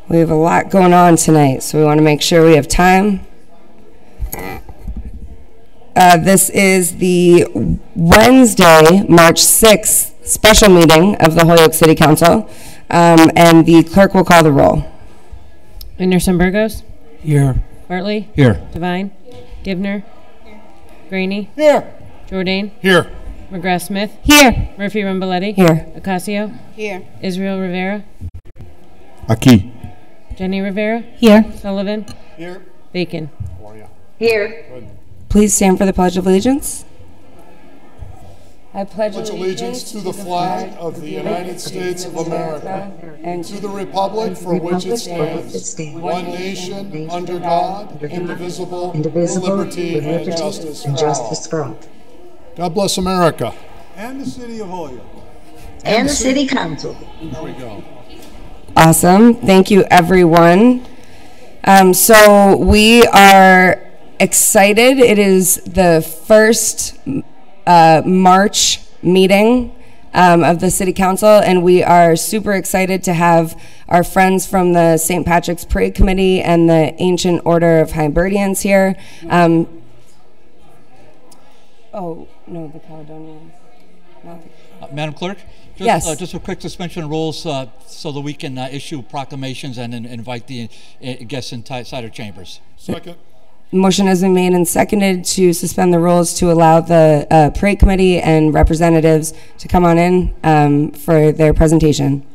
We have a lot going on tonight, so we want to make sure we have time. This is the Wednesday, March 6th, special meeting of the Holyoke City Council, and the clerk will call the roll. Anderson Burgos? Here. Bartley? Here. Devine? Givner? Here. Graney? Here. Jourdain? Here. McGrath Smith? Here. Murphy Ramboletti? Here. Ocasio? Here. Israel Rivera? Aquí. Jenny Rivera? Here. Sullivan? Here. Bacon? Here. Please stand for the Pledge of Allegiance. I pledge allegiance to the flag of the United States of America and to the republic for which it stands, one nation, under God, indivisible, with liberty and justice for all. God bless America. And the city of Holyoke. And the city council. There we go. Awesome. Thank you, everyone. So we are excited. It is the first March meeting of the City Council, and we are super excited to have our friends from the St. Patrick's Parade Committee and the Ancient Order of Hibernians here. Oh, no, the Caledonians. Madam Clerk? Yes. Just a quick suspension of rules so that we can issue proclamations and invite the guests inside our chambers. Second. Motion has been made and seconded to suspend the rules to allow the parade committee and representatives to come on in for their presentation.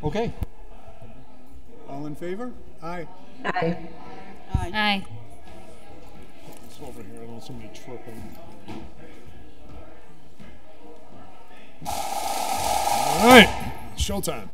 Okay. All in favor? Aye. Aye. Aye. It's over here. I don't want somebody tripping. All right. Showtime.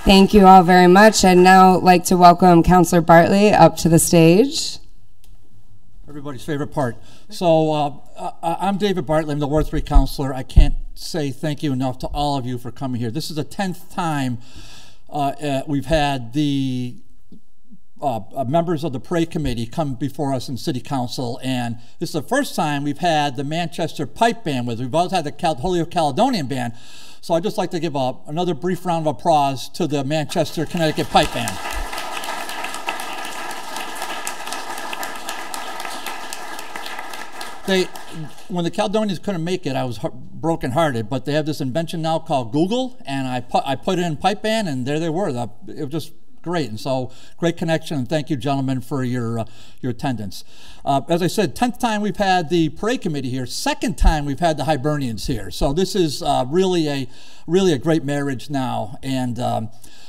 Thank you all very much. I'd now like to welcome Councillor Bartley up to the stage. Everybody's favorite part. So I'm David Bartley. I'm the Ward 3 councillor. I can't say thank you enough to all of you for coming here. This is the 10th time we've had the members of the parade committee come before us in city council, and this is the first time we've had the Manchester Pipe Band with us. We've always had the Holy Caledonian Band. So I'd just like to give another brief round of applause to the Manchester, Connecticut Pipe Band. When the Caledonians couldn't make it, I was brokenhearted, but they have this invention now called Google, and I put in Pipe Band, and there they were. It was just great, and so great connection, and thank you, gentlemen, for your attendance. As I said, 10th time we've had the parade committee here, 2nd time we've had the Hibernians here, so this is really a great marriage now. And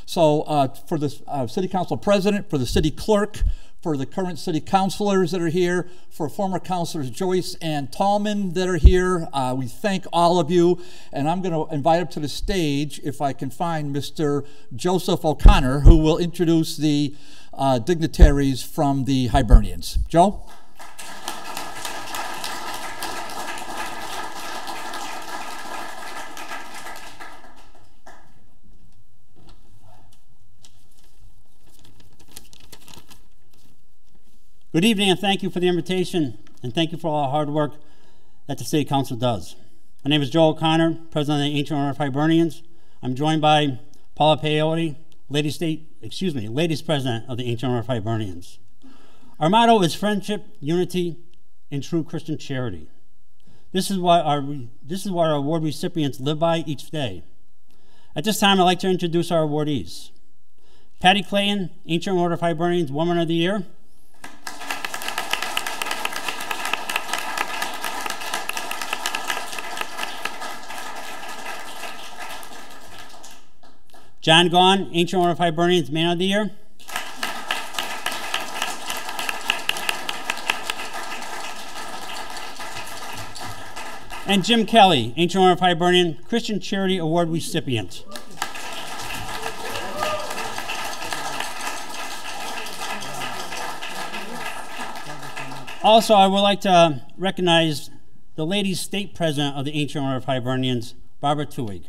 so for the city council president, for the city clerk, for the current city councilors that are here, for former councilors Joyce and Tallman that are here, we thank all of you. And I'm going to invite up to the stage, if I can find Mr. Joseph O'Connor, who will introduce the dignitaries from the Hibernians. Joe? Good evening, and thank you for the invitation, and thank you for all the hard work that the City Council does. My name is Joe O'Connor, President of the Ancient Order of Hibernians. I'm joined by Paula Paoli, Ladies President of the Ancient Order of Hibernians. Our motto is friendship, unity, and true Christian charity. This is what our award recipients live by each day. At this time, I'd like to introduce our awardees. Patty Clayton, Ancient Order of Hibernians Woman of the Year. John Gaughan, Ancient Order of Hibernians Man of the Year. And Jim Kelly, Ancient Order of Hibernian Christian Charity Award recipient. Also, I would like to recognize the Ladies State President of the Ancient Order of Hibernians, Barbara Tuig.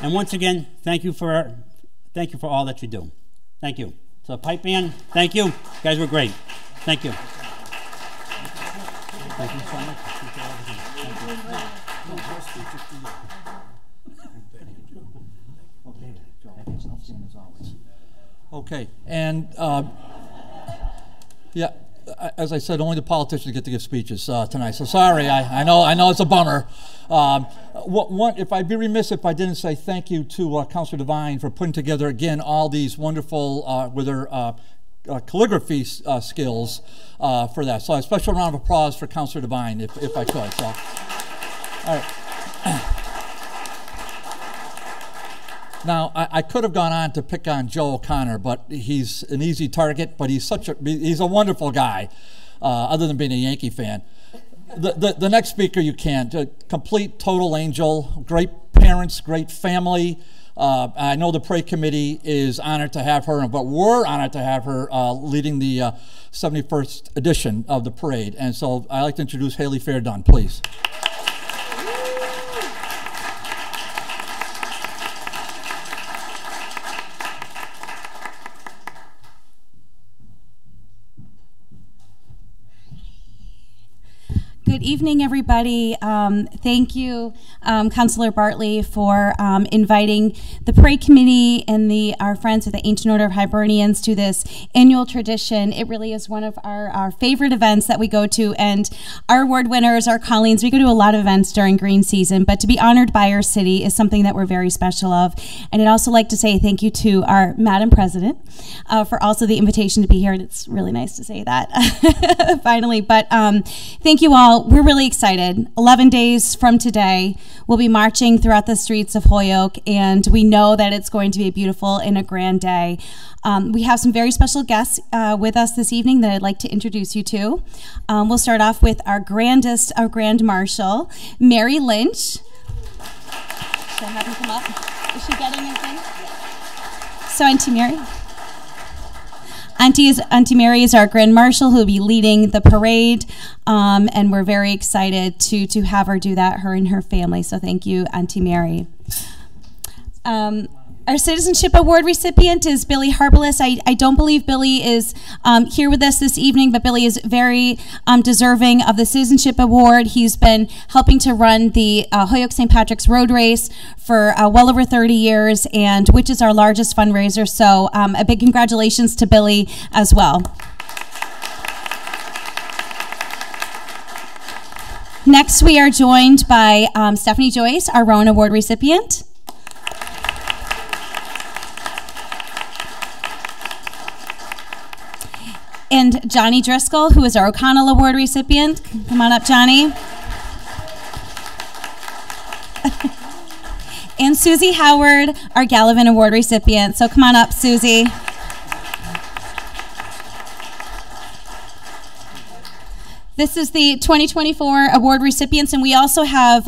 And once again, thank you for all that you do. Thank you. So Pipe Band, thank you. You guys were great. Thank you. Thank you so much. Okay, and yeah, as I said, only the politicians get to give speeches tonight. So sorry, I know it's a bummer. If I'd be remiss if I didn't say thank you to Councilor Devine for putting together again all these wonderful with her calligraphy skills for that. So a special round of applause for Councilor Devine, if I could. So, all right. Now, I could have gone on to pick on Joe O'Connor, but he's an easy target, but he's a wonderful guy, other than being a Yankee fan. The next speaker you can't. Complete, total angel, great parents, great family. I know the parade committee is honored to have her, but we're honored to have her leading the 71st edition of the parade. And so I'd like to introduce Haley Fairdown, please. Good evening, everybody. Thank you, Councilor Bartley, for inviting the parade committee and our friends of the Ancient Order of Hibernians to this annual tradition. It really is one of our favorite events that we go to, and our award winners, our Colleens, we go to a lot of events during green season, but to be honored by our city is something that we're very special of. And I'd also like to say thank you to our Madam President for also the invitation to be here, and it's really nice to say that finally. But thank you all. Well, we're really excited. 11 days from today, we'll be marching throughout the streets of Holyoke, and we know that it's going to be a beautiful and a grand day. We have some very special guests with us this evening that I'd like to introduce you to. We'll start off with our Grand Marshal, Mary Lynch. Should I have her come up? Is she getting anything? So, Auntie Mary. Auntie Mary is our Grand Marshal who will be leading the parade, and we're very excited to have her do that, her and her family. So thank you, Auntie Mary. Our Citizenship Award recipient is Billy Harbalis. I don't believe Billy is here with us this evening, but Billy is very deserving of the Citizenship Award. He's been helping to run the Holyoke St. Patrick's Road Race for well over 30 years, and which is our largest fundraiser. So a big congratulations to Billy as well. Next, we are joined by Stephanie Joyce, our Rowan Award recipient. And Johnny Driscoll, who is our O'Connell Award recipient. Come on up, Johnny. And Susie Howard, our Gallivan Award recipient. So come on up, Susie. This is the 2024 award recipients, and we also have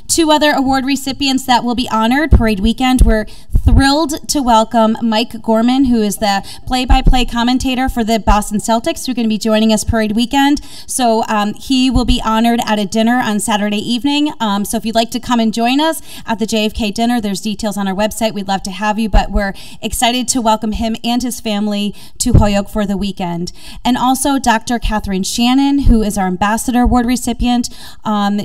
2 other award recipients that will be honored Parade Weekend. We're thrilled to welcome Mike Gorman, who is the play-by-play commentator for the Boston Celtics, who's going to be joining us Parade Weekend. So he will be honored at a dinner on Saturday evening. So if you'd like to come and join us at the JFK dinner, there's details on our website. We'd love to have you, but we're excited to welcome him and his family to Holyoke for the weekend. And also Dr. Catherine Shannon, who is our Ambassador Award recipient.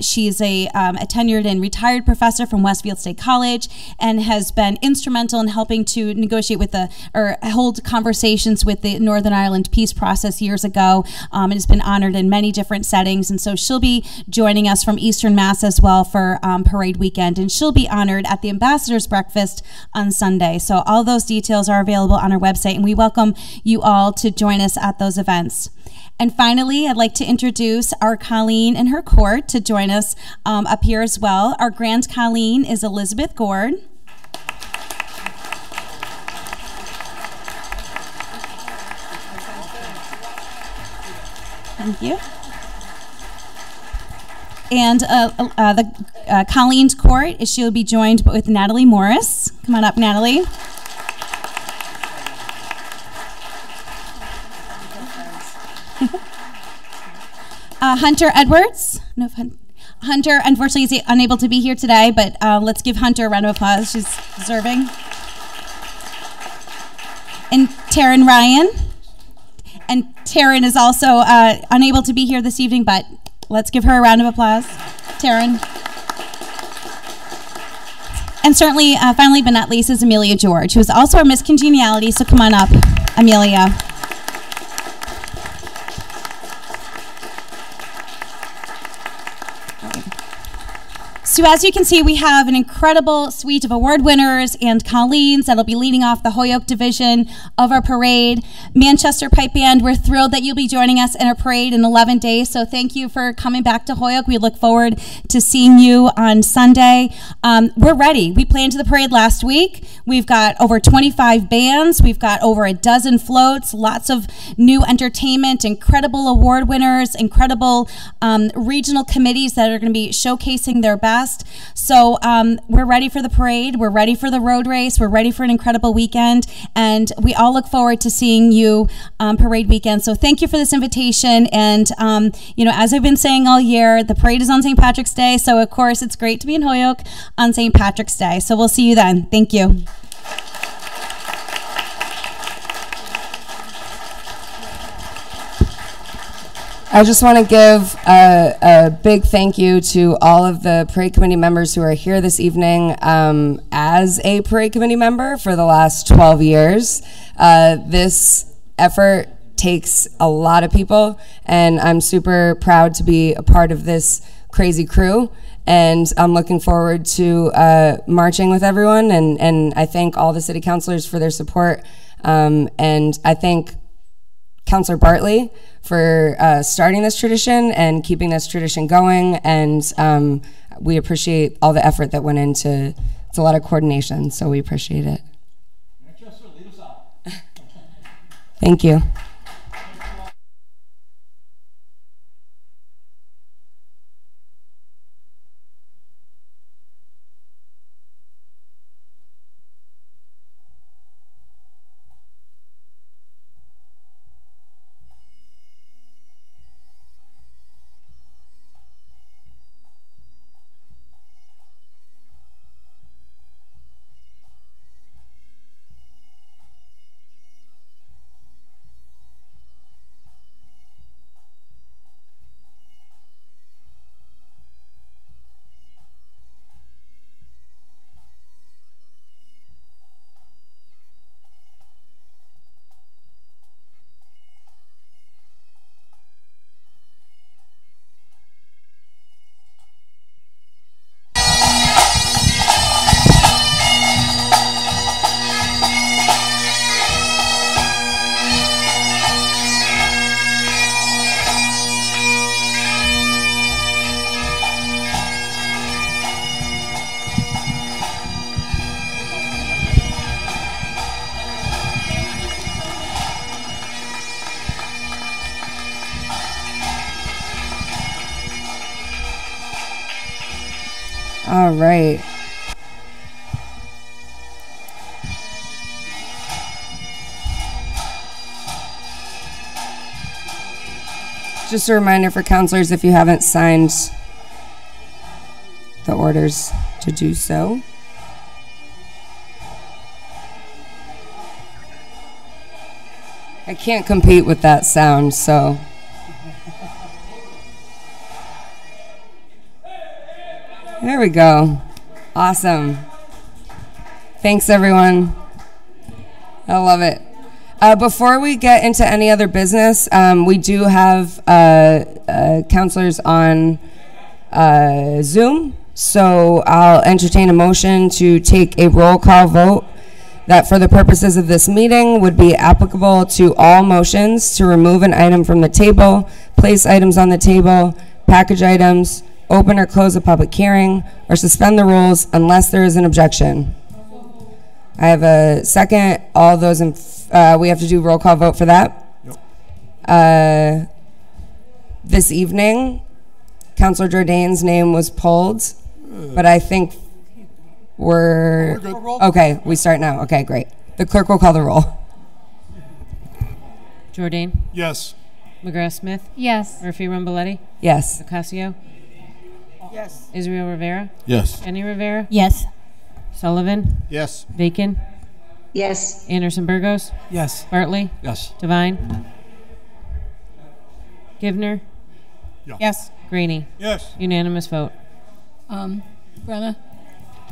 She's a tenured and retired professor from Westfield State College and has been instrumental in helping to negotiate with or hold conversations with the Northern Ireland peace process years ago, and has been honored in many different settings. And so she'll be joining us from Eastern Mass as well for Parade Weekend, and she'll be honored at the Ambassador's Breakfast on Sunday. So all those details are available on our website, and we welcome you all to join us at those events. And finally, I'd like to introduce our Colleen and her court to join us up here as well. Our Grand Colleen is Elizabeth Gord. Thank you. And the Colleen's court, she'll be joined with Natalie Morris. Come on up, Natalie. Hunter Edwards. No, Hunter, unfortunately, is unable to be here today, but let's give Hunter a round of applause. She's deserving. And Taryn Ryan. And Taryn is also unable to be here this evening, but let's give her a round of applause. Taryn. And certainly, finally but not least, is Amelia George, who is also our Miss Congeniality, so come on up, Amelia. So as you can see, we have an incredible suite of award winners and Colleens that'll be leading off the Holyoke division of our parade. Manchester Pipe Band, we're thrilled that you'll be joining us in our parade in 11 days. So thank you for coming back to Holyoke. We look forward to seeing you on Sunday. We're ready. We planned the parade last week. We've got over 25 bands. We've got over a dozen floats, lots of new entertainment, incredible award winners, incredible regional committees that are going to be showcasing their best. So we're ready for the parade. We're ready for the road race. We're ready for an incredible weekend. And we all look forward to seeing you Parade Weekend. So thank you for this invitation. And, you know, as I've been saying all year, the parade is on St. Patrick's Day. So, of course, it's great to be in Holyoke on St. Patrick's Day. So we'll see you then. Thank you. I just want to give a big thank you to all of the parade committee members who are here this evening. As a parade committee member for the last 12 years, this effort takes a lot of people, and I'm super proud to be a part of this crazy crew. And I'm looking forward to marching with everyone, and I thank all the city councilors for their support, and I thank Councilor Bartley for starting this tradition and keeping this tradition going. And we appreciate all the effort that went into. It's a lot of coordination, so we appreciate it. Thank you. All right. Just a reminder for counselors, if you haven't signed the orders, to do so. I can't compete with that sound, so. There we go. Awesome. Thanks, everyone. I love it. Before we get into any other business, we do have counselors on Zoom. So I'll entertain a motion to take a roll call vote that for the purposes of this meeting would be applicable to all motions to remove an item from the table, place items on the table, package items, open or close a public hearing, or suspend the rules unless there is an objection. I have a second. All those in, we have to do roll call vote for that. Yep. This evening, Councilor Jordain's name was pulled, but I think we're good. Okay, we start now. Okay, great. The clerk will call the roll. Jordain? Yes. McGrath Smith? Yes. Murphy Ramboletti? Yes. Ocasio? Yes. Israel Rivera? Yes. Jenny Rivera? Yes. Sullivan? Yes. Bacon? Yes. Anderson Burgos? Yes. Bartley? Yes. Devine? Givner? Yes. Greeny? Yes. Unanimous vote. Brenna,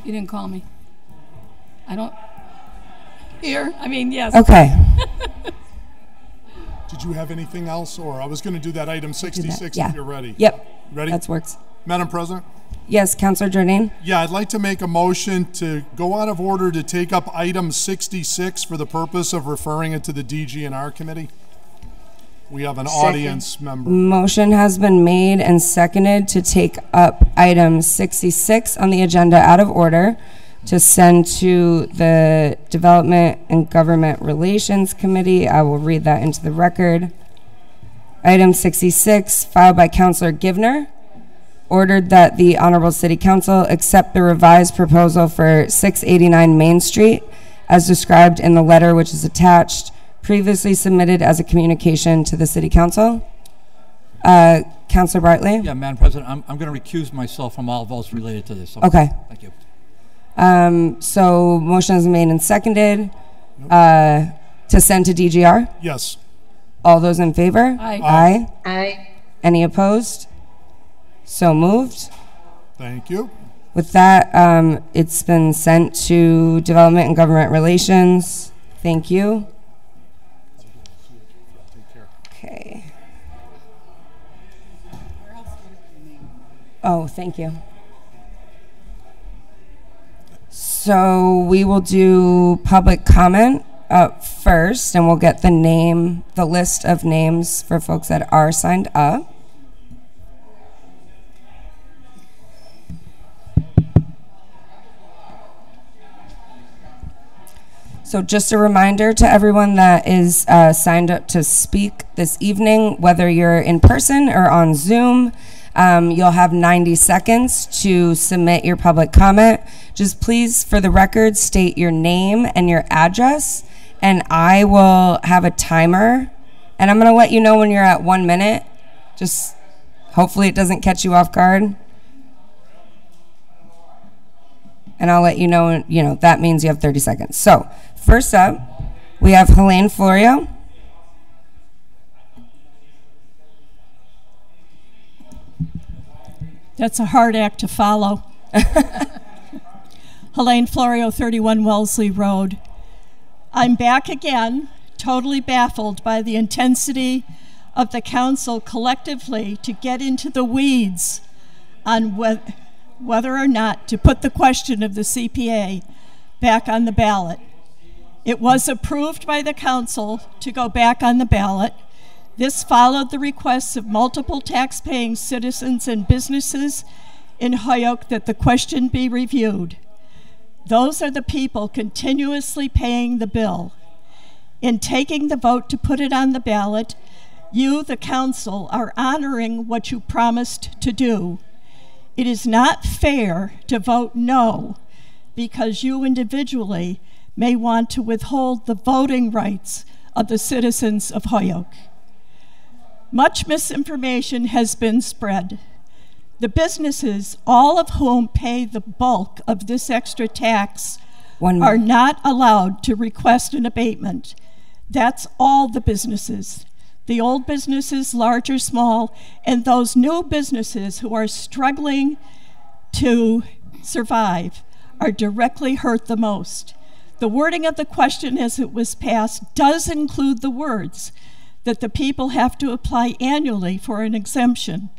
you didn't call me. I don't. Here, I mean, yes. Okay. Did you have anything else, or I was going to do that item 66 Yeah. if you're ready. Yep. Ready? That works. Madam President? Yes, Councilor Jordain? Yeah, I'd like to make a motion to go out of order to take up item 66 for the purpose of referring it to the DG&R committee. We have an audience member. Motion has been made and seconded to take up item 66 on the agenda out of order to send to the Development and Government Relations Committee. I will read that into the record. Item 66, filed by Councilor Givner, ordered that the Honorable City Council accept the revised proposal for 689 Main Street as described in the letter which is attached, previously submitted as a communication to the City Council. Councilor Bartley? Yeah, Madam President, I'm going to recuse myself from all votes related to this. Okay. Thank you. So motion is made and seconded to send to DGR. Yes. All those in favor? Aye. Aye. Aye. Any opposed? So moved. Thank you. With that, it's been sent to Development and Government Relations. Thank you. Okay. Oh, thank you. So we will do public comment. up first, and we'll get the list of names for folks that are signed up. So just a reminder to everyone that is signed up to speak this evening, whether you're in person or on Zoom, you'll have 90 seconds to submit your public comment. Just please, for the record, state your name and your address, and I will have a timer, and I'm going to let you know when you're at 1 minute. Just hopefully it doesn't catch you off guard. And I'll let you know, that means you have 30 seconds. So first up, we have Helene Florio. That's a hard act to follow. Helene Florio, 31 Wellesley Road. I'm back again, totally baffled by the intensity of the council collectively to get into the weeds on whether or not to put the question of the CPA back on the ballot. It was approved by the council to go back on the ballot. This followed the requests of multiple tax-paying citizens and businesses in Holyoke that the question be reviewed. Those are the people continuously paying the bill. In taking the vote to put it on the ballot, you, the council, are honoring what you promised to do. It is not fair to vote no because you individually may want to withhold the voting rights of the citizens of Holyoke. Much misinformation has been spread. The businesses, all of whom pay the bulk of this extra tax, are not allowed to request an abatement. That's all the businesses. The old businesses, large or small, and those new businesses who are struggling to survive are directly hurt the most. The wording of the question as it was passed does include the words that the people have to apply annually for an exemption.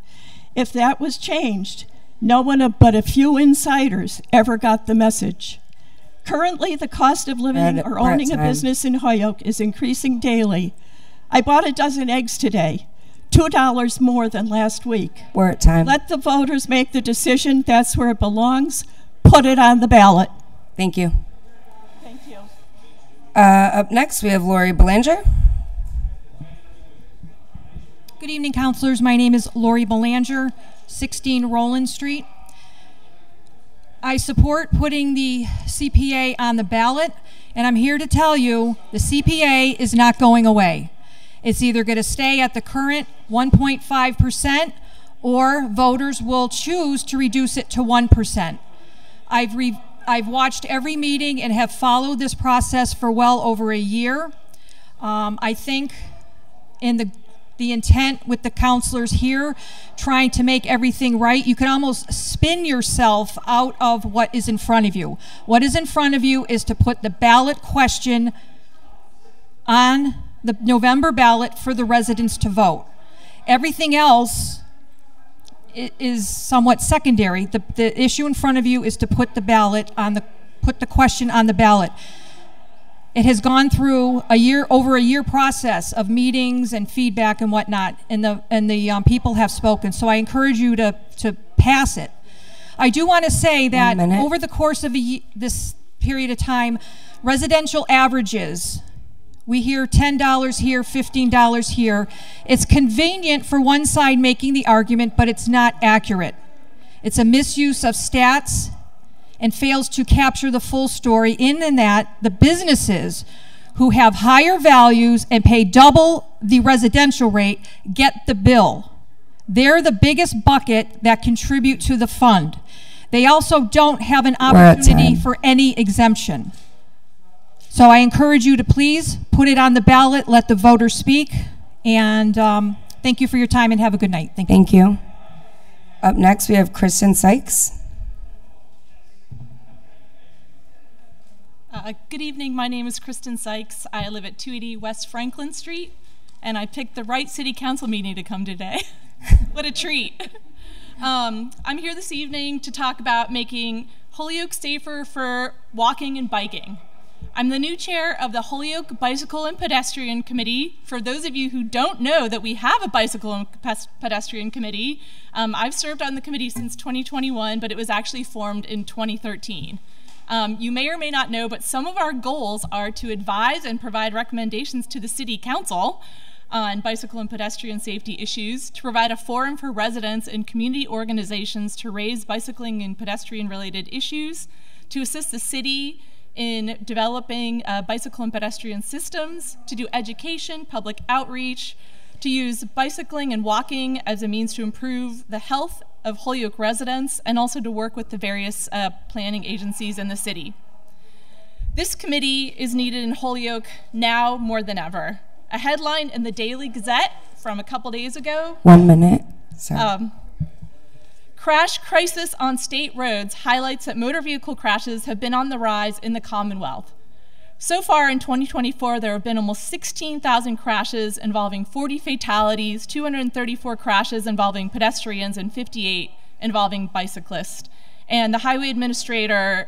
If that was changed, no one but a few insiders ever got the message. Currently, the cost of living or owning a business in Holyoke is increasing daily. I bought a dozen eggs today, $2 more than last week. We're at time. Let the voters make the decision. That's where it belongs. Put it on the ballot. Thank you. Thank you. Up next, we have Lori Belanger. Good evening, councilors. My name is Lori Belanger, 16 Roland Street. I support putting the CPA on the ballot, and I'm here to tell you the CPA is not going away. It's either going to stay at the current 1.5% or voters will choose to reduce it to 1%. I've watched every meeting and have followed this process for well over a year. I think in the intent with the counselors here trying to make everything right, you can almost spin yourself out of what is in front of you. What is in front of you is to put the ballot question on the November ballot for the residents to vote. Everything else is somewhat secondary. The issue in front of you is to put the ballot on put the question on the ballot. It has gone through over a year process of meetings and feedback and whatnot, and the people have spoken. So I encourage you to pass it. I do want to say that over the course of this period of time, residential averages, we hear $10 here, $15 here. It's convenient for one side making the argument, but it's not accurate. It's a misuse of stats and fails to capture the full story in that the businesses who have higher values and pay double the residential rate get the bill. They're the biggest bucket that contribute to the fund. They also don't have an opportunity for any exemption. So I encourage you to please put it on the ballot, let the voters speak, and thank you for your time and have a good night. Thank you. Thank you. Up next, we have Kristen Sykes. Good evening, my name is Kristen Sykes. I live at 280 West Franklin Street, and I picked the right city council meeting to come today. What a treat. I'm here this evening to talk about making Holyoke safer for walking and biking. I'm the new chair of the Holyoke Bicycle and Pedestrian Committee. For those of you who don't know that we have a Bicycle and Pedestrian Committee, I've served on the committee since 2021, but it was actually formed in 2013. You may or may not know, but some of our goals are to advise and provide recommendations to the City Council on bicycle and pedestrian safety issues, to provide a forum for residents and community organizations to raise bicycling and pedestrian-related issues, to assist the city in developing bicycle and pedestrian systems, to do education, public outreach, to use bicycling and walking as a means to improve the health of Holyoke residents, and also to work with the various planning agencies in the city. This committee is needed in Holyoke now more than ever. A headline in the Daily Gazette from a couple days ago. 1 minute. Sorry. Crash crisis on state roads highlights that motor vehicle crashes have been on the rise in the Commonwealth. So far in 2024, there have been almost 16,000 crashes involving 40 fatalities, 234 crashes involving pedestrians, and 58 involving bicyclists. And the highway administrator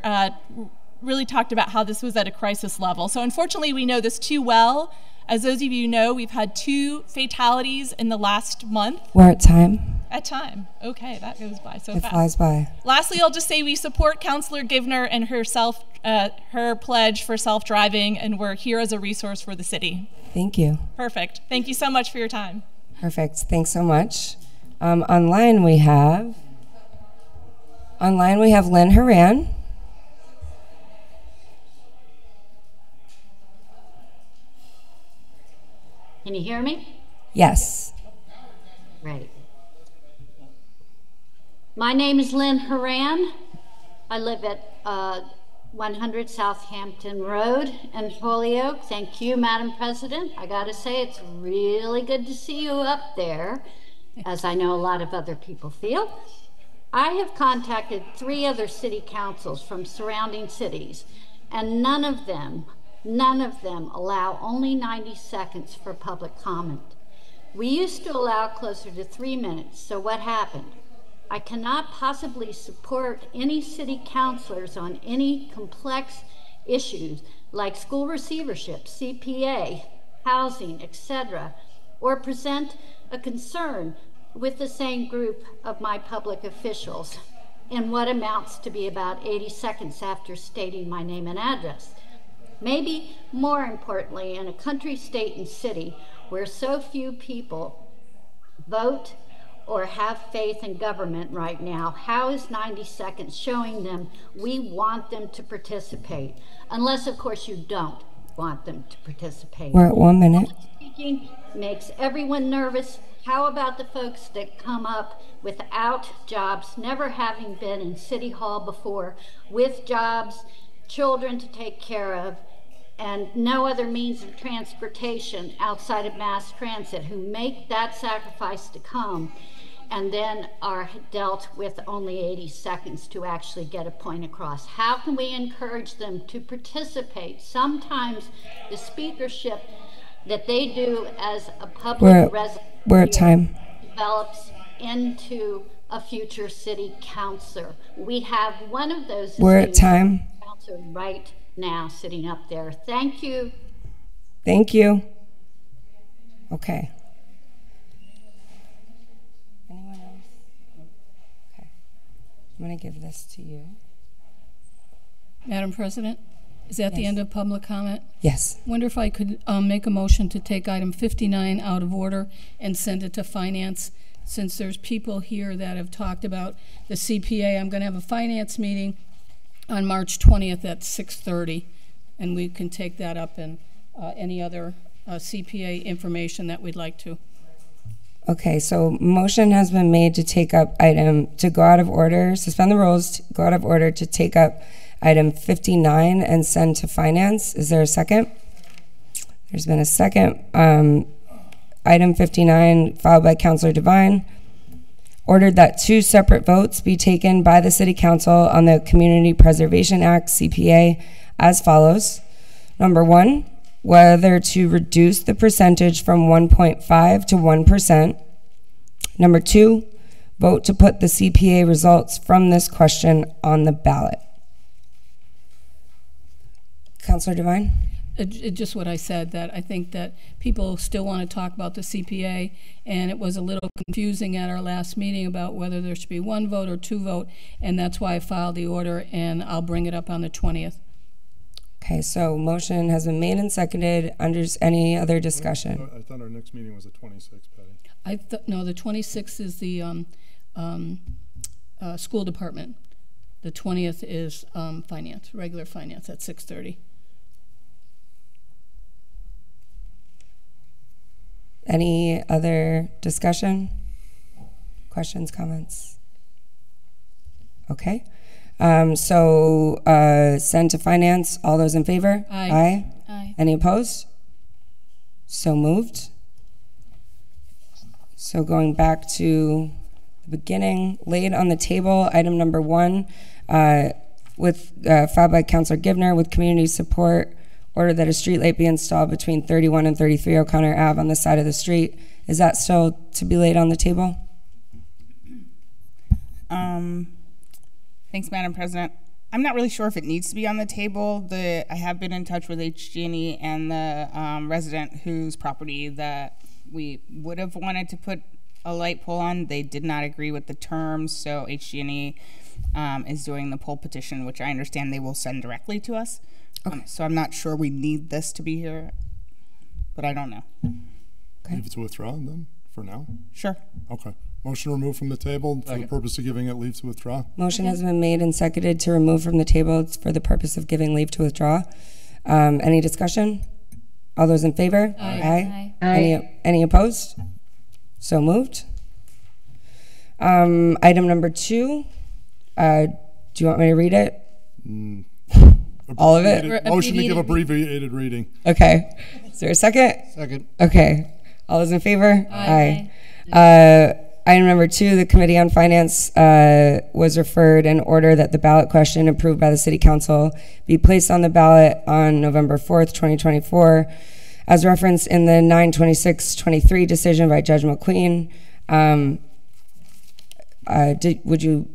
really talked about how this was at a crisis level. So unfortunately, we know this too well. As those of you know, we've had 2 fatalities in the last month. We're at time. At time. Okay, that goes by so fast. It flies by. Lastly, I'll just say we support Councilor Givner and her pledge for self-driving, and we're here as a resource for the city. Thank you. Perfect. Thank you so much for your time. Perfect. Thanks so much. Online we have Lynn Horan. Can you hear me? Yes. Great. My name is Lynn Horan. I live at 100 Southampton Road in Holyoke. Thank you, Madam President. I gotta say, it's really good to see you up there, as I know a lot of other people feel. I have contacted 3 other city councils from surrounding cities, and none of them allow only 90 seconds for public comment. We used to allow closer to 3 minutes, so what happened? I cannot possibly support any city councilors on any complex issues like school receivership, CPA, housing, etc., or present a concern with the same group of my public officials in what amounts to be about 80 seconds after stating my name and address. Maybe more importantly, in a country, state, and city where so few people vote or have faith in government right now, how is 90 seconds showing them we want them to participate? Unless, of course, you don't want them to participate. We're at 1 minute. Speaking makes everyone nervous. How about the folks that come up without jobs, never having been in City Hall before, with jobs, children to take care of, and no other means of transportation outside of mass transit, who make that sacrifice to come and then are dealt with only 80 seconds to actually get a point across? How can we encourage them to participate? Sometimes the speakership that they do as a public resident we're at time. Develops into a future city councilor. We have one of those. We're at time. Councilor right now sitting up there. Thank you. Thank you. Okay. Anyone else? Okay. I'm going to give this to you. Madam President, is that the end of public comment? Yes. Wonder if I could make a motion to take item 59 out of order and send it to finance, since there's people here that have talked about the CPA. I'm going to have a finance meeting on March 20th at 6:30, and we can take that up and any other CPA information that we'd like to. Okay, so motion has been made to take up to go out of order, suspend the rules, go out of order to take up item 59 and send to finance. Is there a second? There's been a second. Item 59, filed by Councilor Devine, ordered that 2 separate votes be taken by the City Council on the Community Preservation Act, CPA, as follows. Number 1, whether to reduce the percentage from 1.5 to 1%. Number 2, vote to put the CPA results from this question on the ballot. Councilor Devine? Just what I said, that I think that people still want to talk about the CPA, and it was a little confusing at our last meeting about whether there should be 1 vote or 2 vote, and that's why I filed the order, and I'll bring it up on the 20th. Okay, so motion has been made and seconded. Under any other discussion? I thought our next meeting was the 26th, Patty. No, the 26th is the school department. The 20th is finance, regular finance at 6:30. Any other discussion? Questions, comments? Okay. So send to finance. All those in favor? Aye. Aye. Aye. Any opposed? So moved. So going back to the beginning, laid on the table, item number 1, filed by Councilor Givner with community support, order that a street light be installed between 31 and 33 O'Connor Ave on the side of the street. Is that still to be laid on the table? Thanks, Madam President. I'm not really sure if it needs to be on the table. I have been in touch with HG&E and the resident whose property that we would have wanted to put a light pole on. They did not agree with the terms, so HG&E is doing the poll petition, which I understand they will send directly to us. Okay. So I'm not sure we need this to be here, but I don't know. Okay. Leave it to withdraw then, for now? Sure. Okay. Motion to remove from the table for the purpose of giving it leave to withdraw. Motion has been made and seconded to remove from the table. It's for the purpose of giving leave to withdraw. Any discussion? All those in favor? Aye. Aye. Any opposed? So moved. Item number 2. Do you want me to read it? All of it? Motion to give abbreviated reading. Okay. Is there a second? Second. Okay. All those in favor? Aye. Item number 2, the Committee on Finance was referred in order that the ballot question approved by the City Council be placed on the ballot on November 4th, 2024, as referenced in the 9/26/23 decision by Judge McQueen. Would you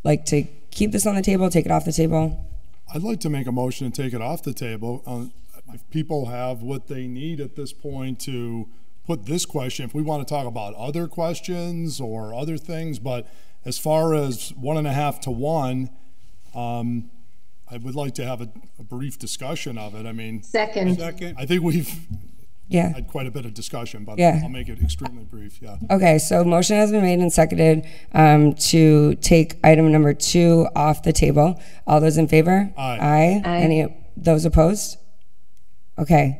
like to keep this on the table, take it off the table? I'd like to make a motion to take it off the table. If people have what they need at this point to put this question, if we want to talk about other questions or other things, but as far as 1.5 to 1, I would like to have a brief discussion of it. I mean, Second. I think we've had quite a bit of discussion, but I'll make it extremely brief. Yeah. Okay, so motion has been made and seconded to take item number 2 off the table. All those in favor? Aye. Aye. Any those opposed? Okay.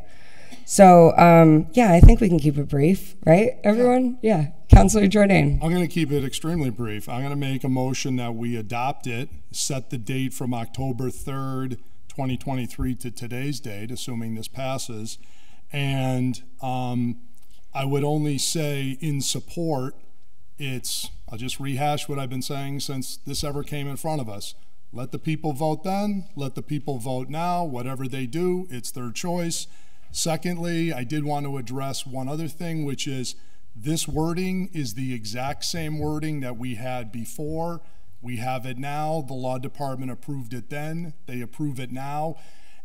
So, I think we can keep it brief, right, everyone? Yeah. Councilor Jordan. I'm going to keep it extremely brief. I'm going to make a motion that we adopt it, set the date from October 3rd, 2023 to today's date, assuming this passes. And I would only say in support, I'll just rehash what I've been saying since this ever came in front of us. Let the people vote then, let the people vote now. Whatever they do, it's their choice. Secondly, I did want to address one other thing, which is this wording is the exact same wording that we had before. We have it now. The law department approved it then. They approve it now.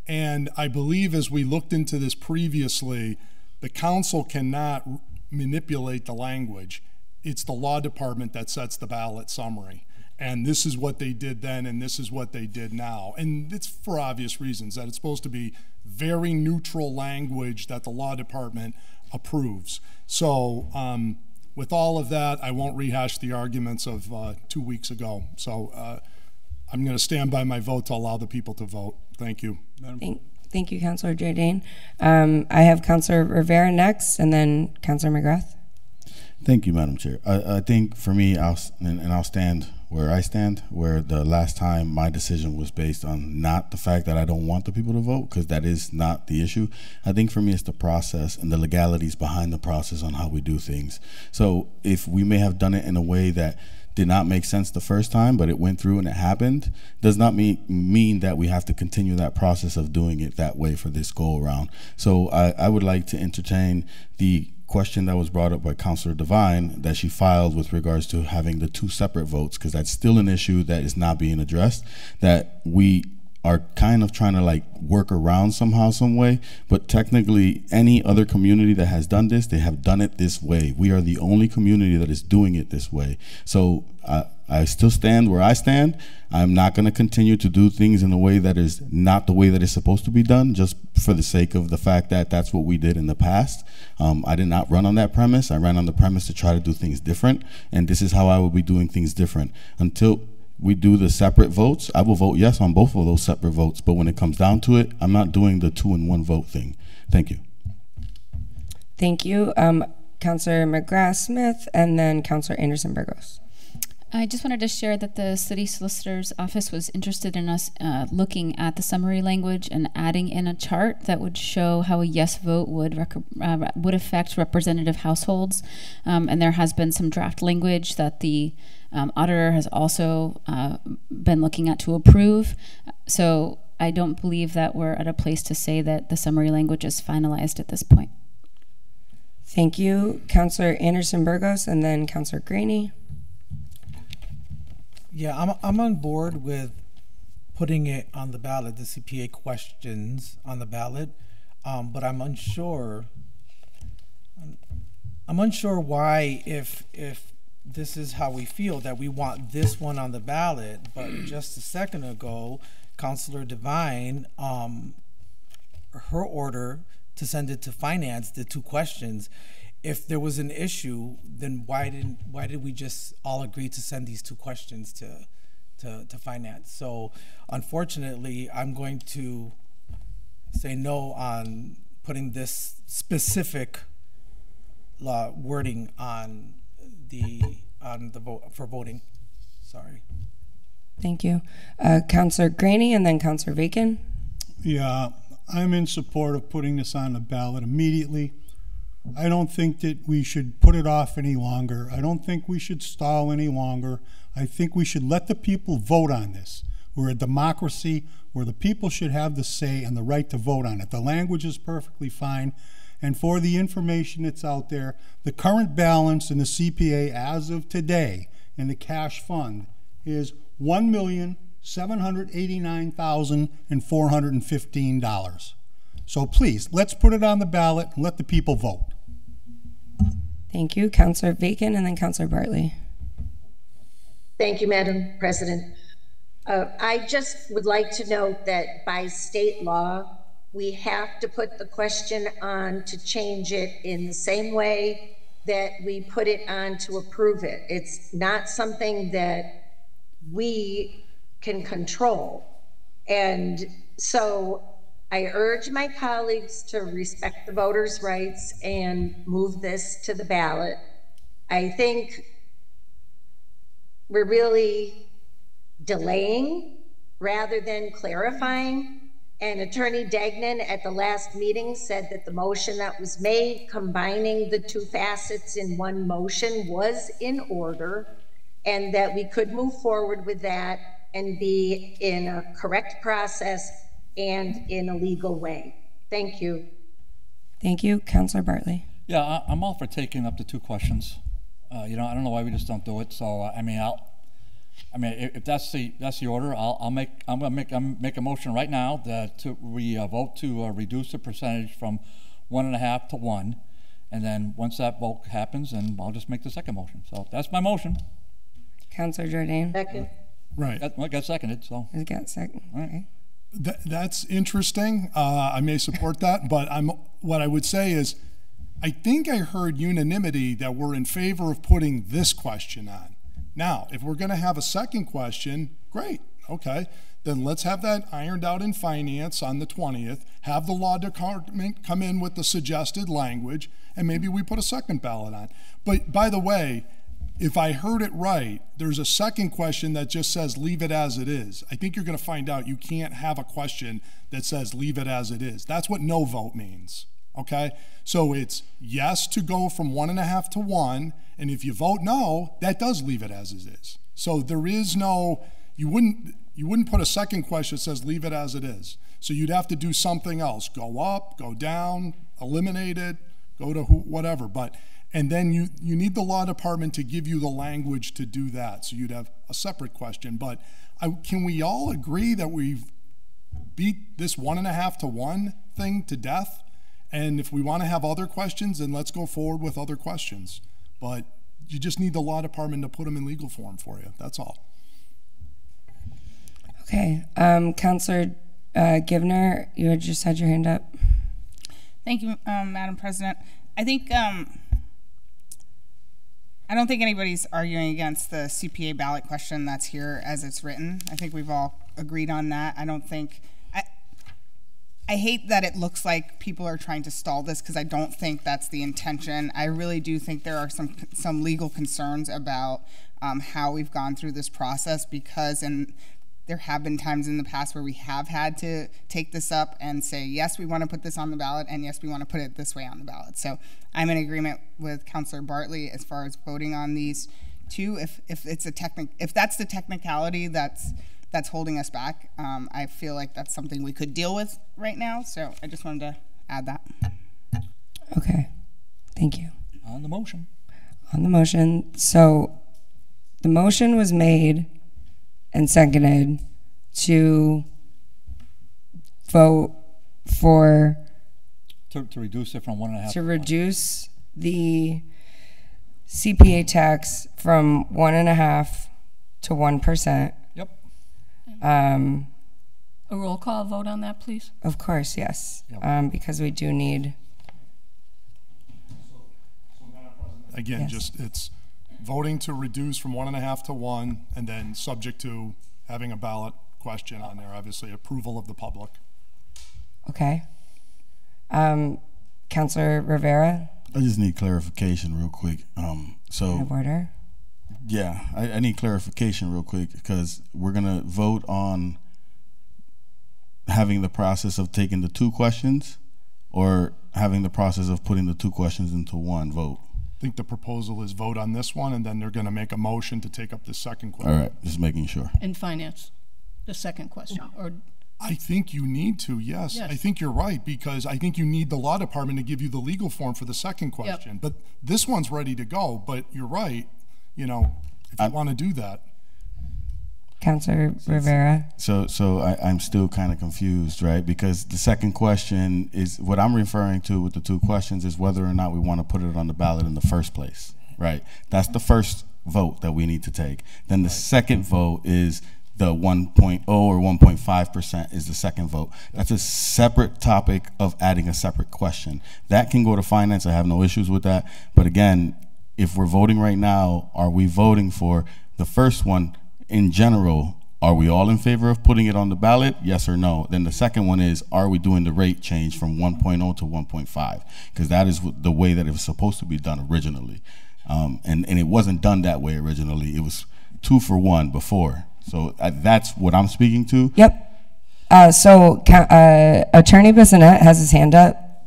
And I believe as we looked into this previously, the council cannot manipulate the language. It's the law department that sets the ballot summary. And this is what they did then, and this is what they did now. And it's for obvious reasons, that it's supposed to be very neutral language that the law department approves. So with all of that, I won't rehash the arguments of 2 weeks ago. So I'm going to stand by my vote to allow the people to vote. Thank you. Thank you, Councilor Jordan. I have Councilor Rivera next, and then Councilor McGrath. Thank you, Madam Chair. I think for me, I'll stand where I stand, where the last time my decision was based on not the fact that I don't want the people to vote, because that is not the issue. I think for me it's the process and the legalities behind the process on how we do things. So if we may have done it in a way that did not make sense the first time, but it went through and it happened, does not mean that we have to continue that process of doing it that way for this go around. So I would like to entertain the question that was brought up by Councilor Devine that she filed with regards to having the 2 separate votes, because that's still an issue that is not being addressed, that we are kind of trying to like work around somehow, some way. But technically, any other community that has done this, they have done it this way. We are the only community that is doing it this way. So I still stand where I stand. I'm not going to continue to do things in a way that is not the way that it's supposed to be done, just for the sake of the fact that that's what we did in the past. I did not run on that premise. I ran on the premise to try to do things different, and this is how I will be doing things different. Until we do the separate votes, I will vote yes on both of those separate votes, but when it comes down to it, I'm not doing the 2-in-1 vote thing. Thank you. Thank you. Councillor McGrath-Smith, and then Councillor Anderson-Burgos. I just wanted to share that the City Solicitor's Office was interested in us looking at the summary language and adding in a chart that would show how a yes vote would affect representative households. And there has been some draft language that the auditor has also been looking at to approve. So I don't believe that we're at a place to say that the summary language is finalized at this point. Thank you. Councillor Anderson-Burgos, and then Councillor Graney. Yeah, I'm on board with putting it on the ballot, the CPA questions on the ballot, but I'm unsure. I'm unsure why, if this is how we feel, that we want this one on the ballot. But just a second ago, Councillor Devine, her order to send it to finance, the 2 questions. If there was an issue, then why did we just all agree to send these 2 questions to finance? So unfortunately, I'm going to say no on putting this specific wording on the vote for voting. Sorry. Thank you. Councillor Graney, and then Councillor Bacon. Yeah, I'm in support of putting this on the ballot immediately. I don't think that we should put it off any longer. I don't think we should stall any longer. I think we should let the people vote on this. We're a democracy where the people should have the say and the right to vote on it. The language is perfectly fine. And for the information that's out there, the current balance in the CPA as of today in the cash fund is $1,789,415. So please, let's put it on the ballot and let the people vote. Thank you. Councillor Bacon, and then Councillor Bartley. Thank you, Madam President. I just would like to note that by state law, we have to put the question on to change it in the same way that we put it on to approve it. It's not something that we can control. And so I urge my colleagues to respect the voters' rights and move this to the ballot. I think we're really delaying rather than clarifying. And Attorney Degnan at the last meeting said that the motion that was made combining the 2 facets in one motion was in order, and that we could move forward with that and be in a correct process and in a legal way. Thank you. Thank you. Councillor Bartley. Yeah, I'm all for taking up to 2 questions. You know, I don't know why we just don't do it. So I mean, if that's the order, I'm gonna make a motion right now that we vote to reduce the percentage from 1.5 to 1, and then once that vote happens, then I'll just make the second motion. So that's my motion. Councillor Jordan. Second. Right. It got seconded. So it got seconded. All right. That's interesting. I may support that, but what I would say is, I think I heard unanimity that we're in favor of putting this question on. Now, if we're going to have a second question, great, okay. Then let's have that ironed out in finance on the 20th, have the law department come in with the suggested language, and maybe we put a second ballot on. But by the way, if I heard it right, there's a second question that just says leave it as it is. I think you're going to find out you can't have a question that says leave it as it is. That's what no vote means, okay? So it's yes to go from 1.5 to 1, and if you vote no, that does leave it as it is. So there is no, you wouldn't put a second question that says leave it as it is. So you'd have to do something else, go up, go down, eliminate it, go to whatever. And then you need the law department to give you the language to do that. So you'd have a separate question. But can we all agree that we've beat this 1.5 to 1 thing to death. And if we want to have other questions, then let's go forward with other questions. But you just need the law department to put them in legal form for you. That's all. Okay. Councillor Givner, you had just had your hand up. Thank you, Madam President. I think I don't think anybody's arguing against the CPA ballot question that's here as it's written. I think we've all agreed on that. I don't think I hate that it looks like people are trying to stall this, because I don't think that's the intention. I really do think there are some legal concerns about how we've gone through this process, because there have been times in the past where we have had to take this up and say, yes, we want to put this on the ballot, and yes, we want to put it this way on the ballot. So I'm in agreement with Councillor Bartley as far as voting on these two. If that's the technicality that's holding us back, I feel like that's something we could deal with right now. So I just wanted to add that. Okay, thank you. On the motion. On the motion. So the motion was made and seconded to vote for to reduce it from 1.5 to reduce the CPA tax from 1.5 to 1%. Yep. A roll call vote on that, please. Of course, yes. Yep. Because we do need. Again, Yes. just it's voting to reduce from 1.5 to 1, and then subject to having a ballot question on there, obviously approval of the public. Okay. Councillor Rivera. I just need clarification real quick. Point of order. Yeah, I need clarification real quick, because we're gonna vote on having the process of taking the 2 questions, or having the process of putting the 2 questions into one vote. I think the proposal is vote on this one, and then they're going to make a motion to take up the second question. All right, just making sure. In finance, the second question. Or I think you need to, yes. I think you're right, because I think you need the law department to give you the legal form for the second question. But this one's ready to go, but you're right, if you want to do that. Councillor Rivera. So I'm still kind of confused, right? Because the second question is what I'm referring to with the 2 questions is whether or not we want to put it on the ballot in the first place, right? That's the first vote that we need to take. Then the second vote is the 1.0 or 1.5% is the second vote. That's a separate topic of adding a separate question. That can go to finance. I have no issues with that. But again, if we're voting right now, are we voting for the first one? In general, are we all in favor of putting it on the ballot? Yes or no? Then the second one is, are we doing the rate change from 1.0 to 1.5? Because that is the way that it was supposed to be done originally. And it wasn't done that way originally. It was 2 for 1 before. So that's what I'm speaking to. Yep. Attorney Bissonnette has his hand up.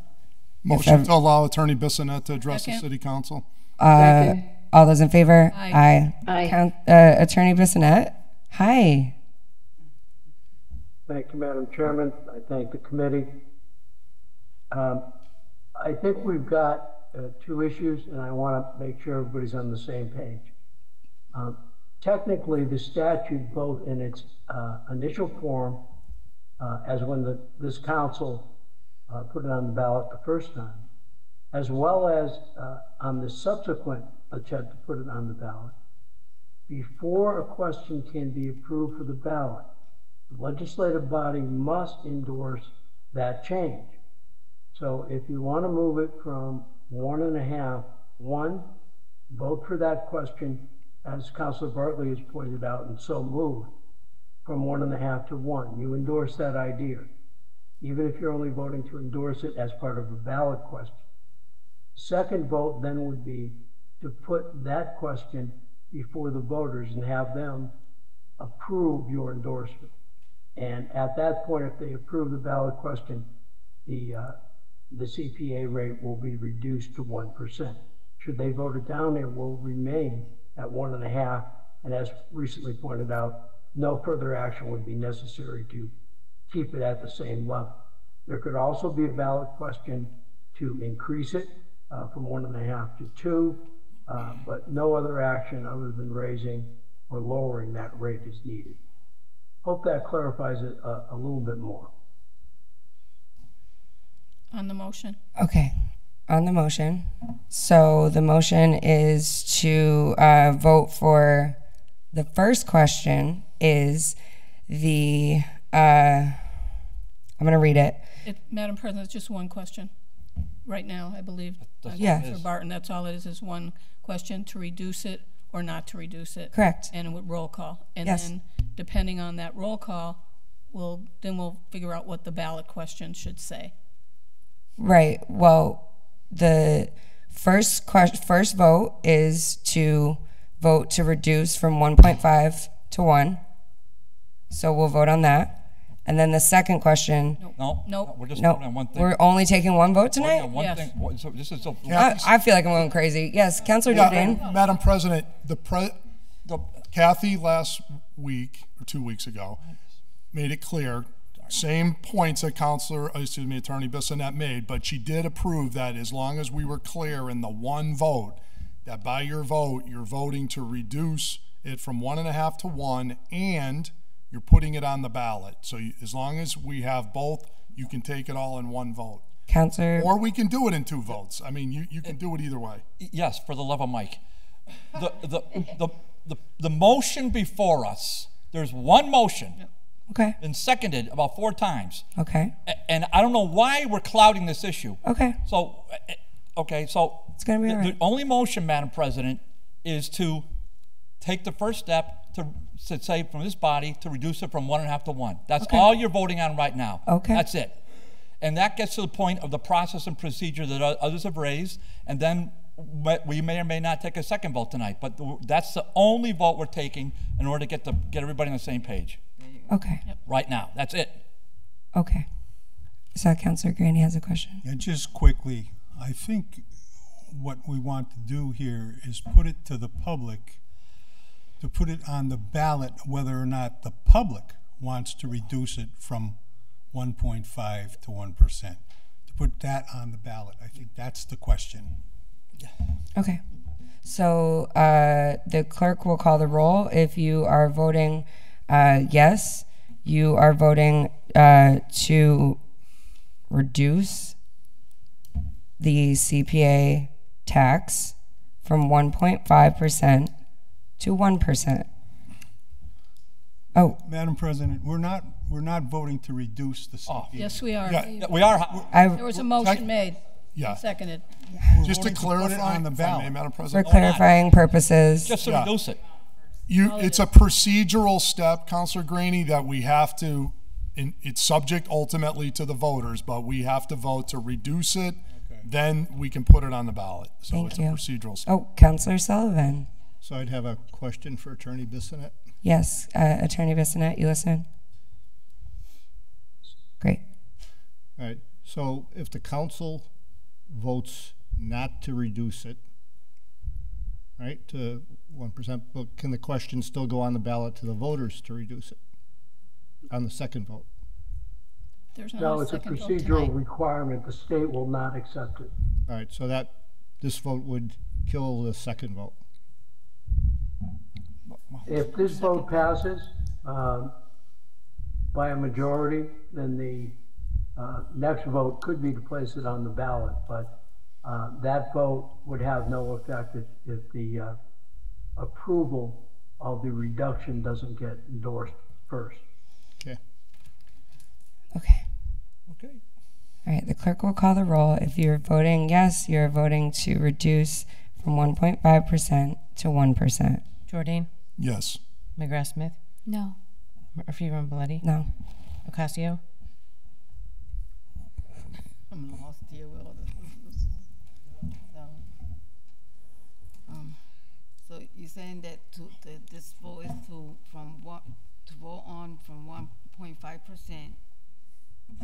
Motion to allow Attorney Bissonnette to address the City Council. All those in favor? Aye. Aye. Attorney Bissonnette. Hi. Thank you, Madam Chairman. I thank the committee. I think we've got 2 issues, and I want to make sure everybody's on the same page. Technically, the statute, both in its initial form, as when this council put it on the ballot the first time, as well as on the subsequent attempt to put it on the ballot, before a question can be approved for the ballot, the legislative body must endorse that change. So if you want to move it from 1.5, 1, vote for that question, as Councilor Bartley has pointed out, and so moved, from 1.5 to 1. You endorse that idea, even if you're only voting to endorse it as part of a ballot question. Second vote then would be to put that question before the voters and have them approve your endorsement. And at that point, if they approve the ballot question, the CPA rate will be reduced to 1%. Should they vote it down, it will remain at 1.5. And as recently pointed out, no further action would be necessary to keep it at the same level. There could also be a ballot question to increase it from 1.5 to 2, but no other action other than raising or lowering that rate is needed. Hope that clarifies it a little bit more. On the motion. Okay, on the motion. So the motion is to vote for the first question is the, I'm going to read it. Madam President, it's just one question. Right now, I believe. Yeah. Councilor Barton, that's all it is one question, to reduce it or not to reduce it. Correct. And with roll call. And Yes. then, depending on that roll call, we'll figure out what the ballot question should say. Right. Well, the first vote is to vote to reduce from 1.5 to 1. So we'll vote on that. And then the second question. Nope. We're just No, voting on one thing. we're only taking one vote Voting tonight? on one thing. So this is I feel like I'm going crazy. Yes, Councilor Jordan. Madam President, Kathy last week or 2 weeks ago made it clear, same points that Attorney Bissonnette made, but she did approve that as long as we were clear in the one vote, that by your vote, you're voting to reduce it from 1.5 to 1, and you're putting it on the ballot. So as long as we have both, you can take it all in one vote. Councilor. Or we can do it in 2 votes. I mean, you can do it either way. Yes, for the love of Mike. The motion before us, there's one motion. Okay. Been seconded about 4 times. Okay. And I don't know why we're clouding this issue. Okay. So, it's gonna be all right. The only motion, Madam President, is to take the first step to say from this body to reduce it from 1.5 to 1. That's all you're voting on right now. Okay. That's it. And that gets to the point of the process and procedure that others have raised, and then we may or may not take a second vote tonight. But that's the only vote we're taking in order to get everybody on the same page. Okay. Right now, that's it. Okay. So Councilor Graney has a question. And just quickly, I think what we want to do here is put it to the public, to put it on the ballot whether or not the public wants to reduce it from 1.5 to 1%. To put that on the ballot, I think that's the question. Okay. So the clerk will call the roll. If you are voting yes, you are voting to reduce the CPA tax from 1.5% to 1%. Oh, Madam President, we're not voting to reduce the CPA. Yes, we are. Yeah, we are. There was a motion made. Yeah. Seconded. Just to clarify, on the ballot. Madam for President. clarifying purposes. Just to reduce it. It's a procedural step, Councilor Graney, that we have to, it's subject ultimately to the voters, but we have to vote to reduce it, then we can put it on the ballot. So Thank it's you. a procedural step. Oh, Councilor Sullivan. So I'd have a question for Attorney Bissonnette. Yes, Attorney Bissonnette, you listen? Great. All right, so if the council votes not to reduce it, right, to 1%, but can the question still go on the ballot to the voters to reduce it on the second vote? There's No, not it's a second vote procedural tonight. requirement. The state will not accept it. All right, so this vote would kill the second vote. If this vote passes by a majority, then the next vote could be to place it on the ballot, but that vote would have no effect if the approval of the reduction doesn't get endorsed first. Okay. Okay. Okay. All right, the clerk will call the roll. If you're voting yes, you're voting to reduce from 1.5% to 1%. Jordan? Yes. McGrath Smith? No. Murphy Ramboletti? No. Ocasio? I'm lost here with all this. So you're saying that this vote is to vote on from 1.5%,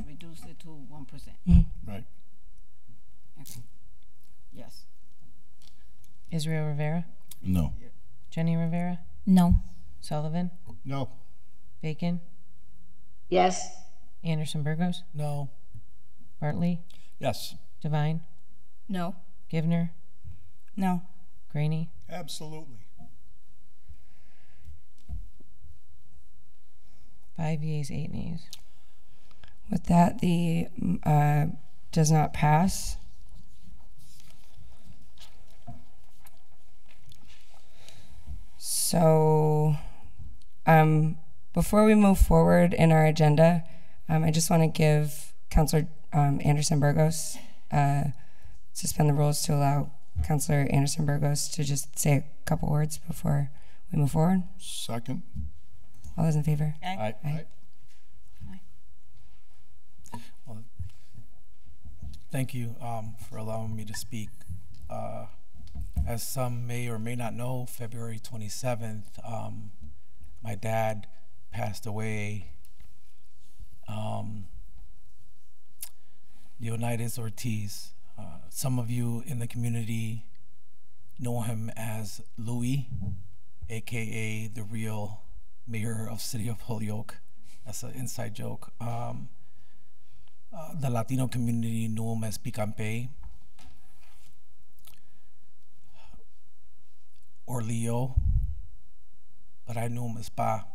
reduce it to 1%. Right. Okay. Yes. Israel Rivera? No. Jenny Rivera? No. Sullivan? No. Bacon? Yes. Anderson Burgos? No. Bartley? Yes. Devine? No. Givner? No. Graney? Absolutely. 5 yeas, 8 nays. With that, the does not pass. So, before we move forward in our agenda, I just want to give Councillor Anderson Burgos suspend the rules to allow Councillor Anderson Burgos to just say a couple words before we move forward. Second. All those in favor? Aye. Aye. Well, thank you for allowing me to speak. As some may or may not know, February 27th, my dad passed away. Leonidas Ortiz. Some of you in the community know him as Louis, aka the real mayor of City of Holyoke. That's an inside joke. The Latino community knew him as Picampe or Leo, but I knew him as Pa.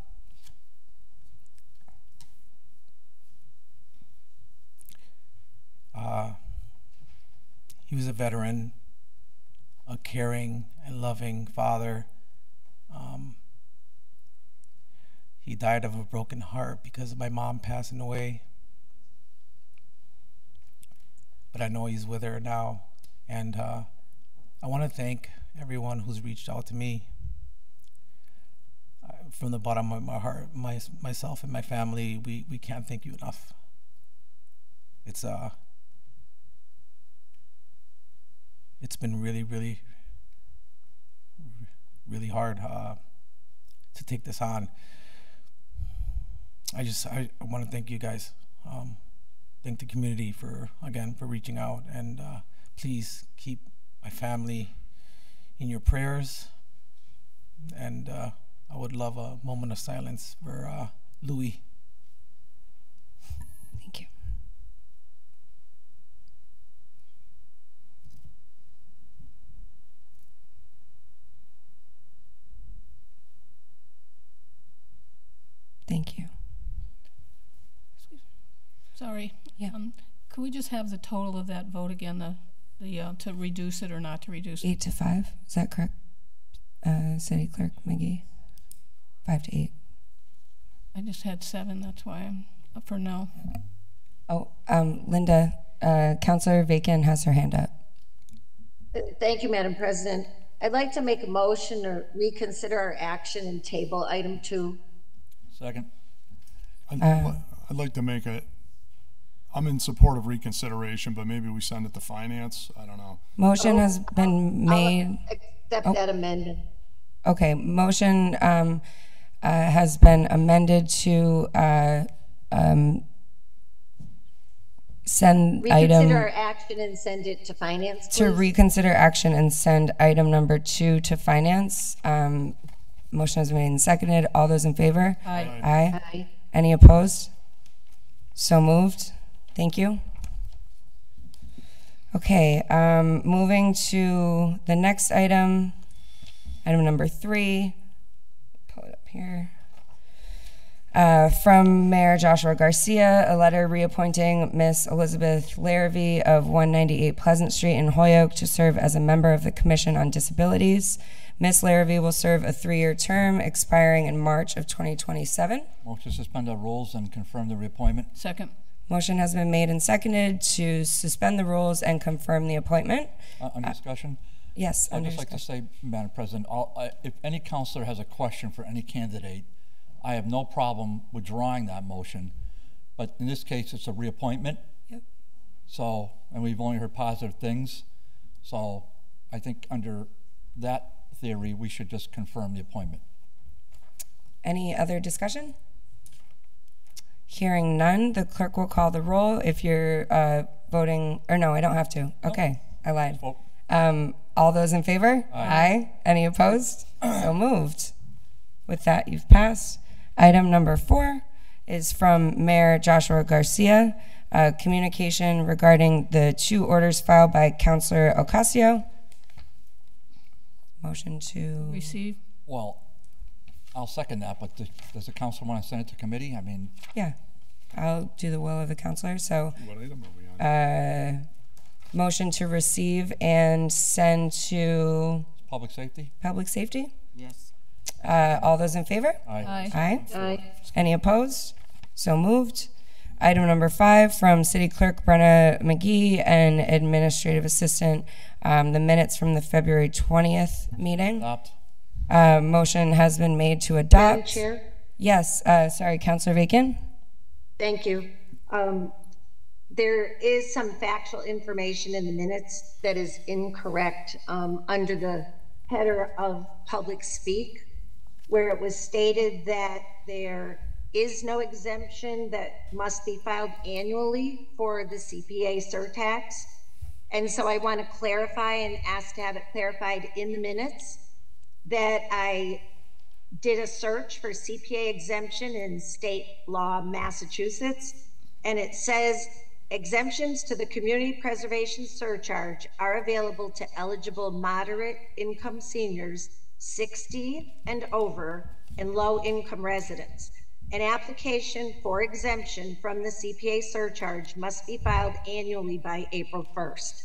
He was a veteran, a caring and loving father. He died of a broken heart because of my mom passing away. But I know he's with her now. And I want to thank everyone who's reached out to me. From the bottom of my heart, myself and my family, we can't thank you enough. It's been really, really, really hard to take this on. I want to thank you guys. Thank the community for reaching out, and please keep my family in your prayers. And I would love a moment of silence for Louis. Thank you. Thank you. Sorry. Yeah. Could we just have the total of that vote again, the to reduce it or not to reduce it? 8 to 5. Is that correct, City Clerk McGee? 5 to 8. I just had 7. That's why I'm up for no. Oh, Linda, Councillor Vacan has her hand up. Thank you, Madam President. I'd like to make a motion to reconsider our action and table item 2. Second. I'd like to make I'm in support of reconsideration, but maybe we send it to finance. I don't know. Motion has been made. I'll accept that amendment. Okay, motion has been amended to send reconsider our action and send it to finance, please. To reconsider action and send item number 2 to finance. Motion has been made and seconded. All those in favor? Aye. Aye. Aye. Any opposed? So moved. Thank you. Okay, moving to the next item, item number 3. Pull it up here. From Mayor Joshua Garcia, a letter reappointing Miss Elizabeth Larrabee of 198 Pleasant Street in Holyoke to serve as a member of the Commission on Disabilities. Miss Larrabee will serve a 3-year term expiring in March of 2027. Motion to suspend the rules and confirm the reappointment. Second. Motion has been made and seconded to suspend the rules and confirm the appointment. On discussion? Yes. I'd just like to say, Madam President, if any counselor has a question for any candidate, I have no problem withdrawing that motion. But in this case, it's a reappointment. Yep. So, and we've only heard positive things. So I think under that theory, we should just confirm the appointment. Any other discussion? Hearing none, the clerk will call the roll. If you're voting, or no, I don't have to. Okay, I lied. All those in favor? Aye. Any opposed? So moved. With that, you've passed. Item number 4 is from Mayor Joshua Garcia, communication regarding the 2 orders filed by Councillor Ocasio. Motion to receive. Well, I'll second that, but does the council want to send it to committee? I mean, Yeah, I'll do the will of the counselor. So, What item are we on? motion to receive and send to public safety? public safety. Yes. All those in favor? Aye. Aye. Aye. Any opposed? So moved. Item number 5 from City Clerk Brenna McGee and Administrative Assistant, the minutes from the February 20th meeting. Adopt. Motion has been made to Madam adopt. Chair? Yes, sorry, Councilor Bacon. Thank you. There is some factual information in the minutes that is incorrect under the header of public speak, where it was stated that there is no exemption that must be filed annually for the CPA surtax. And so I want to clarify and ask to have it clarified in the minutes that I did a search for CPA exemption in state law, Massachusetts, and it says exemptions to the community preservation surcharge are available to eligible moderate income seniors 60 and over and low income residents. An application for exemption from the CPA surcharge must be filed annually by April 1st.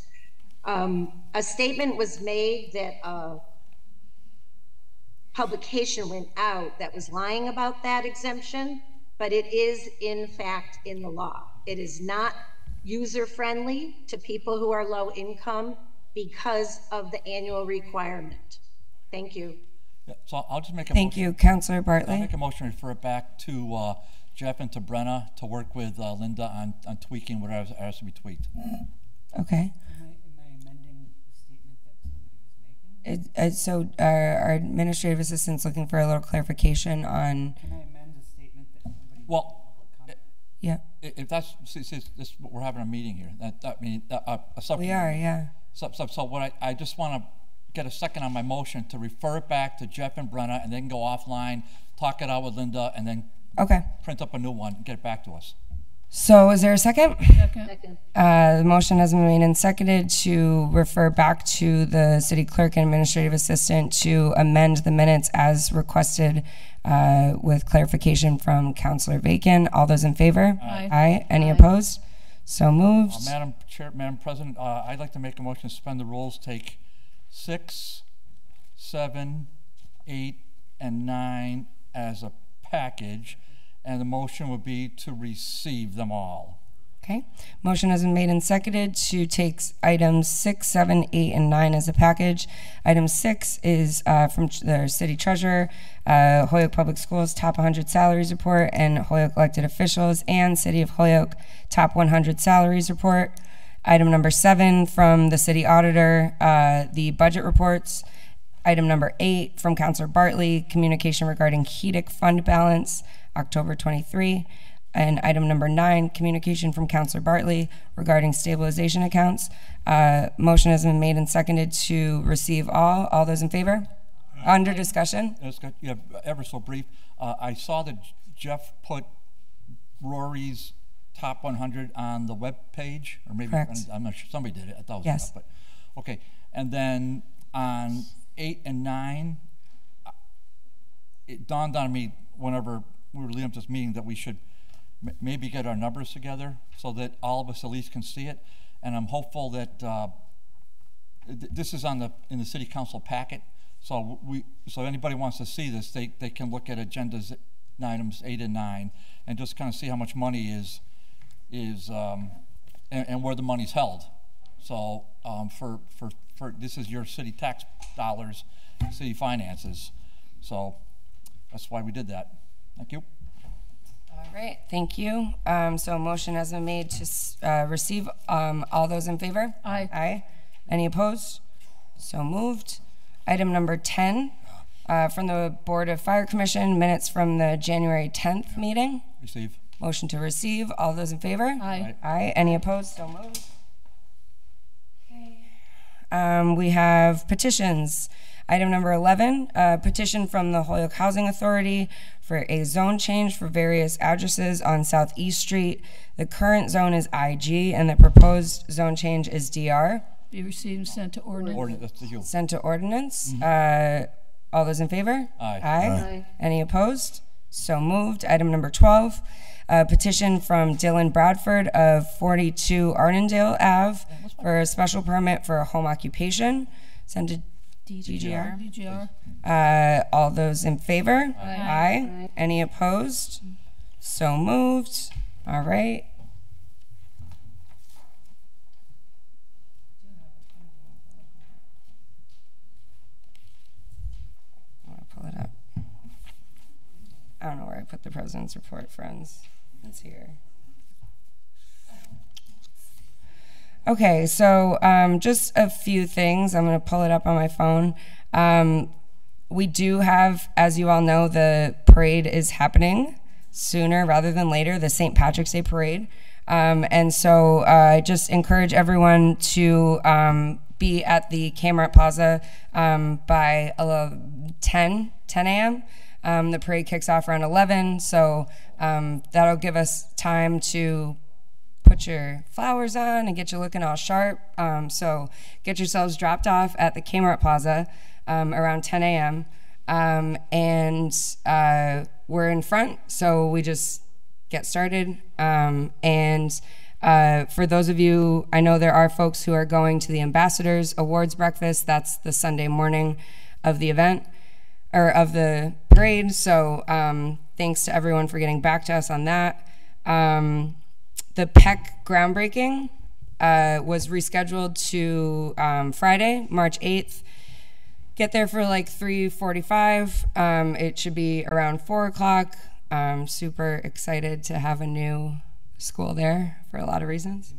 A statement was made that publication went out that was lying about that exemption, but it is in fact in the law. It is not user-friendly to people who are low income because of the annual requirement. Thank you. Yeah, so I'll just make a Thank motion. you, Councilor Bartley. I'll make a motion to refer it back to Jeff and to Brenna to work with Linda on tweaking whatever has to be tweaked. Okay. So our administrative assistant's looking for a little clarification on. Can I amend the statement that somebody? Well, yeah. If that's this, we're having a meeting here. I mean, a subcommittee. We are, yeah. So what I just want to get a second on my motion to refer it back to Jeff and Brenna, and then go offline, talk it out with Linda, and then print up a new one and get it back to us. So is there a second? Second. The motion has been made and seconded to refer back to the city clerk and administrative assistant to amend the minutes as requested with clarification from Councilor Bacon. All those in favor? Aye. Aye. Any opposed? So moved. Madam Chair, Madam President, I'd like to make a motion to suspend the rules, take 6, 7, 8, and 9 as a package, and the motion would be to receive them all. Okay. Motion has been made and seconded to take items 6, 7, 8, and 9 as a package. Item 6 is from the city treasurer, Holyoke Public Schools Top 100 Salaries Report, and Holyoke Elected Officials and City of Holyoke Top 100 Salaries Report. Item number 7 from the city auditor, the budget reports. Item number 8 from Councilor Bartley, communication regarding HEDIC fund balance, October 23. And item number 9, communication from Councilor Bartley regarding stabilization accounts. Motion has been made and seconded to receive all. All those in favor? Under discussion. Yeah, ever so brief. I saw that Jeff put Rory's top 100 on the web page, or maybe I'm not sure, somebody did it. I thought it was Yes. enough, but okay. And then on 8 and 9, it dawned on me whenever we were leading up to this meeting that we should maybe get our numbers together so that all of us at least can see it. And I'm hopeful that this is in the city council packet. So anybody wants to see this, they can look at agendas items 8 and 9 and just kind of see how much money is and where the money's held. So for this is your city tax dollars, city finances. So that's why we did that. Thank you. All right, thank you. So a motion has been made to receive. All those in favor? Aye. Aye. Any opposed? So moved. Item number 10 from the Board of Fire Commission, minutes from the January 10th meeting. Receive. Motion to receive. All those in favor? Aye. Aye. Any opposed? So moved. Okay. We have petitions. Item number 11, petition from the Holyoke Housing Authority for a zone change for various addresses on Southeast Street. The current zone is IG and the proposed zone change is DR. Be received and sent to ordinance. That's the Sent to ordinance. All those in favor? Aye. Aye. Any opposed? So moved. Item number 12, a petition from Dylan Bradford of 42 Arndale Ave for a special permit for a home occupation. Send to DGR. All those in favor? Aye. Any opposed? So moved. All right. I want to pull it up. I don't know where I put the president's report, friends. It's here. Okay, so just a few things. I'm going to pull it up on my phone. We do have, as you all know, the parade is happening sooner rather than later, the St. Patrick's Day Parade. And so I just encourage everyone to be at the Kmart Plaza by 10 a.m. The parade kicks off around 11, so that'll give us time to put your flowers on and get you looking all sharp. So get yourselves dropped off at the Kmart Plaza around 10 a.m. And we're in front, so we just get started. And for those of you, I know there are folks who are going to the Ambassadors Awards Breakfast. That's the Sunday morning of the event, or of the parade. So thanks to everyone for getting back to us on that. The PEC groundbreaking was rescheduled to Friday, March 8th. Get there for like 3:45. It should be around 4 o'clock. Super excited to have a new school there for a lot of reasons.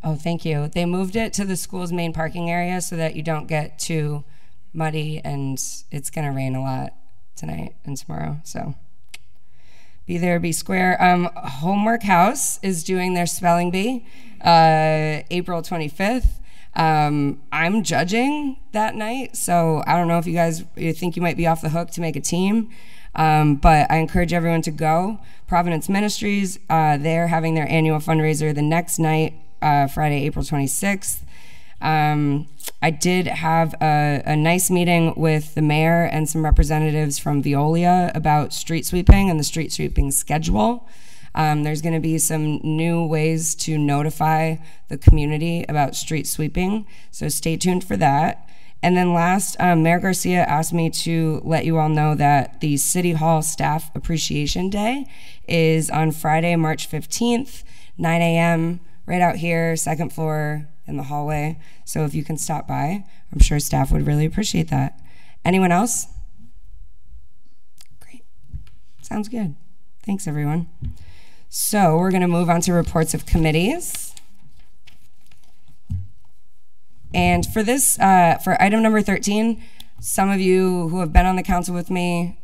Oh, thank you. They moved it to the school's main parking area so that you don't get too muddy, and it's gonna rain a lot tonight and tomorrow, so be there, be square. Homework House is doing their spelling bee April 25th. I'm judging that night, so I don't know if you think you might be off the hook to make a team, but I encourage everyone to go. Providence Ministries, they're having their annual fundraiser the next night, Friday, April 26th. I did have a nice meeting with the mayor and some representatives from Veolia about street sweeping and the street sweeping schedule. There's going to be some new ways to notify the community about street sweeping, so stay tuned for that. And then last, Mayor Garcia asked me to let you all know that the City Hall Staff Appreciation Day is on Friday, March 15th, 9 a.m., right out here, second floor in the hallway. So if you can stop by, I'm sure staff would really appreciate that. Anyone else? Great. Sounds good. Thanks, everyone. So we're going to move on to reports of committees. And for this, for item number 13, some of you who have been on the council with me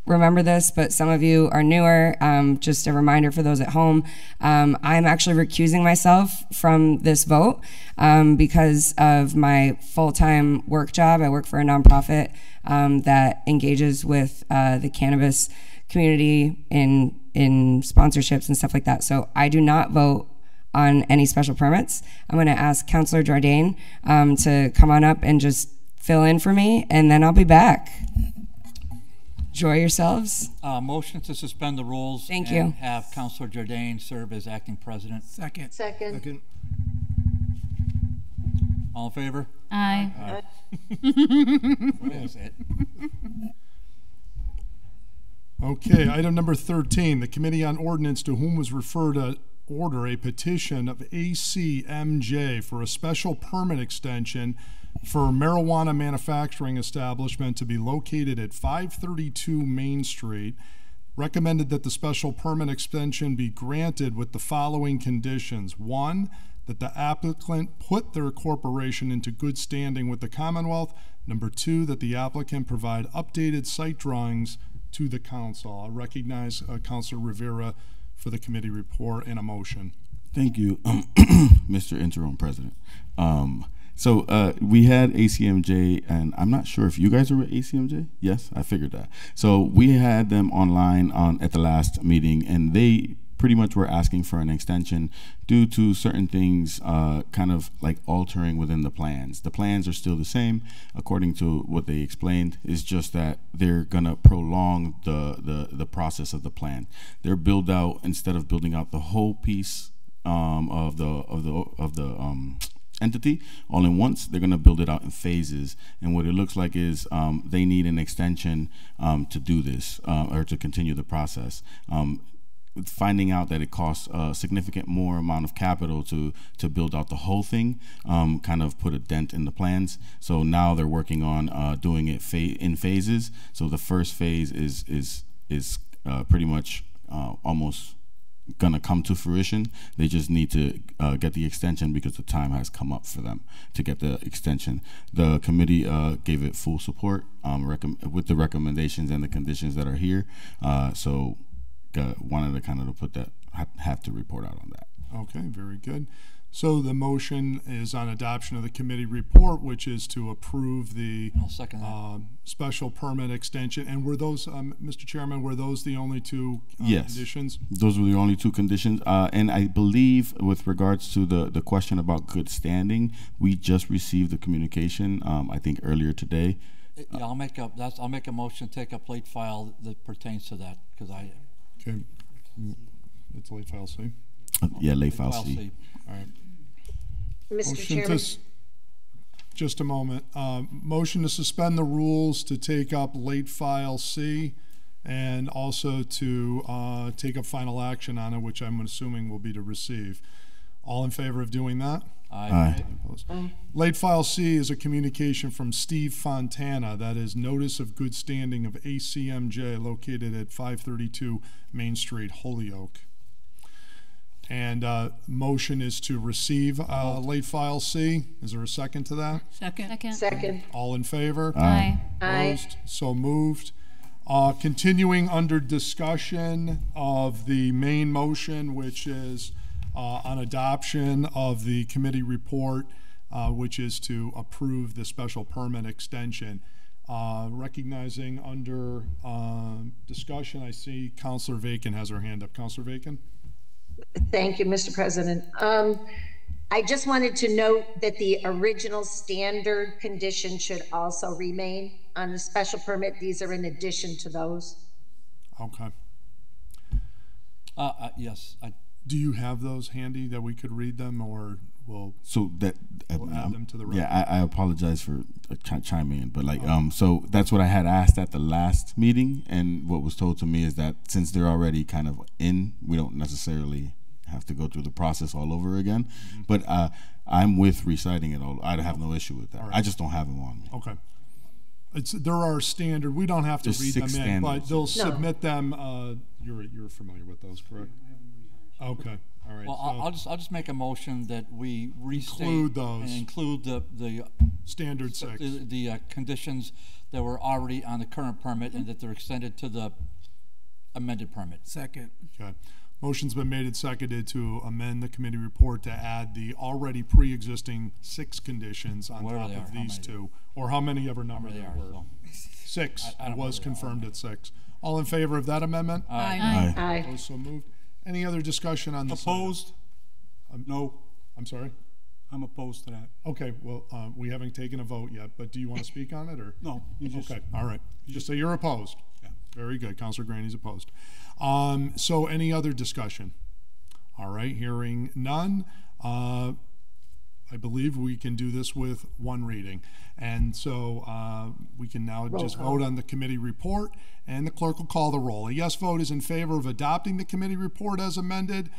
remember this, but some of you are newer. Just a reminder for those at home, I'm actually recusing myself from this vote because of my full-time work job. I work for a nonprofit that engages with the cannabis community in sponsorships and stuff like that. So I do not vote on any special permits. I'm going to ask Councilor Jordan to come on up and just fill in for me, and then I'll be back. Enjoy yourselves. Motion to suspend the rules. Thank and you. Have Councilor Jordan serve as acting president. Second. Second. All in favor? Aye. What is it? Okay, item number 13, the Committee on Ordinance, to whom was referred to order a petition of ACMJ for a special permit extension for marijuana manufacturing establishment to be located at 532 Main Street, recommended that the special permit extension be granted with the following conditions. 1, that the applicant put their corporation into good standing with the Commonwealth. Number 2, that the applicant provide updated site drawings to the council. I'll recognize Councilor Rivera for the committee report and a motion. Thank you, Mr. Interim President. So we had ACMJ, and I'm not sure if you guys are with ACMJ. Yes, I figured that. So we had them online at the last meeting, and they pretty much we're asking for an extension due to certain things kind of like altering within the plans. The plans are still the same according to what they explained. It's just that they're gonna prolong the process of the plan. They're build out, instead of building out the whole piece of the entity all in once, they're going to build it out in phases. And what it looks like is they need an extension to do this or to continue the process. Finding out that it costs a significant more amount of capital to build out the whole thing kind of put a dent in the plans. So now they're working on doing it in phases. So the first phase is pretty much almost gonna come to fruition. They just need to get the extension because the time has come up for them to get the extension. The committee gave it full support with the recommendations and the conditions that are here. So wanted to kind of put that, have to report out on that. Okay, very good. So the motion is on adoption of the committee report, which is to approve the special permit extension. And were those, Mr. Chairman, were those the only two conditions? Those were the only two conditions. And I believe with regards to the question about good standing, we just received the communication, I think earlier today. Yeah, I'll make a motion, take up late file that pertains to that, because I. Okay, it's late file C. Yeah, late file C. All right. Mr. Chairman. Just a moment. Motion to suspend the rules to take up late file C and also to take up final action on it, which I'm assuming will be to receive. All in favor of doing that? Aye. Late file C is a communication from Steve Fontana. That is notice of good standing of ACMJ located at 532 Main Street, Holyoke. And motion is to receive late file C. Is there a second to that? Second. All in favor? Aye. Opposed? So moved. Continuing under discussion of the main motion, which is on adoption of the committee report, which is to approve the special permit extension. Recognizing under discussion, I see Councilor Vacan has her hand up. Councilor Vacan? Thank you, Mr. President. I just wanted to note that the original standard condition should also remain on the special permit. These are in addition to those. Okay. Yes. Do you have those handy that we could read them, or we'll add them to the record? Yeah, I apologize for chiming in, but so that's what I had asked at the last meeting, and what was told to me is that since they're already kind of in, we don't necessarily have to go through the process all over again. Mm-hmm. But I'm with reciting it all. I have no issue with that. Right. I just don't have them on me. Okay. There are standard. We don't have to read them in, but they'll submit them. You're familiar with those, correct? Okay. All right. Well, I'll just make a motion that we restate and include the standard 6, the conditions that were already on the current permit, and that they're extended to the amended permit. Second. Okay. Motion's been made and seconded to amend the committee report to add the already pre-existing 6 conditions on top of these 2, or how many ever number they were. So. 6. It was confirmed at 6. All in favor of that amendment? Aye. Aye. Opposed, so moved. Any other discussion on this? Opposed? No. I'm sorry? I'm opposed to that. Okay, well, we haven't taken a vote yet, but do you want to speak on it, or? No. Okay, all right. Just say you're opposed. Yeah. Very good. Councilor Graney's opposed. So any other discussion? All right, hearing none. I believe we can do this with one reading. And so we can now just vote on the committee report, and the clerk will call the roll. A yes vote is in favor of adopting the committee report as amended,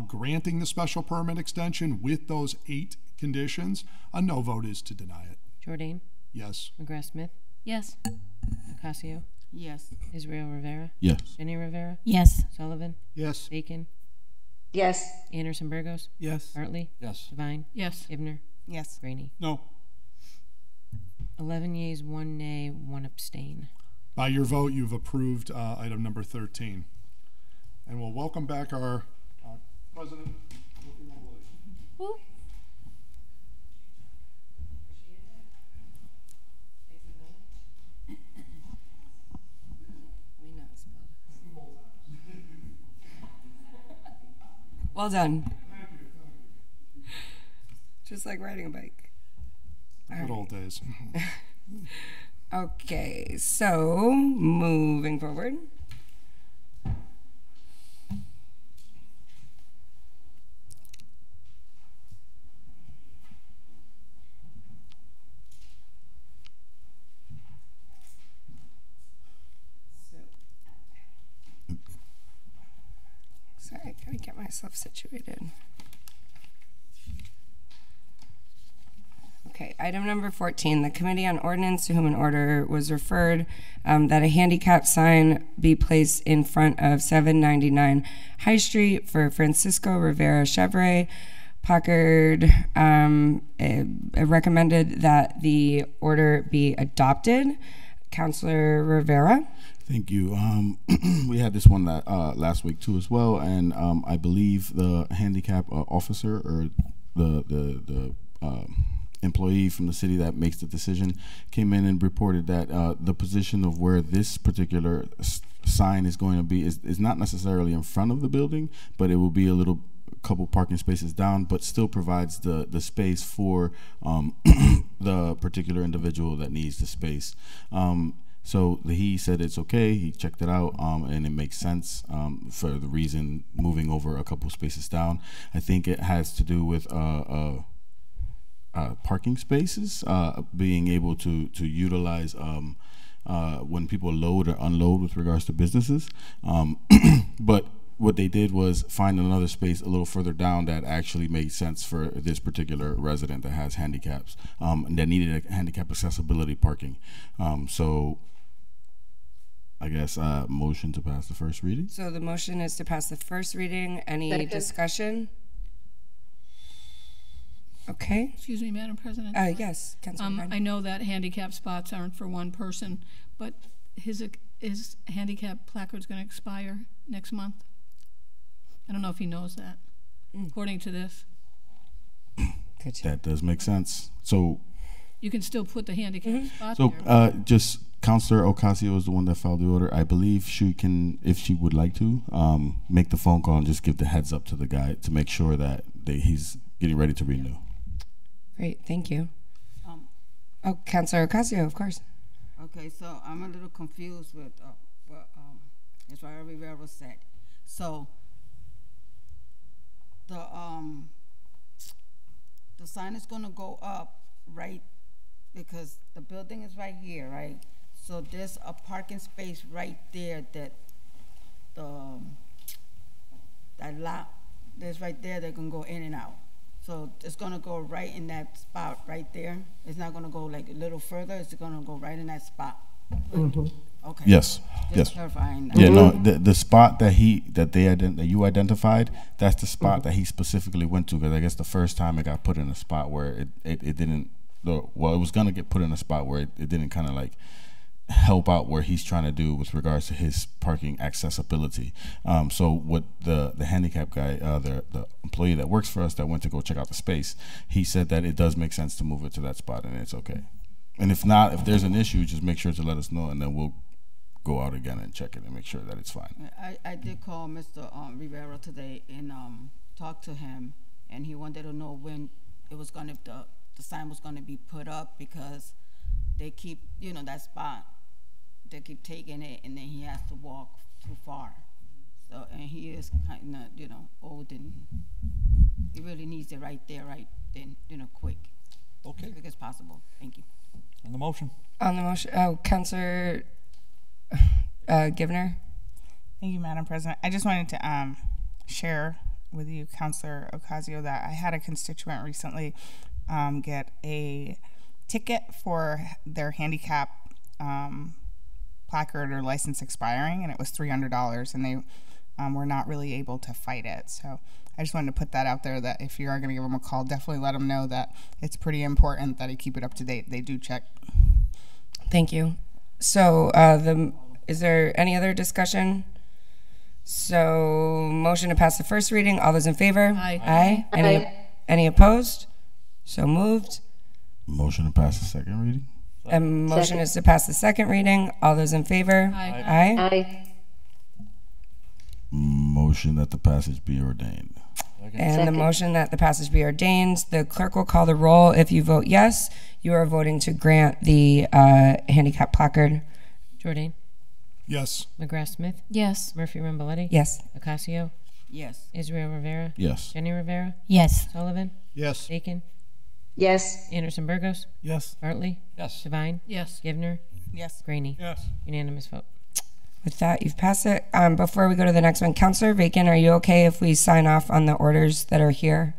granting the special permit extension with those 8 conditions. A no vote is to deny it. Jordan? Yes. McGrath-Smith? Yes. Ocasio? Yes. Israel Rivera? Yes. Jenny Rivera? Yes. Sullivan? Yes. Bacon? Yes. Anderson Burgos? Yes. Bartley? Yes. Devine? Yes. Ibner? Yes. Rainey? No. 11 yeas, 1 nay, 1 abstain. By your vote, you've approved item number 13. And we'll welcome back our President. Woo. Well done. Just like riding a bike. Good old days. Okay, so moving forward. Sorry, I gotta get myself situated. Okay, item number 14, the Committee on Ordinance, to whom an order was referred, that a handicap sign be placed in front of 799 High Street for Francisco Rivera Chevrolet. Packard recommended that the order be adopted. Councilor Rivera. Thank you. We had this one that last week too as well, and I believe the handicap officer or the employee from the city that makes the decision came in and reported that the position of where this particular sign is going to be is not necessarily in front of the building, but it will be a couple parking spaces down, but still provides the space for the particular individual that needs the space. So he said it's okay. He checked it out, and it makes sense for the reason moving over a couple spaces down. I think it has to do with parking spaces, being able to utilize when people load or unload with regards to businesses. But what they did was find another space a little further down that actually made sense for this particular resident that has handicaps, and that needed a handicap accessibility parking. So I guess motion to pass the first reading. So the motion is to pass the first reading. Any discussion? Okay. Excuse me, Madam President. Yes, Councilor I know that handicap spots aren't for one person, but his handicap placard's going to expire next month. I don't know if he knows that, according to this. That does make sense. So you can still put the handicap spot so there. just Councilor Ocasio is the one that filed the order. I believe she can, if she would like to, make the phone call and just give the heads up to the guy to make sure that he's getting ready to renew. Great, thank you. Councilor Ocasio, of course. Okay, so I'm a little confused with what Israel Rivera said. So the sign is going to go up, right? Because the building is right here, right? So there's a parking space right there that that lot there's right there that can go in and out. So it's going to go right in that spot right there. It's not going to go like a little further. It's going to go right in that spot. Okay. Yes. Just clarifying that. Yeah. No. The spot that you identified, that's the spot that he specifically went to, because I guess the first time it got put in a spot where it didn't. Well, it was going to get put in a spot where it didn't kind of like help out where he's trying to do with regards to his parking accessibility. So what the handicap guy, the employee that works for us that went to go check out the space, he said that it does make sense to move it to that spot and it's okay. And if not, if there's an issue, just make sure to let us know and then we'll go out again and check it and make sure that it's fine. I did call Mr. Rivera today and talk to him, and he wanted to know when it was going to the sign was going to be put up, because they keep, that spot, they keep taking it, and then he has to walk too far. So, and he is kind of, old, and he really needs it right there, right then, quick. Okay. As quick as possible. Thank you. On the motion. On the motion, Councilor Givner. Thank you, Madam President. I just wanted to share with you, Councilor Ocasio, that I had a constituent recently get a ticket for their handicap placard or license expiring, and it was $300, and they were not really able to fight it. So I just wanted to put that out there, that if you are going to give them a call, definitely let them know that it's pretty important that I keep it up to date. They do check. Thank you. So is there any other discussion? So motion to pass the first reading. All those in favor? Aye. Aye. Any opposed? So moved. Motion to pass the second reading. Motion is to pass the second reading. All those in favor? Aye. Aye. Motion that the passage be ordained. And the Second. motion that the passage be ordained, the clerk will call the roll. If you vote yes, you are voting to grant the handicap placard. Jordan. Yes. McGrath Smith. Yes. Murphy Ramboletti. Yes. Ocasio. Yes. Israel Rivera. Yes. Jenny Rivera. Yes. Sullivan. Yes. Bacon. Yes. Anderson Burgos. Yes. Bartley. Yes. Devine. Yes. Givner. Yes. Graney. Yes. Unanimous vote. With that, you've passed it. Before we go to the next one, Councilor Bacon, are you okay if we sign off on the orders that are here?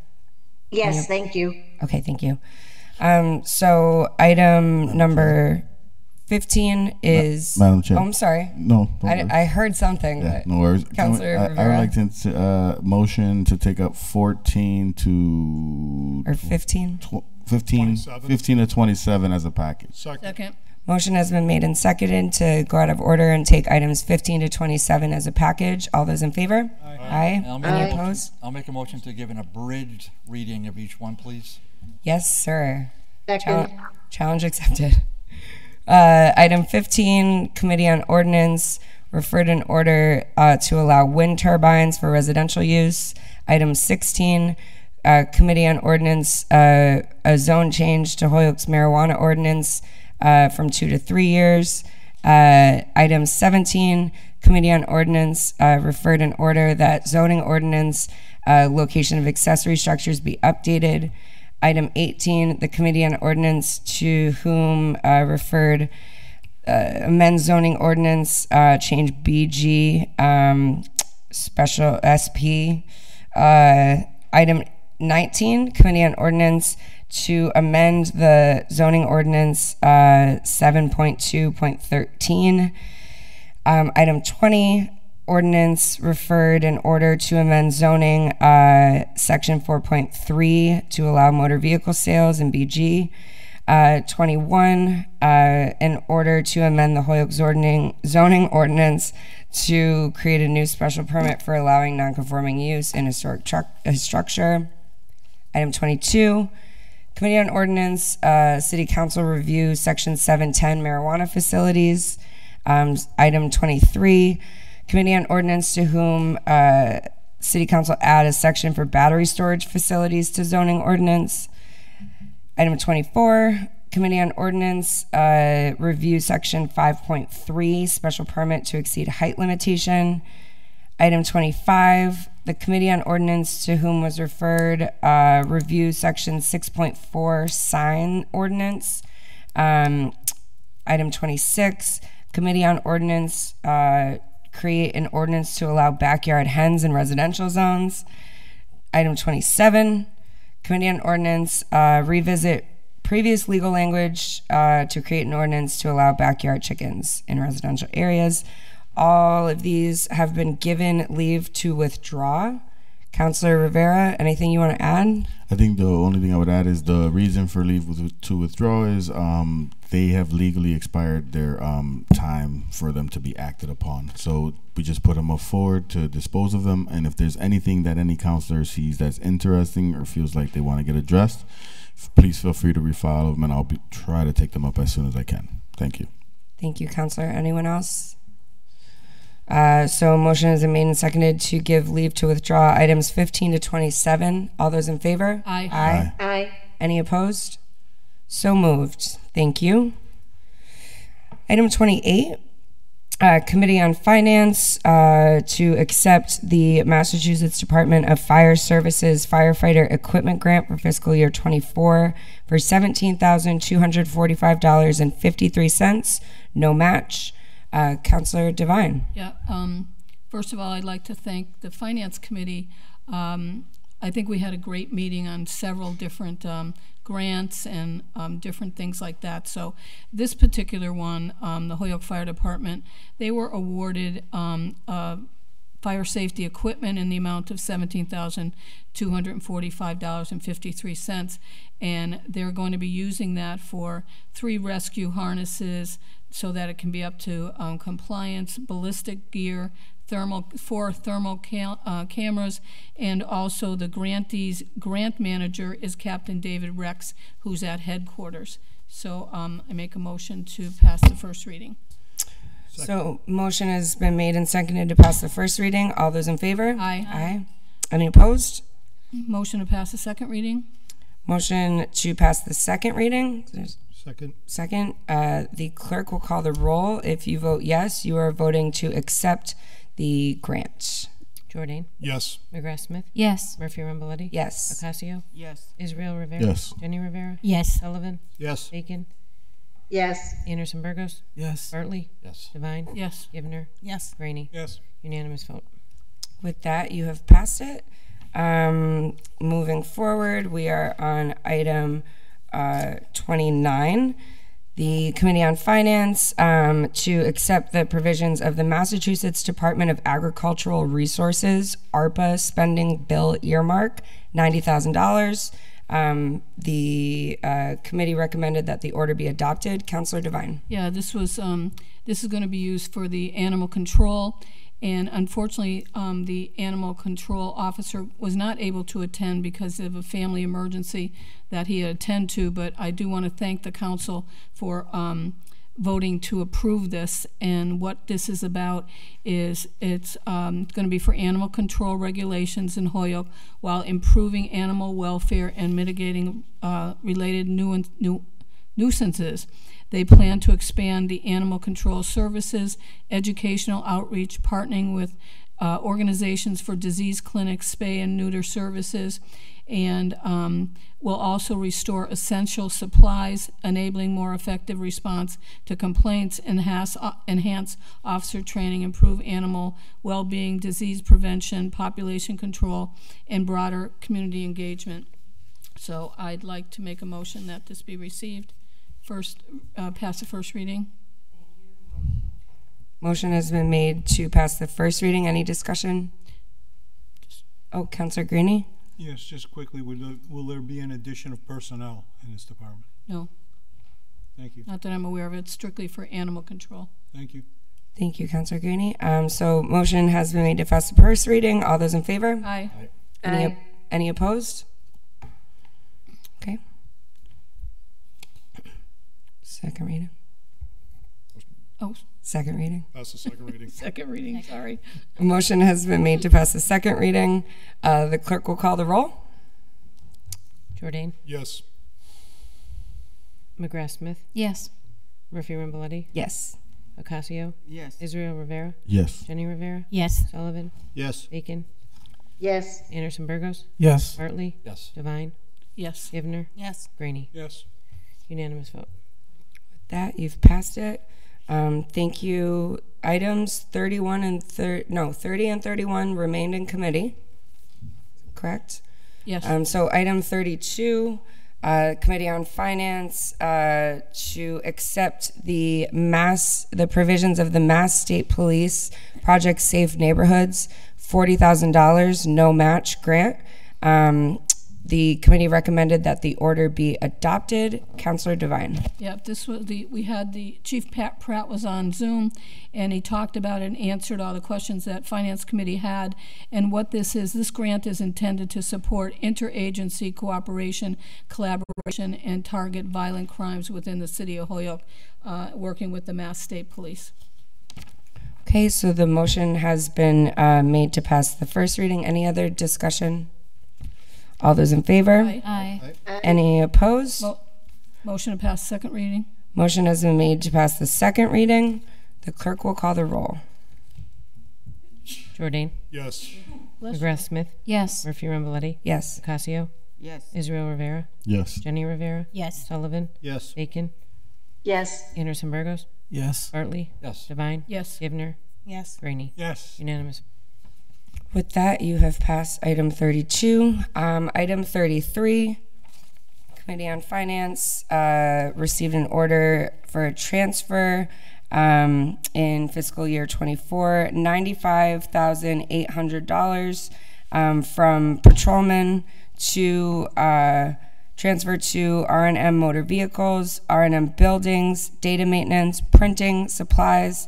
Yes, thank you. Okay, thank you. So item number 15 is... Madam Chair. Oh, I'm sorry. No, don't worry. I heard something. Yeah, but no worries. Councilor I Rivera. would like to motion to take up 14 to... Or 15? 15 to 27 as a package. Second. Motion has been made and seconded to go out of order and take items 15 to 27 as a package. All those in favor? Aye. And I'll make a Any motion- opposed? I'll make a motion to give an abridged reading of each one, please. Yes, sir. Second. Challenge accepted. Item 15, Committee on Ordinance, referred in order to allow wind turbines for residential use. Item 16, Committee on Ordinance, a zone change to Holyoke's marijuana ordinance from 2 to 3 years. Item 17, Committee on Ordinance, referred in order that zoning ordinance location of accessory structures be updated. Item 18, the Committee on Ordinance to whom referred amend zoning ordinance, change BG, special SP. Item 19, Committee on Ordinance to amend the zoning ordinance 7.2.13. Item 20, ordinance referred in order to amend zoning section 4.3 to allow motor vehicle sales in BG. 21, in order to amend the Holyoke zoning ordinance to create a new special permit for allowing non-conforming use in historic structure. Item 22, Committee on Ordinance, City Council review section 710 marijuana facilities. Item 23, Committee on Ordinance to whom City Council add a section for battery storage facilities to zoning ordinance. Item 24, Committee on Ordinance, review section 5.3, special permit to exceed height limitation. Item 25, the Committee on Ordinance to whom was referred, review section 6.4, sign ordinance. Item 26, Committee on Ordinance, create an ordinance to allow backyard hens in residential zones. Item 27, Committee on Ordinance, revisit previous legal language to create an ordinance to allow backyard chickens in residential areas. All of these have been given leave to withdraw. Councilor Rivera, anything you want to add? I think the only thing I would add is the reason for leave to withdraw is they have legally expired their time for them to be acted upon. So we just put them forward to dispose of them, and if there's anything that any councilor sees that's interesting or feels like they want to get addressed, please feel free to refile them, and I'll try to take them up as soon as I can. Thank you. Thank you, Councilor. Anyone else? So a motion has been made and seconded to give leave to withdraw items 15 to 27. All those in favor? Aye. Aye. Aye. Any opposed? So moved. Thank you. Item 28, Committee on Finance to accept the Massachusetts Department of Fire Services firefighter equipment grant for fiscal year 24 for $17,245.53. No match. Councilor Devine. Yeah. First of all, I'd like to thank the Finance Committee. I think we had a great meeting on several different grants and different things like that. So this particular one, the Holyoke Fire Department, they were awarded fire safety equipment in the amount of $17,245.53, and they're going to be using that for 3 rescue harnesses so that it can be up to compliance, ballistic gear, 4 thermal cameras, and also the grantees' grant manager is Captain David Rex, who's at headquarters. So I make a motion to pass the first reading. So motion has been made and seconded to pass the first reading. All those in favor? Aye. Aye. Any opposed? Motion to pass the second reading. Motion to pass the second reading. Second. Second. The clerk will call the roll. If you vote yes, you are voting to accept the grant. Jordan? Yes. McGrath Smith? Yes. Murphy Ramboletti? Yes. Ocasio? Yes. Israel Rivera? Yes. Jenny Rivera? Yes. Sullivan? Yes. Bacon? Yes. Anderson Burgos? Yes. Bartley? Yes. Devine? Yes. Givner? Yes. Graney? Yes. Unanimous vote. With that, you have passed it. Moving forward, we are on item 29. The Committee on Finance to accept the provisions of the Massachusetts Department of Agricultural Resources ARPA spending bill earmark, $90,000. The committee recommended that the order be adopted. Councilor Devine. Yeah, this is going to be used for the animal control, and unfortunately, the animal control officer was not able to attend because of a family emergency that he had attended to. But I do want to thank the council for voting to approve this. And what this is about is it's going to be for animal control regulations in Holyoke while improving animal welfare and mitigating related nuisances. They plan to expand the animal control services, educational outreach, partnering with organizations for disease clinics, spay and neuter services, and will also restore essential supplies, enabling more effective response to complaints, enhance officer training, improve animal well-being, disease prevention, population control, and broader community engagement. So I'd like to make a motion that this be received. First, pass the first reading. Motion has been made to pass the first reading. Any discussion? Oh, Councilor Greeny? Yes, just quickly, will there be an addition of personnel in this department? No. Thank you. Not that I'm aware of. It's strictly for animal control. Thank you. Thank you, Councilor Greeny. So motion has been made to pass the first reading. All those in favor? Aye. Aye. Any opposed? Okay. Second reading. Oh. Second reading. Pass the second reading. Second reading, sorry. A motion has been made to pass the second reading. The clerk will call the roll. Jordan? Yes. McGrath Smith? Yes. Murphy Ramboletti? Yes. Ocasio? Yes. Israel Rivera? Yes. Jenny Rivera? Yes. Sullivan? Yes. Bacon? Yes. Anderson Burgos? Yes. Bartley? Yes. Devine? Yes. Givner? Yes. Graney? Yes. Unanimous vote. That you've passed it. Thank you. Items 30 and 31 remained in committee. Correct? Yes. So item 32, Committee on Finance to accept the provisions of the Mass State Police Project Safe Neighborhoods $40,000 no match grant. The committee recommended that the order be adopted. Councilor Devine. Yep, this was we had the Chief Pat Pratt was on Zoom, and he talked about and answered all the questions that Finance Committee had. And what this grant is intended to support interagency cooperation, collaboration, and target violent crimes within the city of Holyoke, working with the Mass State Police. Okay, so the motion has been made to pass the first reading. Any other discussion? All those in favor? Aye. Aye. Any opposed? Motion to pass second reading. Motion has been made to pass the second reading. The clerk will call the roll. Jordan? Yes. McGrath Smith? Yes. Murphy Ramboletti? Yes. Ocasio? Yes. Israel Rivera? Yes. Jenny Rivera? Yes. Sullivan? Yes. Bacon? Yes. Anderson Burgos? Yes. Bartley? Yes. Devine? Yes. Givner? Yes. Graney? Yes. Unanimous. With that, you have passed item 32. Item 33, Committee on Finance received an order for a transfer in fiscal year 24, $95,800 from patrolman to transfer to R&M motor vehicles, R&M buildings, data maintenance, printing, supplies,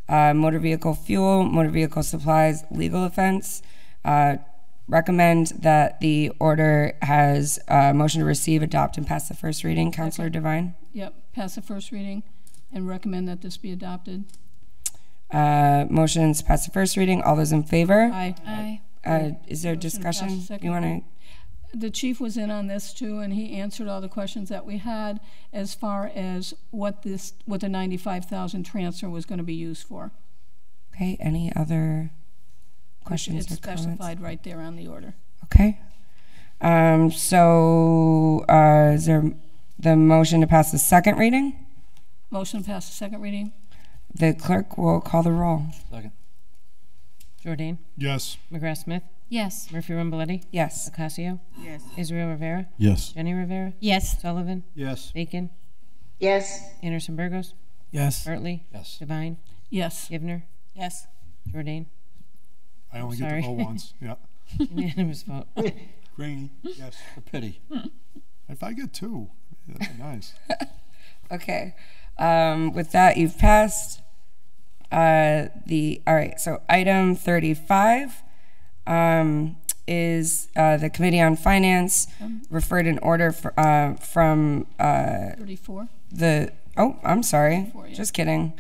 motor vehicle fuel, motor vehicle supplies, legal offense. Recommend that the order has motion to receive, adopt, and pass the first reading. Councilor Devine. Yep, pass the first reading and recommend that this be adopted. Motions pass the first reading. All those in favor? Aye. Aye. Is there discussion? You want to? The chief was in on this too, and he answered all the questions that we had as far as what the 95,000 transfer was going to be used for. Okay. Any other questions It's or comments? specified right there on the order. Okay. So is there the motion to pass the second reading? Motion to pass the second reading. The clerk will call the roll. Second. Jordan? Yes. McGrath Smith? Yes. Murphy Ramboletti? Yes. Ocasio? Yes. Israel Rivera? Yes. Jenny Rivera? Yes. Sullivan? Yes. Bacon? Yes. Anderson Burgos? Yes. Bartley? Yes. Devine? Yes. Givner? Yes. Jordan? I only get Sorry. to vote once. Yeah. Unanimous vote. Graney, yes. A pity. If I get two, that'd be nice. Okay. With that, you've passed all right, so item 35 is the Committee on Finance referred an order from 34. I'm sorry. 34, yeah. Just kidding.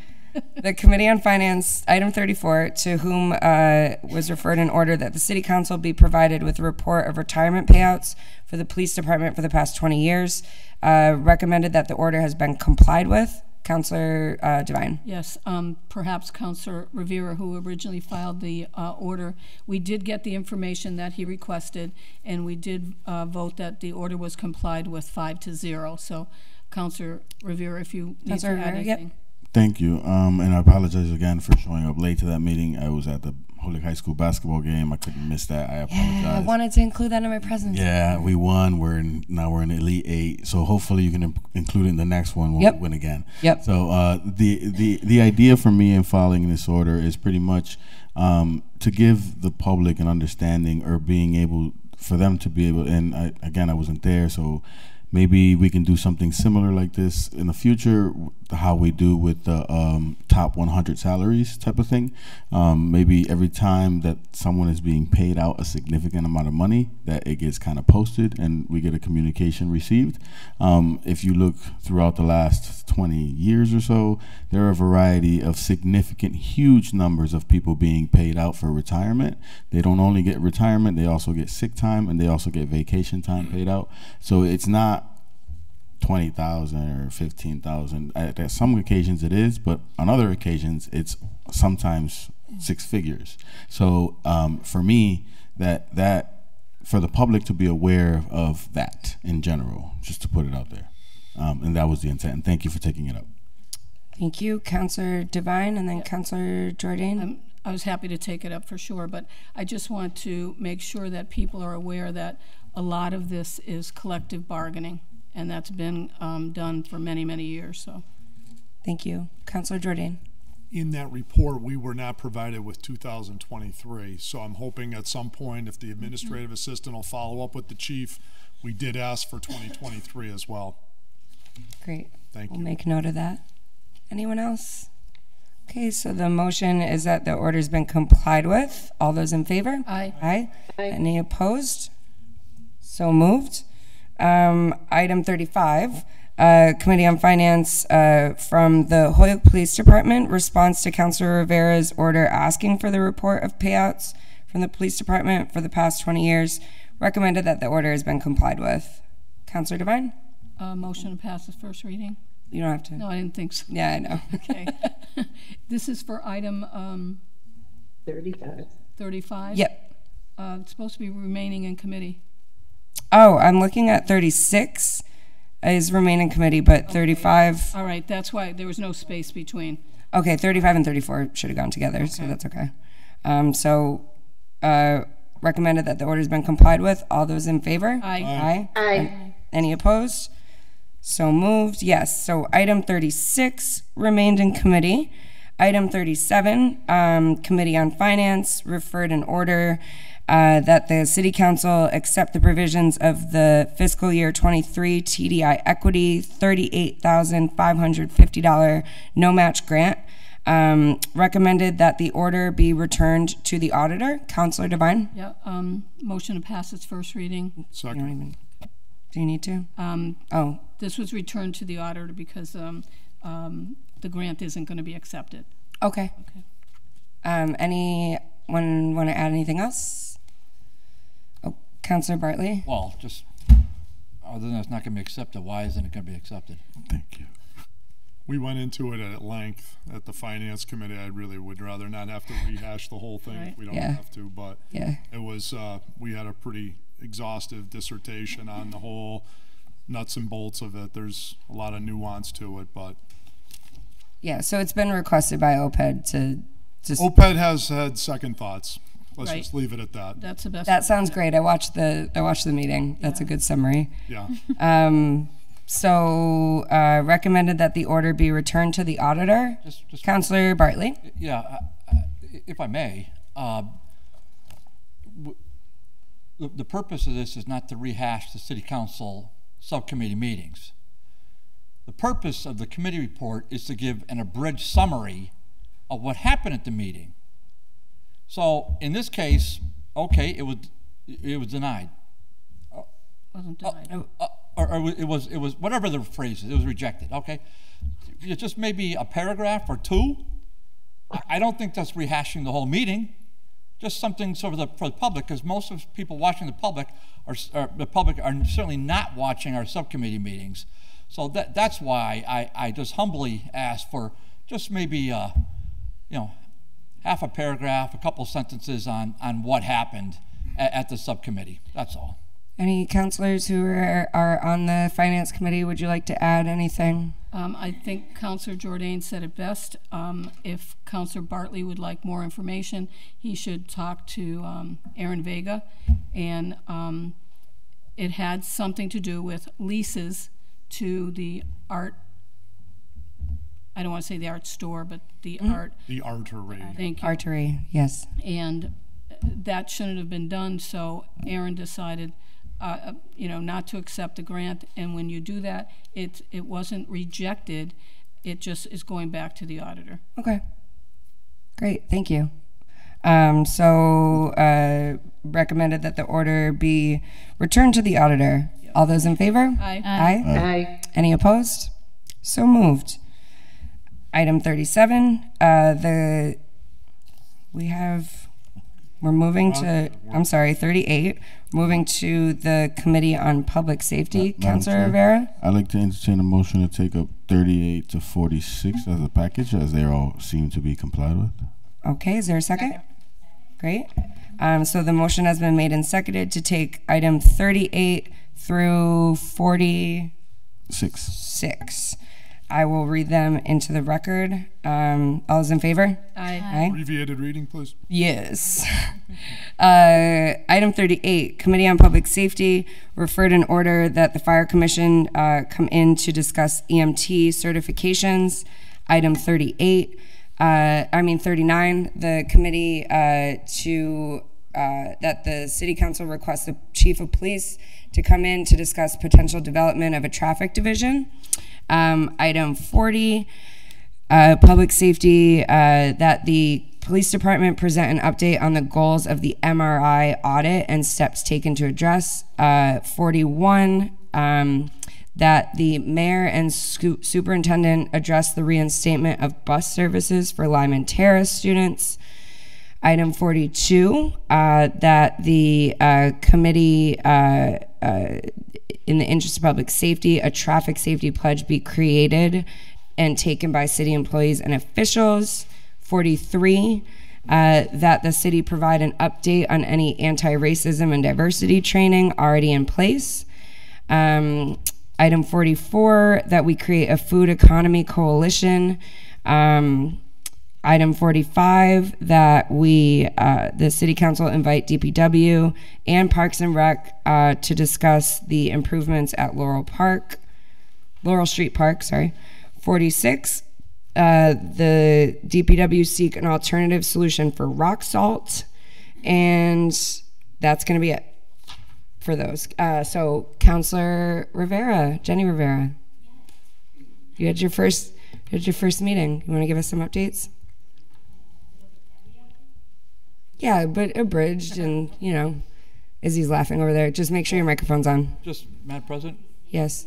The Committee on Finance, item 34, to whom was referred an order that the City Council be provided with a report of retirement payouts for the Police Department for the past 20 years. Recommended that the order has been complied with. Councilor Devine. Yes, perhaps Councilor Rivera, who originally filed the order. We did get the information that he requested, and we did vote that the order was complied with 5-0. So, Councilor Rivera, if you need to add anything. Yep. Thank you. And I apologize again for showing up late to that meeting. I was at the Holyoke High School basketball game. I couldn't miss that. I apologize. Yeah, I wanted to include that in my presentation. Yeah, we won. Now we're in Elite 8. So hopefully you can include it in the next one when we win again. Yep. So the idea for me in filing this order is pretty much to give the public an understanding, or being able for them to be able. And I wasn't there, so maybe we can do something similar like this in the future, how we do with the top 100 salaries type of thing. Maybe every time that someone is being paid out a significant amount of money, that it gets kind of posted and we get a communication received. If you look throughout the last 20 years or so, there are a variety of significant, huge numbers of people being paid out for retirement. They don't only get retirement, they also get sick time, and they also get vacation time paid out. So it's not 20,000 or 15,000. At some occasions it is, but on other occasions it's sometimes six figures. So for me, that for the public to be aware of that in general, just to put it out there, and that was the intent. And thank you for taking it up. Thank you, Councilor Devine, and then Councilor Jordan. I was happy to take it up for sure, but I just want to make sure that people are aware that a lot of this is collective bargaining, and that's been done for many, many years. So, thank you, Councilor Jordan. In that report, we were not provided with 2023, so I'm hoping at some point, if the administrative assistant will follow up with the chief, we did ask for 2023 as well. Great. Thank you. We'll make note of that. Anyone else? Okay, so the motion is that the order's been complied with. All those in favor? Aye. Aye. Any opposed? So moved. Item 35, Committee on Finance from the Holyoke Police Department, response to Councilor Rivera's order asking for the report of payouts from the Police Department for the past 20 years. Recommended that the order has been complied with. Councilor Devine? Motion to pass the first reading. You don't have to. No, I didn't think so. Yeah, I know. Okay. This is for item 35. 35? Yep. It's supposed to be remaining in committee. Oh, I'm looking at 36 is remain in committee, but okay. 35. All right, that's why there was no space between. Okay, 35 and 34 should have gone together, so that's okay. Recommended that the order's been complied with. All those in favor? Aye. Aye. Aye. Any opposed? So moved. Yes. So item 36 remained in committee. Item 37, Committee on Finance referred an order that the City Council accept the provisions of the fiscal year 23 TDI equity $38,550 no match grant. Recommended that the order be returned to the auditor. Councilor Devine? Yeah. Motion to pass its first reading. Second. Do you need to? This was returned to the auditor because the grant isn't going to be accepted. Okay. Anyone want to add anything else? Councilor Bartley? Well, just other than it's not going to be accepted, why isn't it going to be accepted? Thank you. We went into it at length at the Finance Committee. I really would rather not have to rehash the whole thing if we don't have to, but it was, we had a pretty exhaustive dissertation on the whole nuts and bolts of it. There's a lot of nuance to it, but. Yeah, so it's been requested by OPED to just. OPED has had second thoughts. Let's just leave it at that. That's the best. That sounds great. I watched the meeting. That's a good summary. Yeah. So recommended that the order be returned to the auditor. Just Councilor Bartley. Yeah, if I may, the purpose of this is not to rehash the City Council subcommittee meetings. The purpose of the committee report is to give an abridged summary of what happened at the meeting. So in this case, okay, it was denied. Wasn't denied. Or it was whatever the phrase is, it was rejected. Okay, it's just maybe a paragraph or two. I don't think that's rehashing the whole meeting. Just something sort of for the public, because most of the people watching the public are certainly not watching our subcommittee meetings. So that's why I just humbly ask for just maybe half a paragraph, a couple sentences on what happened at the subcommittee. That's all. Any councilors who are on the Finance Committee, would you like to add anything? I think Councilor Jordan said it best. If Councilor Bartley would like more information, he should talk to Aaron Vega. And it had something to do with leases to the art, I don't want to say the art store, but the art. The Artery. Thank you. Artery, yes. And that shouldn't have been done, so Aaron decided not to accept the grant, and when you do that, it wasn't rejected, it just is going back to the auditor. Okay, great, thank you. Recommended that the order be returned to the auditor. Yep. All those in favor? Aye. Aye. Aye. Any opposed? So moved. Item 37, we're moving to, I'm sorry, 38, moving to the Committee on Public Safety. Councilor Rivera? I'd like to entertain a motion to take up 38 to 46 as a package, as they all seem to be complied with. Okay, is there a second? Great. So the motion has been made and seconded to take item 38 through 46. I will read them into the record. All those in favor? Aye. Abbreviated reading, please. Yes. Item 38, Committee on Public Safety referred an order that the Fire Commission come in to discuss EMT certifications. Item 39, the committee that the City Council requests the Chief of Police to come in to discuss potential development of a traffic division. Item 40, Public Safety, that the Police Department present an update on the goals of the MRI audit and steps taken to address. 41, that the mayor and superintendent address the reinstatement of bus services for Lyman Terrace students. Item 42, that the committee, in the interest of public safety, a traffic safety pledge be created and taken by city employees and officials. 43, that the city provide an update on any anti-racism and diversity training already in place. Item 44, that we create a food economy coalition. Item 45, that we, the City Council invite DPW and Parks and Rec to discuss the improvements at Laurel Street Park, sorry. 46, the DPW seek an alternative solution for rock salt, and that's going to be it for those. So, Councilor Rivera, Jenny Rivera, you had your first meeting. You want to give us some updates? Yeah, but abridged, and Izzy's laughing over there. Just make sure your microphone's on. Just, Madam President? Yes.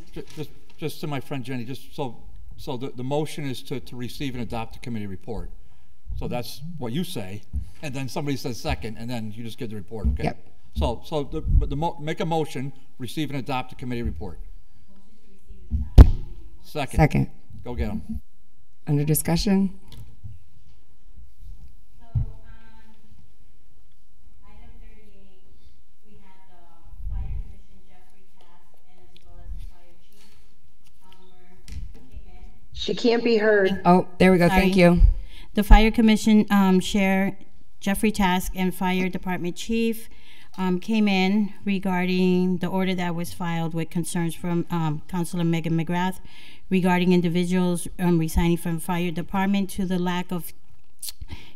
Just to my friend Jenny, just so the motion is to receive and adopt the committee report. So that's what you say, and then somebody says second, and then you just give the report, okay? Yep. Make a motion, receive and adopt the committee report. Second. Second. Go get them. Under discussion? She can't be heard. Oh, there we go. Sorry. Thank you. The Fire Commission Chair Jeffrey Task and Fire Department Chief came in regarding the order that was filed with concerns from Councilor Megan McGrath regarding individuals resigning from Fire Department to the lack of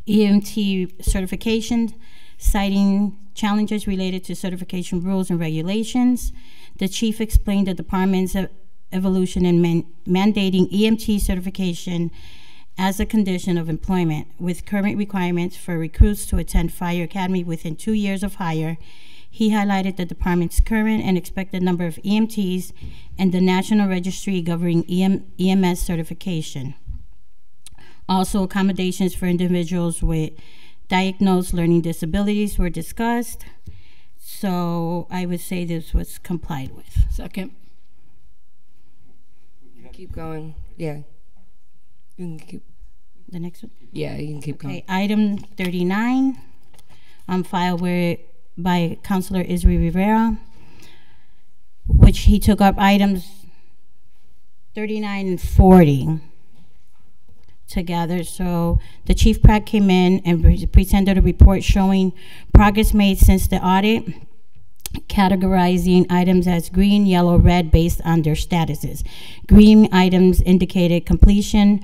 EMT certification, citing challenges related to certification rules and regulations. The chief explained the department's evolution in mandating EMT certification as a condition of employment, with current requirements for recruits to attend Fire Academy within 2 years of hire. He highlighted the department's current and expected number of EMTs and the National Registry governing EMS certification. Also, accommodations for individuals with diagnosed learning disabilities were discussed. So I would say this was complied with. Second. Keep going. Yeah. You can keep. The next one? Yeah, you can keep going. Okay, item 39, on file by Councilor Isri Rivera, which he took up items 39 and 40 together. So the Chief Pratt came in and presented a report showing progress made since the audit, categorizing items as green, yellow, red based on their statuses. Green items indicated completion,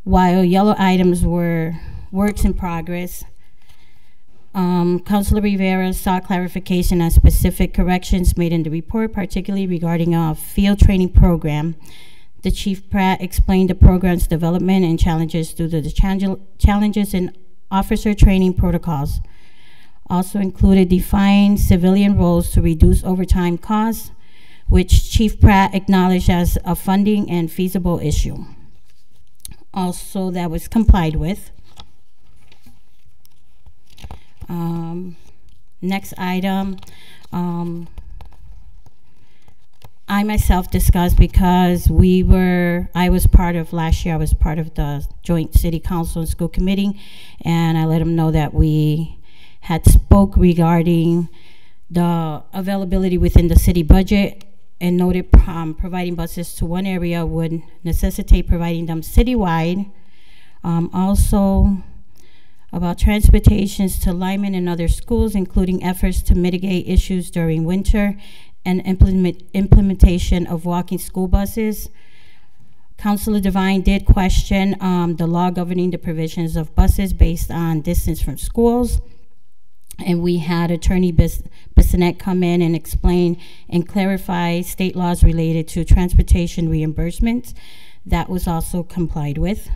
while yellow items were works in progress. Councilor Rivera sought clarification on specific corrections made in the report, particularly regarding a field training program. The Chief Pratt explained the program's development and challenges due to the challenges in officer training protocols. Also included defined civilian roles to reduce overtime costs, which Chief Pratt acknowledged as a funding and feasible issue. Also, that was complied with. Next item, I myself discussed, because I was part of the Joint City Council and School Committee, and I let them know that we had spoke regarding the availability within the city budget, and noted providing buses to one area would necessitate providing them citywide. Also about transportations to Lyman and other schools, including efforts to mitigate issues during winter and implementation of walking school buses. Councilor Devine did question the law governing the provisions of buses based on distance from schools. And we had Attorney Bissonnette come in and explain and clarify state laws related to transportation reimbursements. That was also complied with.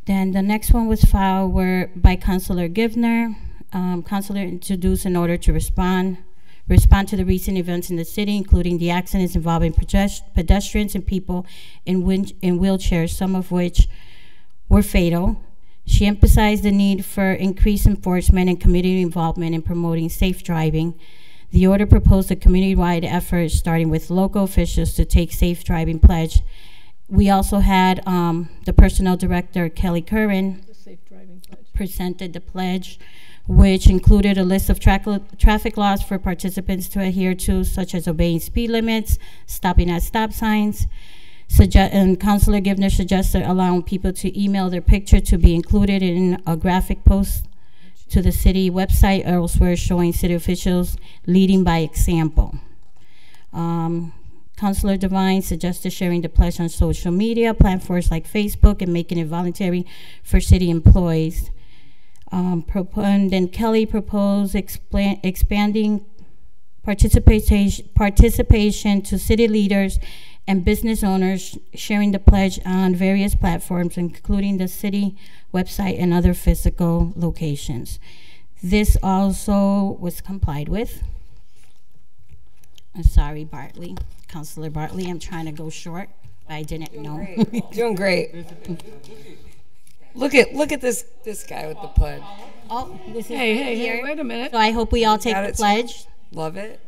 Then the next one was filed by Councilor Givner. Councilor introduced an order to respond to the recent events in the city, including the accidents involving pedestrians and people in wheelchairs, some of which were fatal. She emphasized the need for increased enforcement and community involvement in promoting safe driving. The order proposed a community-wide effort starting with local officials to take safe driving pledge. We also had the Personnel Director, Kelly Curran, presented the pledge, which included a list of traffic laws for participants to adhere to, such as obeying speed limits, stopping at stop signs. And Councilor Givner suggested allowing people to email their picture to be included in a graphic post to the city website or elsewhere, showing city officials leading by example. Councilor Devine suggested sharing the pledge on social media platforms like Facebook and making it voluntary for city employees. And then Kelly proposed expanding participation to city leaders and business owners, sharing the pledge on various platforms, including the city website and other physical locations. This also was complied with. I'm sorry, Bartley, Councilor Bartley, I'm trying to go short, but I didn't know. Doing great. Look at this guy with the pud. Oh, this is Hey, wait a minute. So I hope we all take Got the it. pledge. Love it.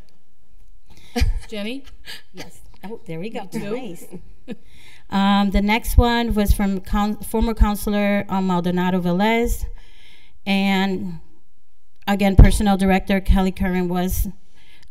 Jenny? Yes. Oh, there we go. too. Nice. The next one was from former Councilor Maldonado Velez. And again, Personnel Director Kelly Curran was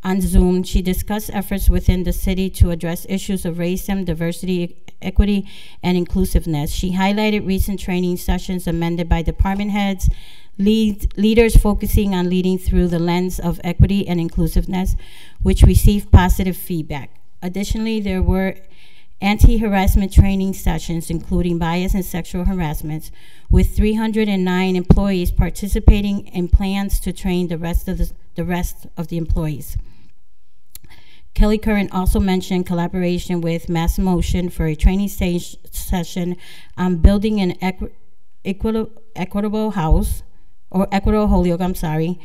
on Zoom. She discussed efforts within the city to address issues of racism, diversity, equity, and inclusiveness. She highlighted recent training sessions amended by department heads, leaders focusing on leading through the lens of equity and inclusiveness, which received positive feedback. Additionally, there were anti-harassment training sessions, including bias and sexual harassment, with 309 employees participating in plans to train the rest of the employees. Kelly Curran also mentioned collaboration with Mass Motion for a training session on building an equitable house, or equitable Holyoke, I'm sorry.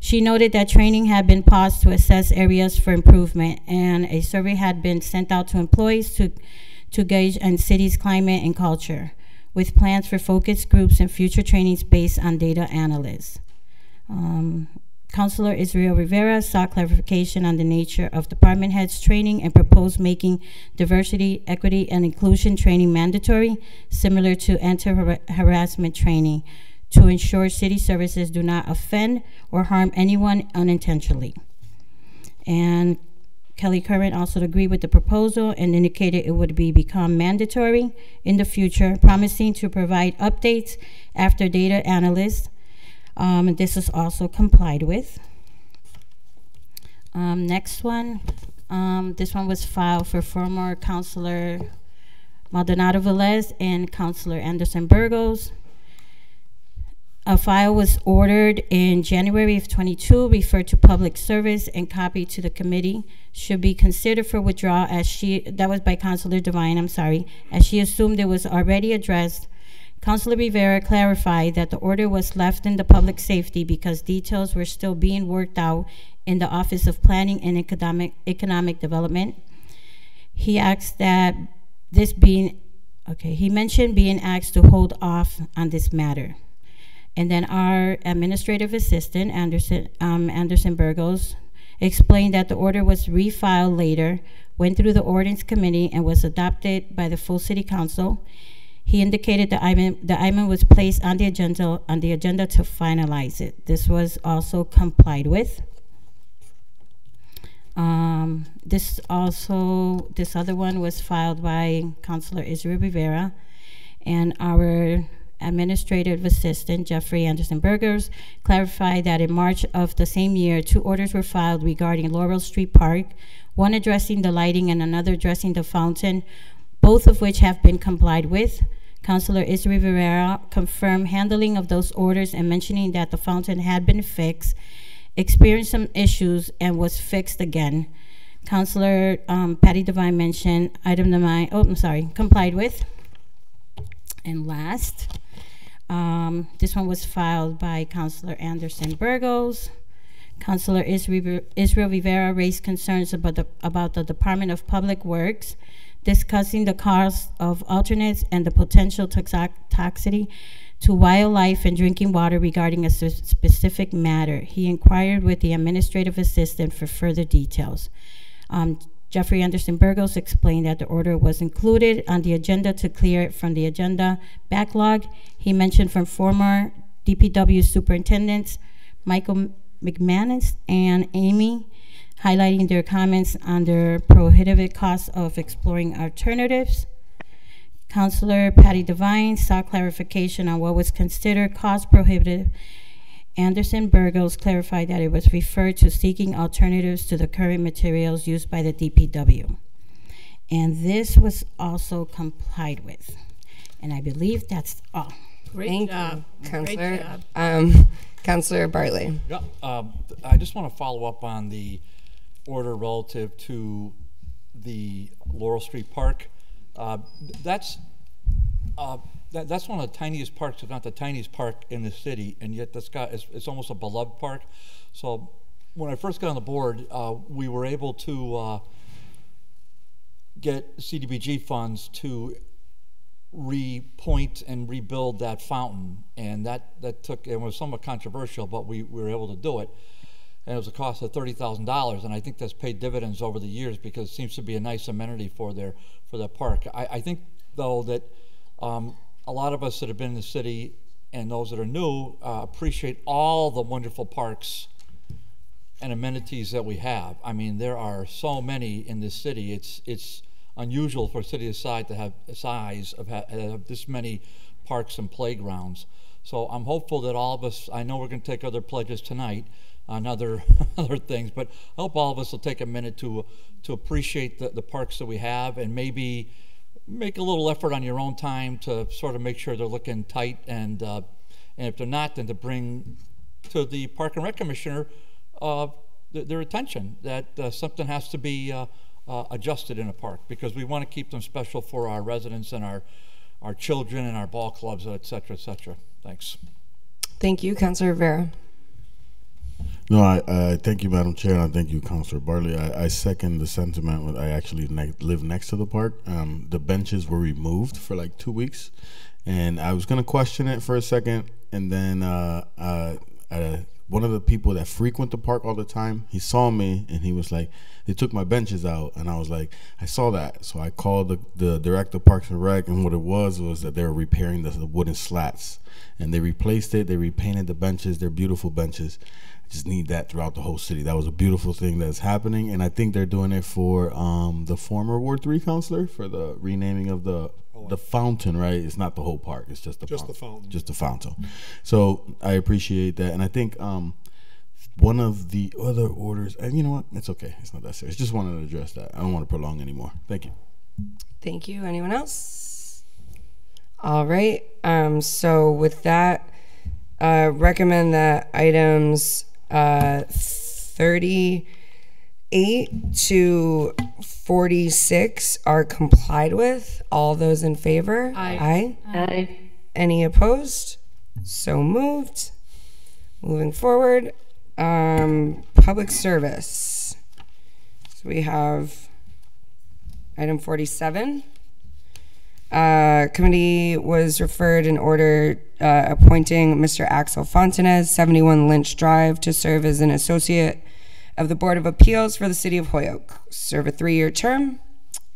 She noted that training had been paused to assess areas for improvement, and a survey had been sent out to employees to gauge on city's climate and culture, with plans for focus groups and future trainings based on data analysts. Councilor Israel Rivera sought clarification on the nature of department heads training and proposed making diversity, equity, and inclusion training mandatory, similar to anti-harassment training, to ensure city services do not offend or harm anyone unintentionally. And Kelly Curran also agreed with the proposal and indicated it would become mandatory in the future, promising to provide updates after data analysts. And this is also complied with. Next one, this one was filed for former Councilor Maldonado Velez and Councilor Anderson Burgos. A file was ordered in January of 22, referred to public service and copied to the committee. Should be considered for withdrawal that was by Councilor Devine, I'm sorry, as she assumed it was already addressed. Councilor Rivera clarified that the order was left in the public safety because details were still being worked out in the Office of Planning and Economic Development. He asked that he mentioned being asked to hold off on this matter. And then our administrative assistant, Anderson Burgos, explained that the order was refiled later, went through the ordinance committee, and was adopted by the full city council. He indicated the item was placed on the agenda to finalize it. This was also complied with. This other one was filed by Councilor Israel Rivera, and our administrative assistant, Jeffrey Anderson Burgers, clarified that in March of the same year, 2 orders were filed regarding Laurel Street Park, one addressing the lighting and another addressing the fountain, both of which have been complied with. Councilor Israel Rivera confirmed handling of those orders and mentioning that the fountain had been fixed, experienced some issues, and was fixed again. Councilor Patty Devine mentioned item 9, complied with. And last, this one was filed by Councilor Anderson Burgos. Councilor Israel Rivera raised concerns about the Department of Public Works, discussing the cost of alternates and the potential toxicity to wildlife and drinking water regarding a specific matter. He inquired with the administrative assistant for further details. Jeffrey Anderson Burgos explained that the order was included on the agenda to clear it from the agenda backlog. He mentioned from former DPW superintendents Michael McManus and Amy, highlighting their comments on the prohibitive cost of exploring alternatives. Councilor Patty Devine sought clarification on what was considered cost prohibitive. Anderson Burgos clarified that it was referred to seeking alternatives to the current materials used by the DPW. And this was also complied with. And I believe that's all. Great job, Councilor. Councilor Bartley. Yeah, I just want to follow up on the order relative to the Laurel Street Park. That's one of the tiniest parks, if not the tiniest park in the city, and yet it's almost a beloved park. So when I first got on the board, we were able to get CDBG funds to repoint and rebuild that fountain, and that took, it was somewhat controversial, but we were able to do it, and it was a cost of $30,000, and I think that's paid dividends over the years because it seems to be a nice amenity for their park. I think though that a lot of us that have been in the city and those that are new appreciate all the wonderful parks and amenities that we have. I mean, there are so many in this city. It's unusual for a city this size to have have this many parks and playgrounds. So I'm hopeful that all of us, I know we're going to take other pledges tonight on other things, but I hope all of us will take a minute to appreciate the parks that we have, and maybe make a little effort on your own time to sort of make sure they're looking tight, and if they're not, then to bring to the Park and Rec Commissioner their attention that something has to be adjusted in a park, because we want to keep them special for our residents and our children and our ball clubs, et cetera, et cetera. Thanks. Thank you, Councilor Rivera. No, I thank you, Madam Chair, and I thank you, Councilor Bartley. I second the sentiment. I actually live next to the park. The benches were removed for like 2 weeks, and I was going to question it for a second, and then one of the people that frequent the park all the time, he saw me, and he was like, they took my benches out, and I was like, I saw that. So I called the director of Parks and Rec, and what it was that they were repairing the wooden slats, and they replaced it, they repainted the benches, they're beautiful benches. Just need that throughout the whole city. That was a beautiful thing that's happening, and I think they're doing it for the former Ward 3 councilor for the renaming of the fountain, right? It's not the whole park, it's just the fountain. Just the fountain. So I appreciate that, and I think one of the other orders, and you know what, it's okay, it's not that serious. Just wanted to address that. I don't want to prolong anymore. Thank you. Thank you. Anyone else? All right, so with that, recommend that items 38 to 46 are complied with. All those in favor? Aye. Aye. Any opposed? So moved. Moving forward, public service. So we have item 47. Committee was referred in order appointing Mr. Axel Fontanez, 71 Lynch Drive, to serve as an associate of the Board of Appeals for the City of Holyoke. Serve a 3-year term.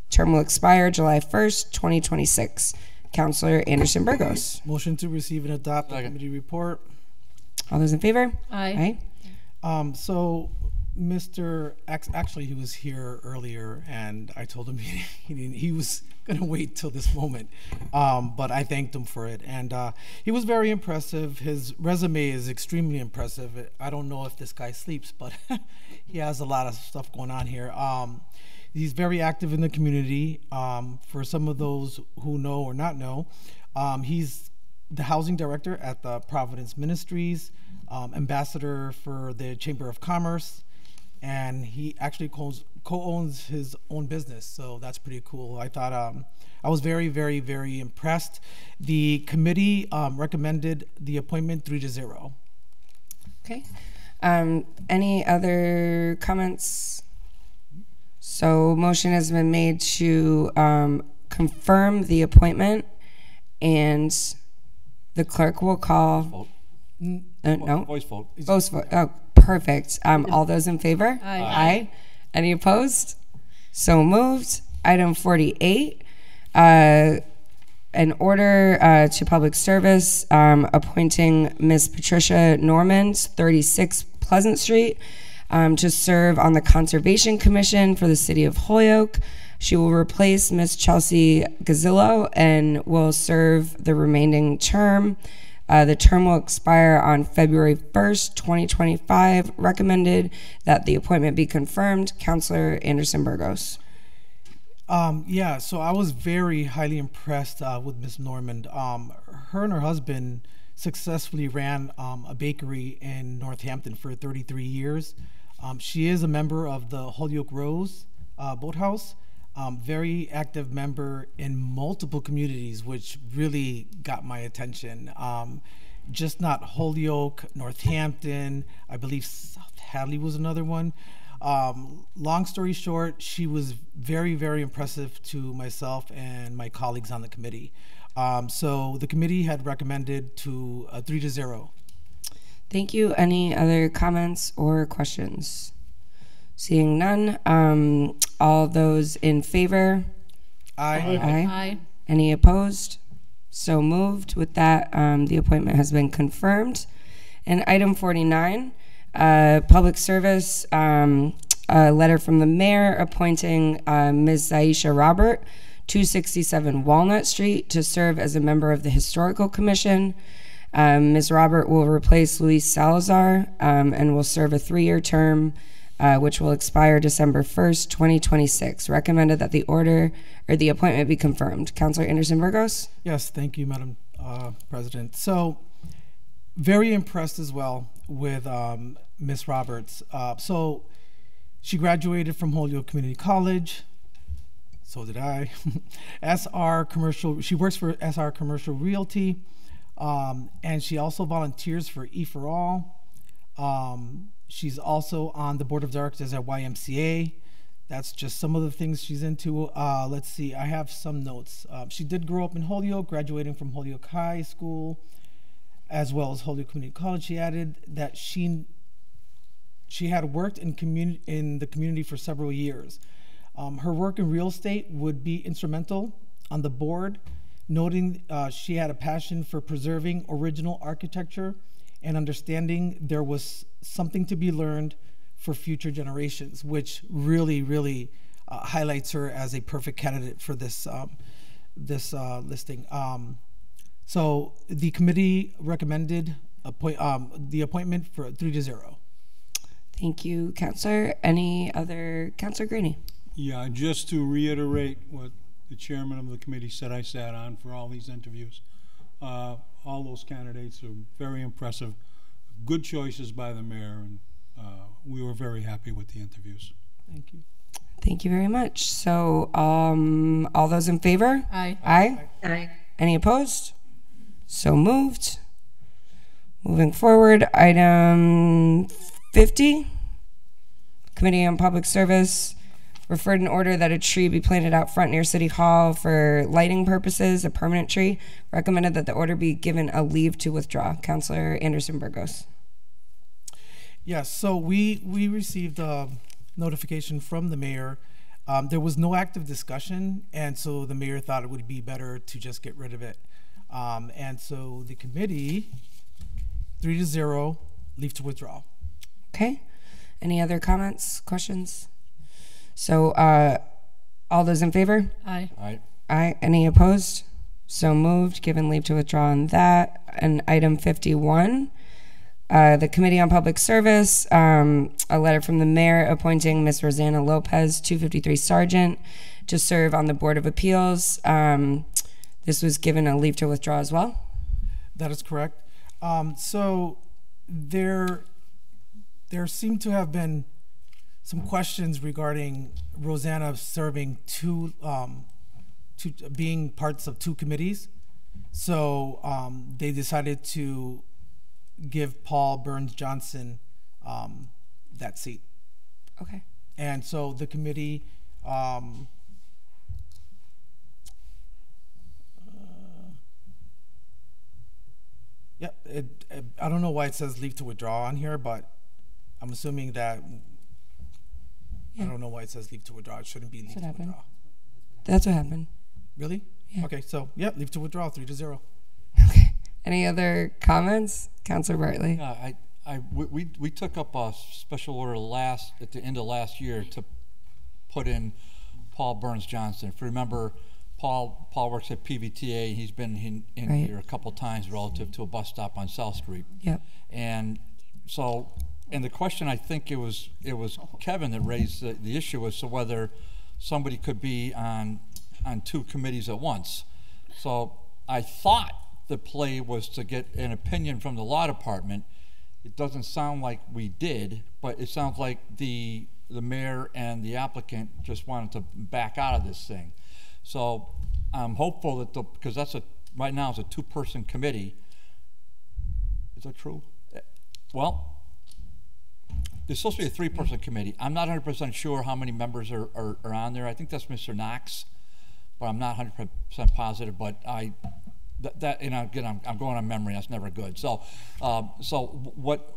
Term will expire July 1st, 2026. Councilor Anderson Burgos. Motion to receive and adopt the committee report. All those in favor? Aye. Aye. So Mr. X, actually he was here earlier, and I told him he was gonna wait till this moment, but I thanked him for it, and he was very impressive. His resume is extremely impressive. I don't know if this guy sleeps, but he has a lot of stuff going on here. He's very active in the community. For some of those who know or not know, he's the housing director at the Providence Ministries, ambassador for the Chamber of Commerce, and he actually co-owns his own business, so that's pretty cool. I thought I was very, very, very impressed. The committee recommended the appointment 3-0. Okay. Any other comments? So motion has been made to confirm the appointment, and the clerk will call. No? Voice vote. Voice vote. Oh, perfect. All those in favor? Aye. Aye. Any opposed? So moved. Item 48, an order to public service appointing Ms. Patricia Normand, 36 Pleasant Street, to serve on the Conservation Commission for the City of Holyoke. She will replace Ms. Chelsea Gazzillo and will serve the remaining term. The term will expire on February 1st, 2025. Recommended that the appointment be confirmed. Councilor Anderson Burgos. Yeah, so I was very highly impressed with Ms. Normand. Her and her husband successfully ran a bakery in Northampton for 33 years. She is a member of the Holyoke Rose Boathouse. Very active member in multiple communities, which really got my attention. Just not Holyoke, Northampton, I believe South Hadley was another one. Long story short, she was very, very impressive to myself and my colleagues on the committee. So the committee had recommended to 3-0. Thank you. Any other comments or questions? Seeing none, all those in favor? Aye. Aye. Any opposed? So moved. With that, the appointment has been confirmed. And item 49, public service, a letter from the mayor appointing Ms. Zaisha Robert, 267 Walnut Street, to serve as a member of the Historical Commission. Ms. Robert will replace Luis Salazar and will serve a 3-year term, which will expire December 1st, 2026. Recommended that the order or the appointment be confirmed. Councilor Anderson Burgos? Yes, thank you, Madam President. So, very impressed as well with Ms. Roberts. So, she graduated from Holyoke Community College. So did I. SR Commercial. She works for SR Commercial Realty, and she also volunteers for E4All. She's also on the board of directors at YMCA. That's just some of the things she's into. Let's see, I have some notes. She did grow up in Holyoke, graduating from Holyoke High School, as well as Holyoke Community College. She added that she had worked in the community for several years. Her work in real estate would be instrumental on the board, noting she had a passion for preserving original architecture and understanding there was something to be learned for future generations, which really, really highlights her as a perfect candidate for this listing. So the committee recommended the appointment for 3-0. Thank you, Councilor. Any other? Councilor Greeny? Yeah, just to reiterate what the chairman of the committee said I sat on for all these interviews. All those candidates are very impressive. Good choices by the mayor, and we were very happy with the interviews. Thank you. Thank you very much. So, all those in favor? Aye. Aye. Aye. Any opposed? So moved. Moving forward, item 50, Committee on Public Service referred an order that a tree be planted out front near City Hall for lighting purposes, a permanent tree. Recommended that the order be given a leave to withdraw. Councilor Anderson Burgos. Yes, so we received a notification from the mayor. There was no active discussion, and so the mayor thought it would be better to just get rid of it. And so the committee, 3-0, leave to withdraw. Okay. Any other comments, questions? So, all those in favor? Aye. Aye. Aye. Any opposed? So moved. Given leave to withdraw on that. And item 51, the Committee on Public Service, a letter from the mayor appointing Ms. Rosanna Lopez, 253 Sergeant, to serve on the Board of Appeals. This was given a leave to withdraw as well. That is correct. So there seemed to have been some questions regarding Rosanna serving being parts of two committees. So they decided to give Paul Burns Johnson that seat. Okay. And so the committee I don't know why it says leave to withdraw on here, but I'm assuming that I don't know why it says leave to withdraw. It shouldn't be leave to withdraw. That's what happened. Really? Yeah. Okay, so leave to withdraw, 3-0. Okay. Any other comments, Councilor Bartley? Yeah, we took up a special order at the end of last year to put in Paul Burns Johnson. If you remember, Paul works at PVTA. He's been in Right. here a couple times relative to a bus stop on South Street. Yep. And so, and the question, I think it was Kevin that raised the issue as to whether somebody could be on two committees at once. So I thought the play was to get an opinion from the law department. It doesn't sound like we did, but it sounds like the mayor and the applicant just wanted to back out of this thing. So I'm hopeful that because right now it's a two-person committee. Is that true? Well, there's supposed to be a three-person committee. I'm not 100% sure how many members are on there. I think that's Mr. Knox. but I'm not 100% positive. But that you know, again, I'm going on memory. That's never good. So, what?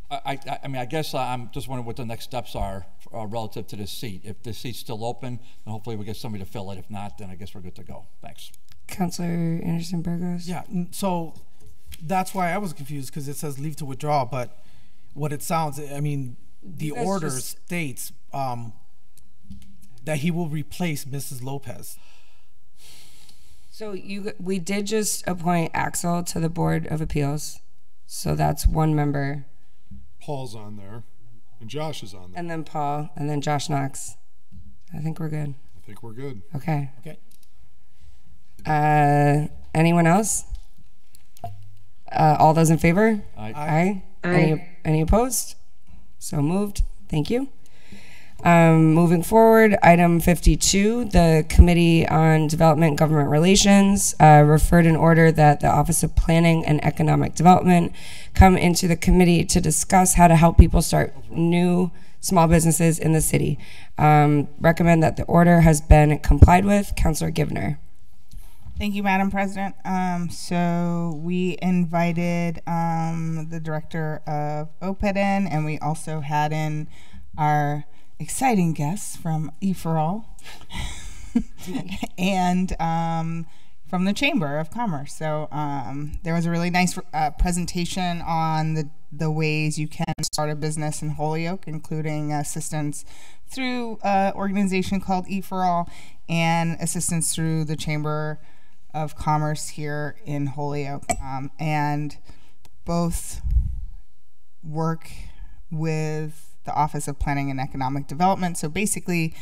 I mean, I guess I'm just wondering what the next steps are relative to this seat. If the seat's still open, then hopefully we get somebody to fill it. If not, then I guess we're good to go. Thanks. Councilor Anderson Burgos. Yeah, so that's why I was confused, because it says leave to withdraw, but what it sounds, I mean, the order states that he will replace Mrs. Lopez. So we did just appoint Axel to the Board of Appeals, so that's one member. Paul's on there, and Josh is on there. And then Paul, and then Josh Knox. I think we're good. I think we're good. Okay. Okay. Anyone else? All those in favor? Aye. Aye. Any opposed? So moved. Thank you. Moving forward, item 52, the Committee on Development and Government Relations referred an order that the Office of Planning and Economic Development come into the committee to discuss how to help people start new small businesses in the city. Recommend that the order has been complied with. Councilor Givner. Thank you, Madam President. So we invited the director of OPED in, and we also had in our exciting guests from E4All and from the Chamber of Commerce. So there was a really nice presentation on the ways you can start a business in Holyoke, including assistance through an organization called E4All and assistance through the Chamber of Commerce here in Holyoke. And both work with the Office of Planning and Economic Development. So basically,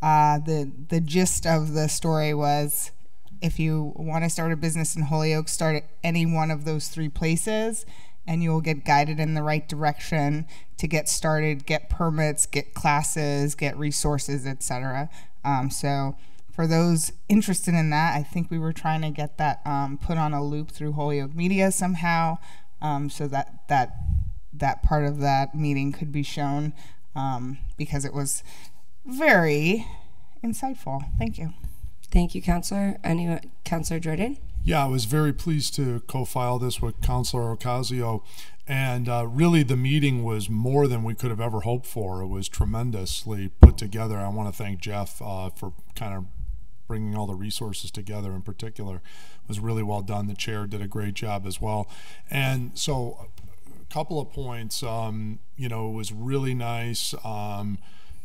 the gist of the story was, if you want to start a business in Holyoke, start at any one of those three places, and you will get guided in the right direction to get started, get permits, get classes, get resources, etc. So for those interested in that, I think we were trying to get that put on a loop through Holyoke Media somehow, so that part of that meeting could be shown, because it was very insightful. Thank you. Thank you, Councilor. Councilor Jordan? Yeah, I was very pleased to co-file this with Councilor Ocasio, and really the meeting was more than we could have ever hoped for. It was tremendously put together. I want to thank Jeff for kind of bringing all the resources together. In particular, it was really well done. The chair did a great job as well. And so a couple of points, you know, it was really nice.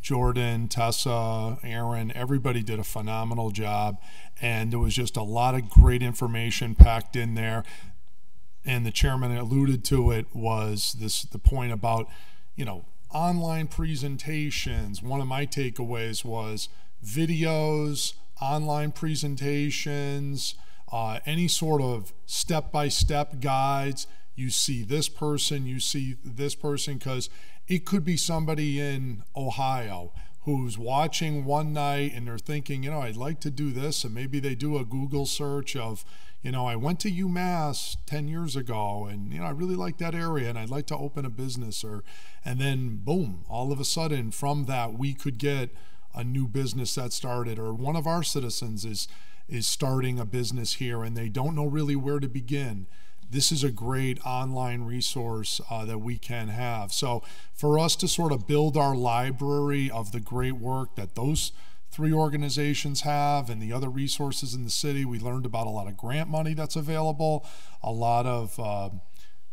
Jordan, Tessa, Aaron, everybody did a phenomenal job, and there was just a lot of great information packed in there. And the chairman alluded to it, was the point about, you know, online presentations. One of my takeaways was videos, online presentations, any sort of step-by-step guides. You see this person, you see this person, because it could be somebody in Ohio who's watching one night and they're thinking, you know, I'd like to do this, and maybe they do a Google search of, you know, I went to UMass 10 years ago, and, you know, I really like that area and I'd like to open a business, and then boom, all of a sudden from that we could get a new business that started, or one of our citizens is starting a business here and they don't know really where to begin. This is a great online resource that we can have. So for us to sort of build our library of the great work that those three organizations have and the other resources in the city, we learned about a lot of grant money that's available, a lot of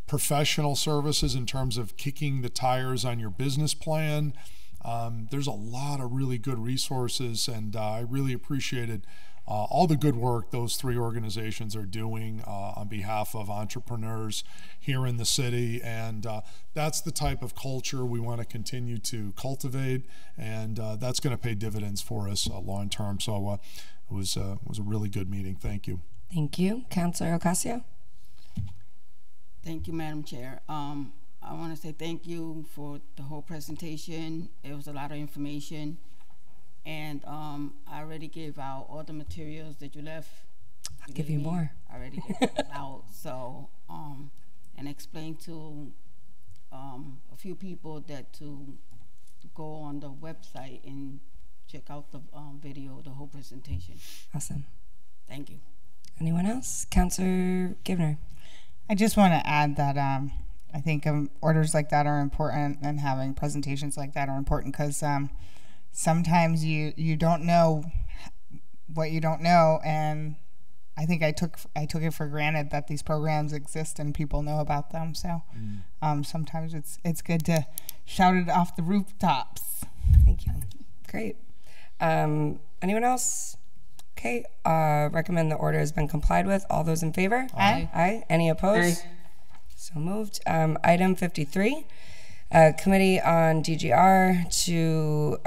professional services in terms of kicking the tires on your business plan. There's a lot of really good resources, and I really appreciated all the good work those three organizations are doing on behalf of entrepreneurs here in the city. And that's the type of culture we want to continue to cultivate, and that's going to pay dividends for us long term. So it was a really good meeting. Thank you. Thank you. Councilor Ocasio? Thank you, Madam Chair. I want to say thank you for the whole presentation. It was a lot of information. And I already gave out all the materials that you left. I'll give you more. I already gave them out. So, and explained to a few people that to go on the website and check out the video, the whole presentation. Awesome. Thank you. Anyone else? Councilor Givner. I just want to add that I think orders like that are important, and having presentations like that are important, because sometimes you don't know what you don't know, and I think I took it for granted that these programs exist and people know about them. So sometimes it's good to shout it off the rooftops. Thank you. Great. Anyone else? Okay. Recommend the order has been complied with. All those in favor? Aye. Aye. Any opposed? Aye. So moved. Item 53. Committee on DGR to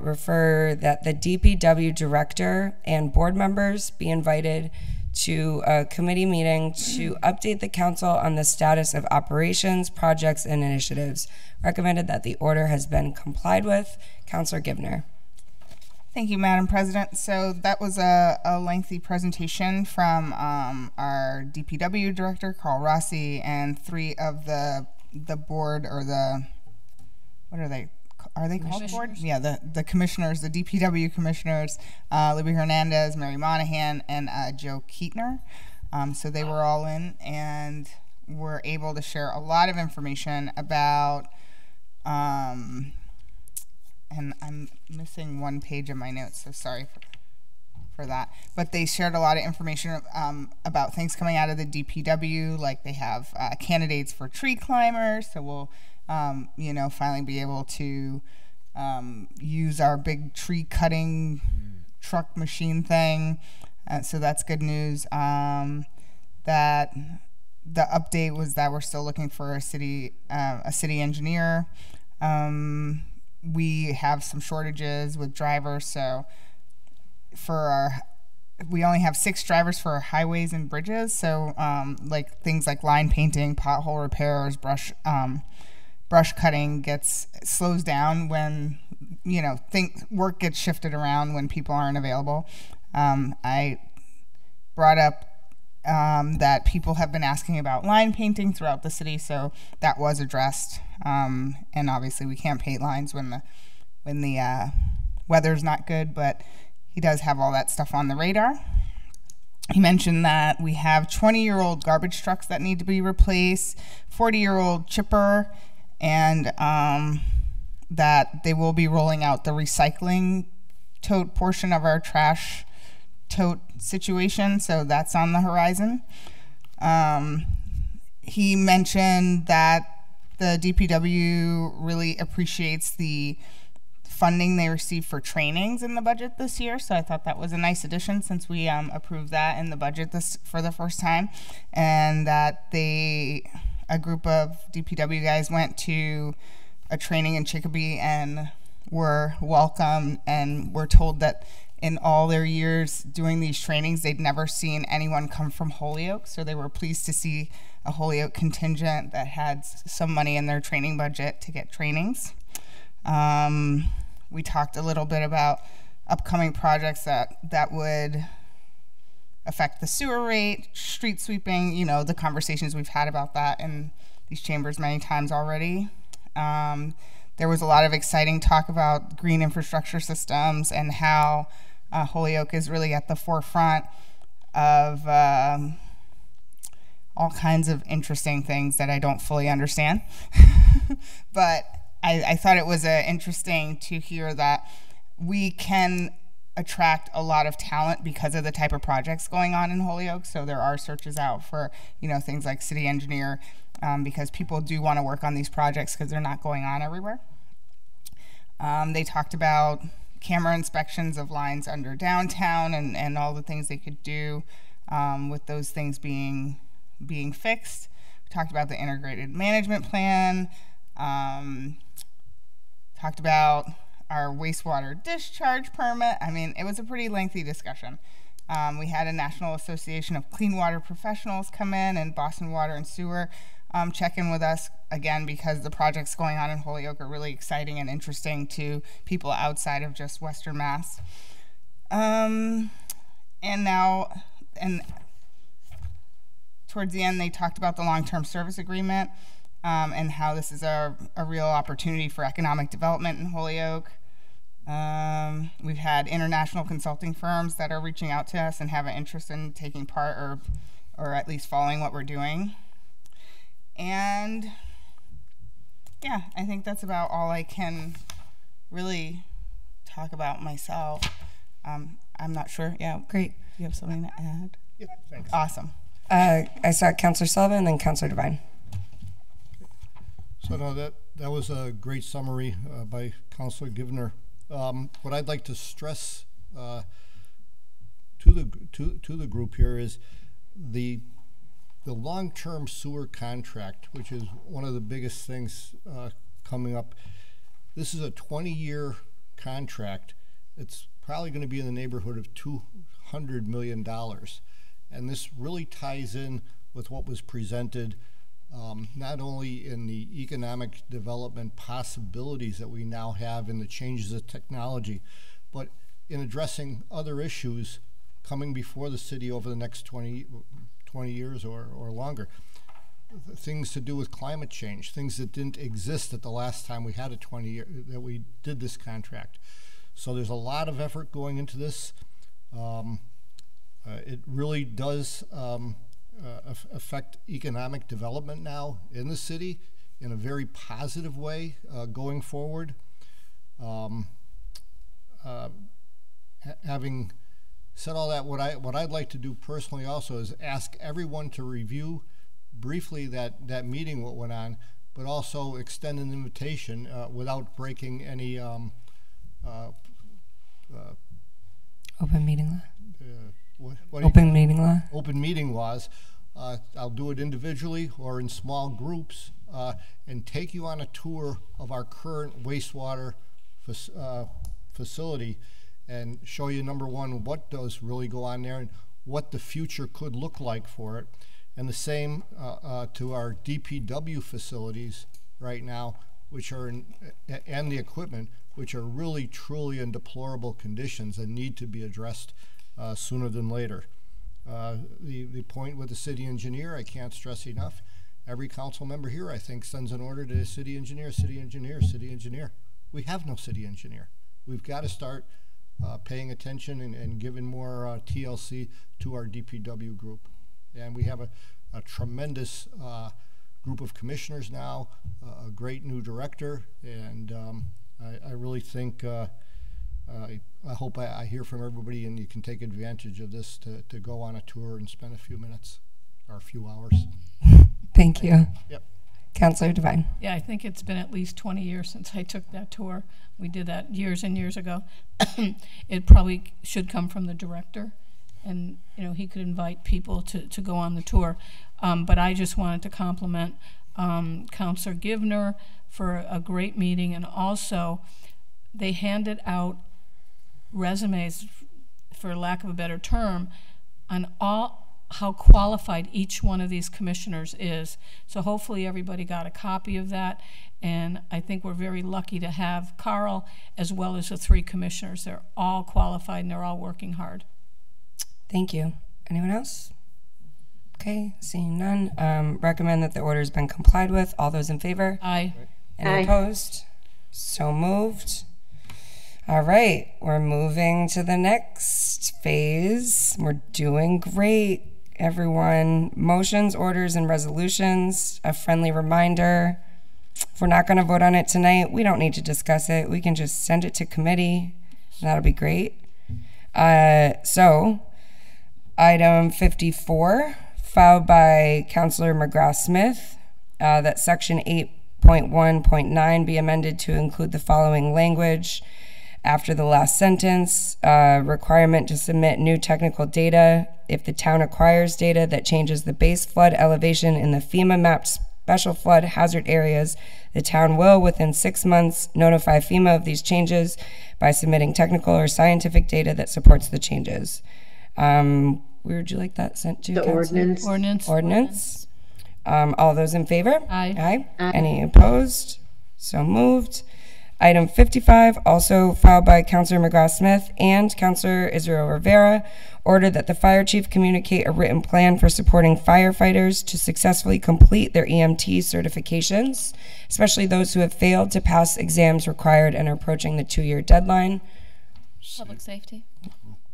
refer that the DPW director and board members be invited to a committee meeting to update the council on the status of operations, projects, and initiatives. Recommended that the order has been complied with. Councilor Givner. Thank you, Madam President. So that was a lengthy presentation from our DPW director, Carl Rossi, and 3 of the board, or the, what are they called board? Yeah, the commissioners, the DPW commissioners, Libby Hernandez, Mary Monahan, and Joe Keatner. So they were all in and were able to share a lot of information about, and I'm missing one page of my notes, so sorry for that. But they shared a lot of information about things coming out of the DPW, like they have candidates for tree climbers, so we'll finally be able to use our big tree cutting truck machine thing. So that's good news. That the update was that we're still looking for a city engineer. We have some shortages with drivers, so we only have 6 drivers for our highways and bridges. So like things like line painting, pothole repairs, brush cutting slows down when work gets shifted around when people aren't available. I brought up that people have been asking about line painting throughout the city, so that was addressed. And obviously we can't paint lines when the weather's not good, but he does have all that stuff on the radar. He mentioned that we have 20-year-old garbage trucks that need to be replaced, 40-year-old chipper, and that they will be rolling out the recycling tote portion of our trash tote situation, so that's on the horizon. He mentioned that the DPW really appreciates the funding they receive for trainings in the budget this year, so I thought that was a nice addition since we approved that in the budget for the first time, and that a group of DPW guys went to a training in Chicopee and were welcomed and were told that in all their years doing these trainings, they'd never seen anyone come from Holyoke, so they were pleased to see a Holyoke contingent that had some money in their training budget to get trainings. We talked a little bit about upcoming projects that would affect the sewer rate, street sweeping, the conversations we've had about that in these chambers many times already. There was a lot of exciting talk about green infrastructure systems and how Holyoke is really at the forefront of all kinds of interesting things that I don't fully understand. But I thought it was interesting to hear that we can attract a lot of talent because of the type of projects going on in Holyoke. So there are searches out for things like city engineer, because people do want to work on these projects because they're not going on everywhere. They talked about camera inspections of lines under downtown and all the things they could do with those things being fixed. We talked about the integrated management plan. Talked about our wastewater discharge permit. I mean, it was a pretty lengthy discussion. We had a National Association of Clean Water Professionals come in, and Boston Water and Sewer check in with us again, because the projects going on in Holyoke are really exciting and interesting to people outside of just Western Mass. And towards the end, they talked about the long-term service agreement and how this is a real opportunity for economic development in Holyoke. We've had international consulting firms that are reaching out to us and have an interest in taking part or at least following what we're doing. And yeah, I think that's about all I can really talk about myself. I'm not sure. Yeah, great. You have something to add? Yeah, thanks. Awesome. I saw Councillor Sullivan and then Councillor Devine. So no, that was a great summary by Councillor Givner. What I'd like to stress to the group here is the long-term sewer contract, which is one of the biggest things coming up. This is a 20-year contract. It's probably going to be in the neighborhood of $200 million. And this really ties in with what was presented not only in the economic development possibilities that we now have in the changes of technology, but in addressing other issues coming before the city over the next 20 years or longer. Things to do with climate change, things that didn't exist at the last time we had a 20-year, that we did this contract. So there's a lot of effort going into this. It really does affect economic development now in the city in a very positive way going forward. Having said all that, what I'd like to do personally also is ask everyone to review briefly that meeting what went on, but also extend an invitation without breaking any Open meeting law. Open meeting law. Open meeting laws. I'll do it individually or in small groups and take you on a tour of our current wastewater facility and show you, number one, what does really go on there and what the future could look like for it. And the same to our DPW facilities right now, which are and the equipment, which are really, truly in deplorable conditions and need to be addressed sooner than later. The point with the city engineer, I can't stress enough. Every council member here, I think, sends an order to the city engineer, city engineer, city engineer. We have no city engineer. We've got to start paying attention and giving more TLC to our DPW group. And we have a tremendous group of commissioners now, a great new director, and I really think I hope I hear from everybody and you can take advantage of this to go on a tour and spend a few minutes or a few hours. Thank you. Yep. Councillor Devine. Yeah, I think it's been at least 20 years since I took that tour. We did that years and years ago. It probably should come from the director, and he could invite people to go on the tour. But I just wanted to compliment Councillor Givner for a great meeting, and also they handed out resumes, for lack of a better term, on how qualified each one of these commissioners is. So hopefully everybody got a copy of that, and I think we're very lucky to have Carl as well as the 3 commissioners. They're all qualified and they're all working hard. Thank you. Anyone else? Okay, seeing none. Recommend that the order has been complied with. All those in favor? Aye. Any opposed? So moved. All right, we're moving to the next phase. We're doing great, everyone. Motions, orders, and resolutions. A friendly reminder, if we're not going to vote on it tonight, we don't need to discuss it. We can just send it to committee. That'll be great. So, item 54, filed by Councillor McGrath-Smith, that section 8.1.9 be amended to include the following language. After the last sentence, requirement to submit new technical data. If the town acquires data that changes the base flood elevation in the FEMA mapped special flood hazard areas, the town will, within 6 months, notify FEMA of these changes by submitting technical or scientific data that supports the changes. Where would you like that sent to? The ordinance. Ordinance. All those in favor? Aye. Any opposed? So moved. Item 55, also filed by Councilor McGrath-Smith and Councilor Israel Rivera, ordered that the fire chief communicate a written plan for supporting firefighters to successfully complete their EMT certifications, especially those who have failed to pass exams required and are approaching the 2-year deadline. Public safety.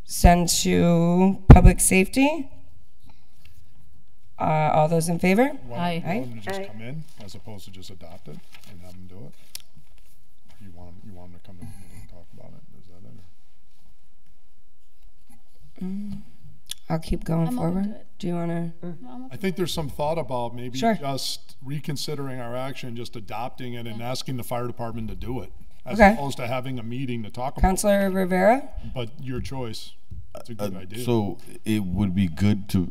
Send to public safety. All those in favor? Why don't you just come in as opposed to just adopt it and have them do it? You want them to come to the meeting and talk about it? Is that it? I'll keep going forward. Do you want to? I think there's some thought about maybe Sure. just reconsidering our action, just adopting it and asking the fire department to do it, as Okay. opposed to having a meeting to talk about Councilor Rivera? But your choice. It's a good idea. So it would be good to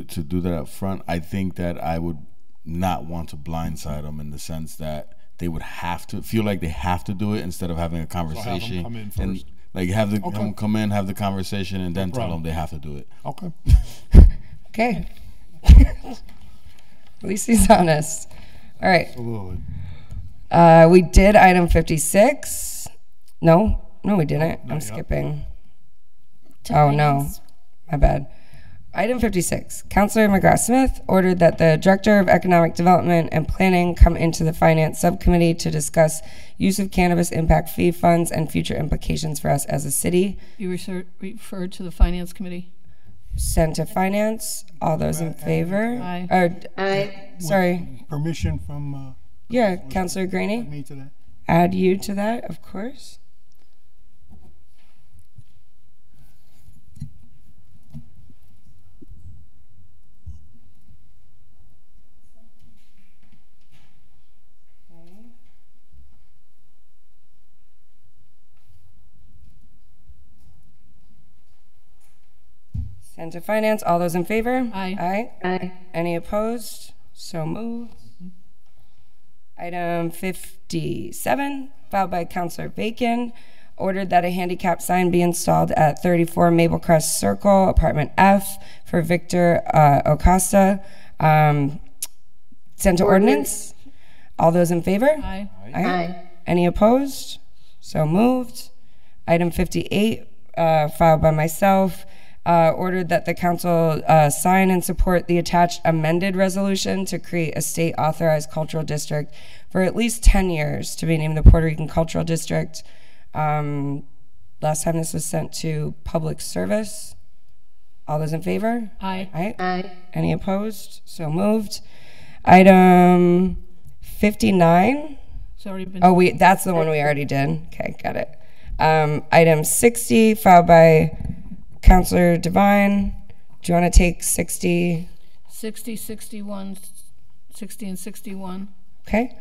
do that up front. I think that I would not want to blindside them in the sense that they would have to feel like they have to do it instead of having a conversation. come in and first. like have them come in, have the conversation, and then tell them they have to do it. Okay. Okay. At least he's honest. All right. Absolutely. We did item 56. No, we didn't. I'm skipping. Oh, no. My bad. Item 56. Councilor McGrath-Smith ordered that the Director of Economic Development and Planning come into the Finance Subcommittee to discuss use of cannabis impact fee funds and future implications for us as a city. You referred to the Finance Committee. Send to Finance. All those in favor? Aye. Sorry. Permission from Yeah, Councilor Graney? me to that. Add you to that, of course. Send to Finance. All those in favor? Aye. Aye. Any opposed? So moved. Item 57, filed by Councilor Bacon, ordered that a handicap sign be installed at 34 Maple Crest Circle, Apartment F, for Victor Acosta. Sent to Ordinance. All those in favor? Aye. Aye. Any opposed? So moved. Item 58, filed by myself, ordered that the council sign and support the attached amended resolution to create a state authorized cultural district for at least 10 years to be named the Puerto Rican Cultural District. Last time this was sent to public service. All those in favor? Aye. Aye. Any opposed? So moved. Item 59. It's already been. Oh, that's the one we already did. Okay, got it. Item 60, filed by Councilor Devine. Do you want to take 60? 60, 61, 60 and 61. Okay.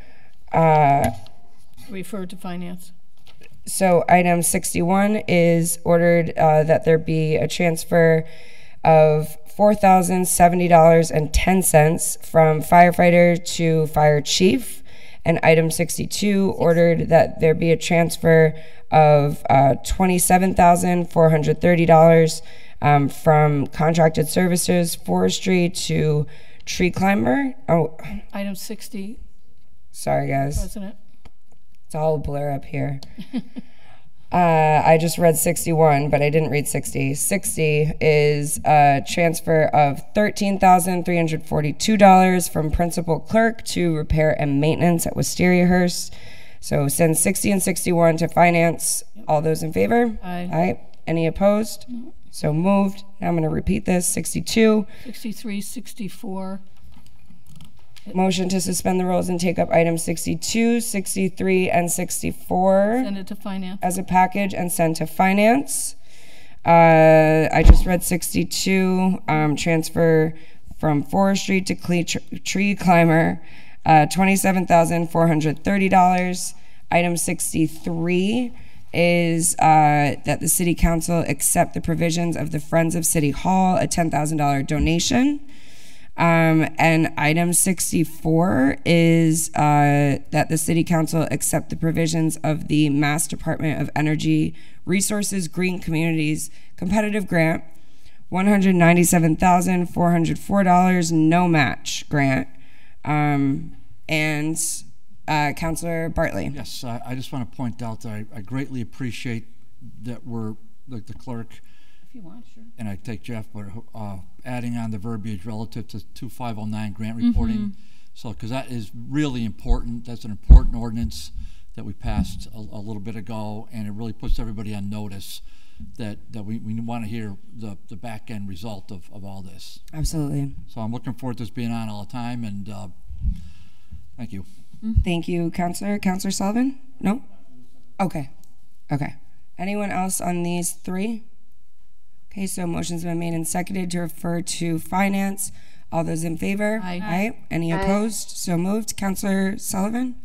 Referred to Finance. So item 61 is ordered that there be a transfer of $4,070.10 from firefighter to fire chief. And item 62 ordered that there be a transfer of $27,430 from contracted services forestry to tree climber. Oh, Item 60. sorry guys. President. It's all a blur up here. I just read 61, but I didn't read 60. 60 is a transfer of $13,342 from principal clerk to repair and maintenance at Wisteriahurst. So send 60 and 61 to finance. All those in favor? Aye. Aye. Any opposed? No. So moved. Now I'm going to repeat this. 62. 63, 64. Motion to suspend the rules and take up items 62, 63, and 64. Send it to Finance. As a package and send to Finance. I just read 62, transfer from forestry to tree climber, $27,430. Item 63 is that the City Council accept the provisions of the Friends of City Hall, a $10,000 donation. And item 64 is that the City Council accept the provisions of the Mass Department of Energy Resources Green Communities Competitive Grant, $197,404 no match grant. And Councilor Bartley. Yes, I just want to point out that I greatly appreciate that we're, the clerk, If you want, sure. and I take Jeff, but adding on the verbiage relative to 2509 grant reporting. So, because that is really important. That's an important ordinance that we passed a little bit ago, and it really puts everybody on notice that we want to hear the back end result of all this. Absolutely. So I'm looking forward to this being on all the time, and thank you. Thank you, Councilor. Councilor Sullivan? No? Okay. Okay. Anyone else on these three? Okay, so motion's been made and seconded to refer to finance. All those in favor? Aye. Aye. Any Aye. opposed? So moved. Councilor Sullivan?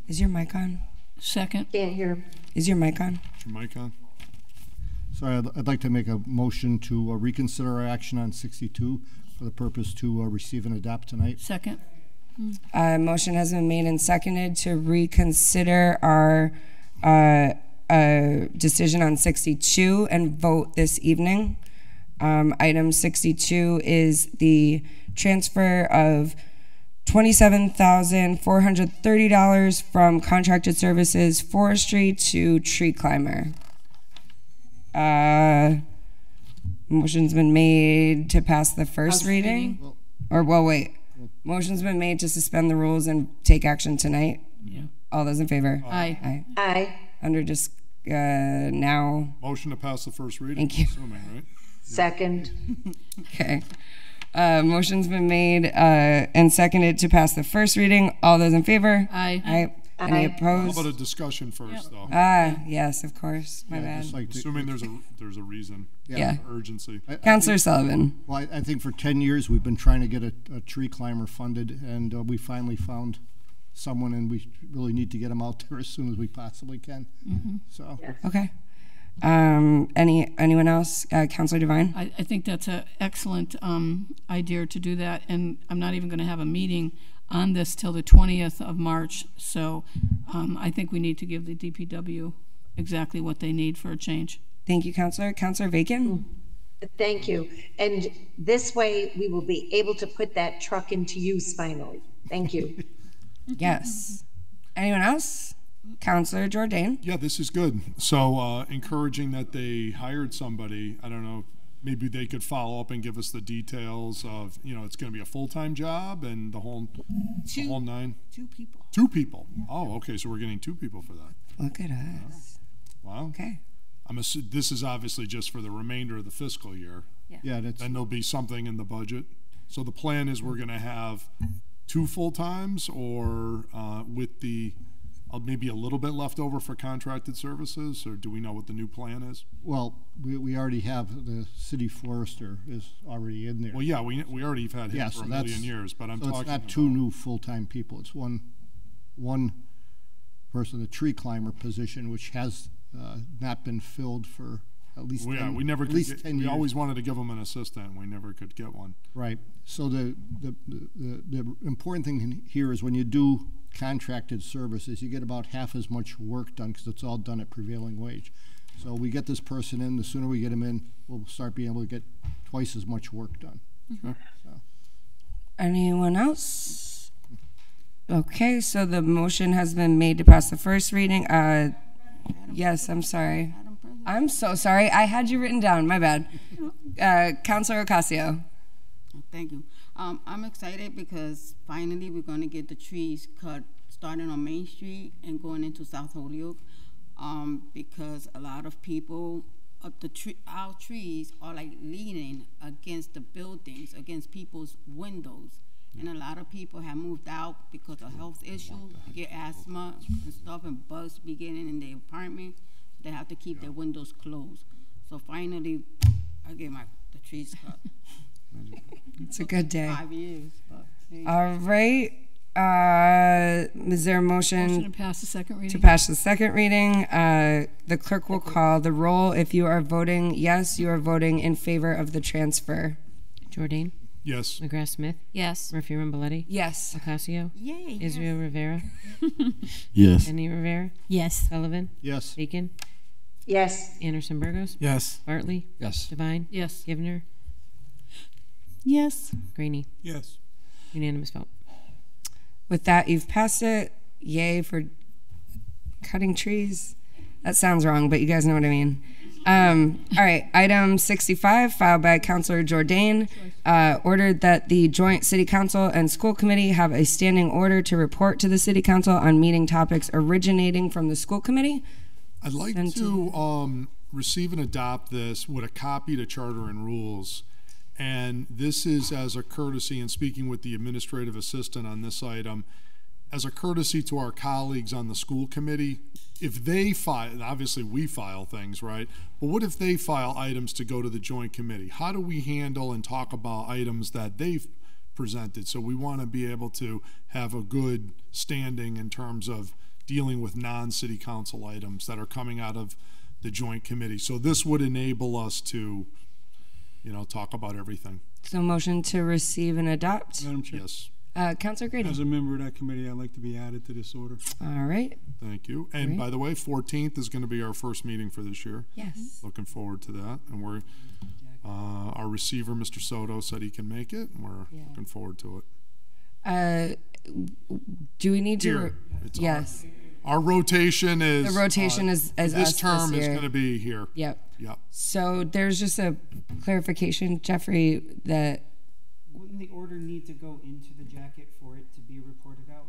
Is your mic on? Second. Can't hear. Is your mic on? Is your mic on? Sorry, I'd like to make a motion to reconsider our action on 62 for the purpose to receive and adopt tonight. Second. Motion has been made and seconded to reconsider our decision on 62 and vote this evening. Item 62 is the transfer of $27,430 from contracted services forestry to tree climber. Motion's been made to pass the first reading. Or, well, wait. Motion's been made to suspend the rules and take action tonight. Yeah. All those in favor? Aye. Aye. Aye. Under just now. Motion to pass the first reading. Thank you. Assuming, right? Second. Okay. Motion's been made and seconded to pass the first reading. All those in favor? Aye. Aye. Any How opposed? about a discussion first, though? Yes, of course. My bad. Assuming there's a reason. Yeah. Urgency. Councilor Sullivan. Well, I think for 10 years we've been trying to get a tree climber funded, and we finally found someone, and we really need to get him out there as soon as we possibly can. So. Okay. Anyone else? Councilor Devine? I think that's an excellent idea to do that, and I'm not even going to have a meeting on this till the 20th of March, so I think we need to give the DPW exactly what they need for a change. Thank you, Councilor. Councilor Bacon? Thank you. And this way we will be able to put that truck into use finally. Thank you. Yes. Anyone else? Councilor Jordan? Yeah, this is good. So encouraging that they hired somebody. I don't know, maybe they could follow up and give us the details of, it's going to be a full-time job and the whole nine. 2 people. 2 people. Oh, okay. So we're getting 2 people for that. Look at us. Wow. Okay. This is obviously just for the remainder of the fiscal year. Yeah, that's. Then there'll be something in the budget. So the plan is we're going to have 2 full-times, or with the maybe a little bit left over for contracted services, or do we know what the new plan is? Well, we already have the city forester is already in there. Well, yeah, we already have had him Yeah, for so a million years, but I'm so talking it's not about 2 new full-time people. It's one person, the tree climber position, which has not been filled for at least 10, we never at could least get, 10 we years. always wanted to give them an assistant, and we never could get one. Right. So the important thing here is when you do contracted services, you get about half as much work done because it's all done at prevailing wage. So we get this person in, the sooner we get him in, we'll start being able to get twice as much work done. Sure. So. Anyone else? Okay, so the motion has been made to pass the first reading. Yes, I'm sorry. I'm so sorry. I had you written down. My bad. Councilor Ocasio. Thank you. I'm excited because finally we're going to get the trees cut starting on Main Street and going into South Holyoke, because a lot of people, our trees are like leaning against the buildings, against people's windows. And a lot of people have moved out because of health issues, get asthma and stuff, and bugs beginning in their apartment. They have to keep their windows closed. So finally, I get the trees cut. It's a good day. 5 years. But All right. Is there a motion to pass the second reading? To pass the second reading. The clerk will call the roll. If you are voting yes, you are voting in favor of the transfer. Jordan? Yes. McGrath Smith? Yes. Murphy Ramboletti? Yes. Ocasio? Yay. Israel Rivera? Yes. Annie Rivera? Yes. Sullivan? Yes. Bacon? Yes. Anderson Burgos? Yes. Bartley? Yes. Devine? Yes. Givner? Yes. Greenie. Yes. Unanimous vote. With that, you've passed it. Yay for cutting trees. That sounds wrong, but you guys know what I mean. All right, item 65, filed by Councilor Jordan, ordered that the joint city council and school committee have a standing order to report to the city council on meeting topics originating from the school committee. I'd like to receive and adopt this with a copy to charter and rules. And this is as a courtesy, and speaking with the administrative assistant on this item, as a courtesy to our colleagues on the school committee. If they file, obviously we file things, right? But what if they file items to go to the joint committee? How do we handle and talk about items that they've presented? So we want to be able to have a good standing in terms of dealing with non-city council items that are coming out of the joint committee. So this would enable us to, you know, talk about everything. So motion to receive and adopt. Madam Chair. Yes. Councilor Grady. As a member of that committee, I'd like to be added to this order. All right. Thank you. And by the way, 14th is going to be our first meeting for this year. Yes. Looking forward to that. And we're, our receiver, Mr. Soto, said he can make it, and we're looking forward to it. Do we need to? Here. Yes. Our rotation is. The rotation is this us term this is year. going to be here. Yep. Yep. So there's just a clarification, Jeffrey, that. Wouldn't the order need to go into the jacket for it to be reported out?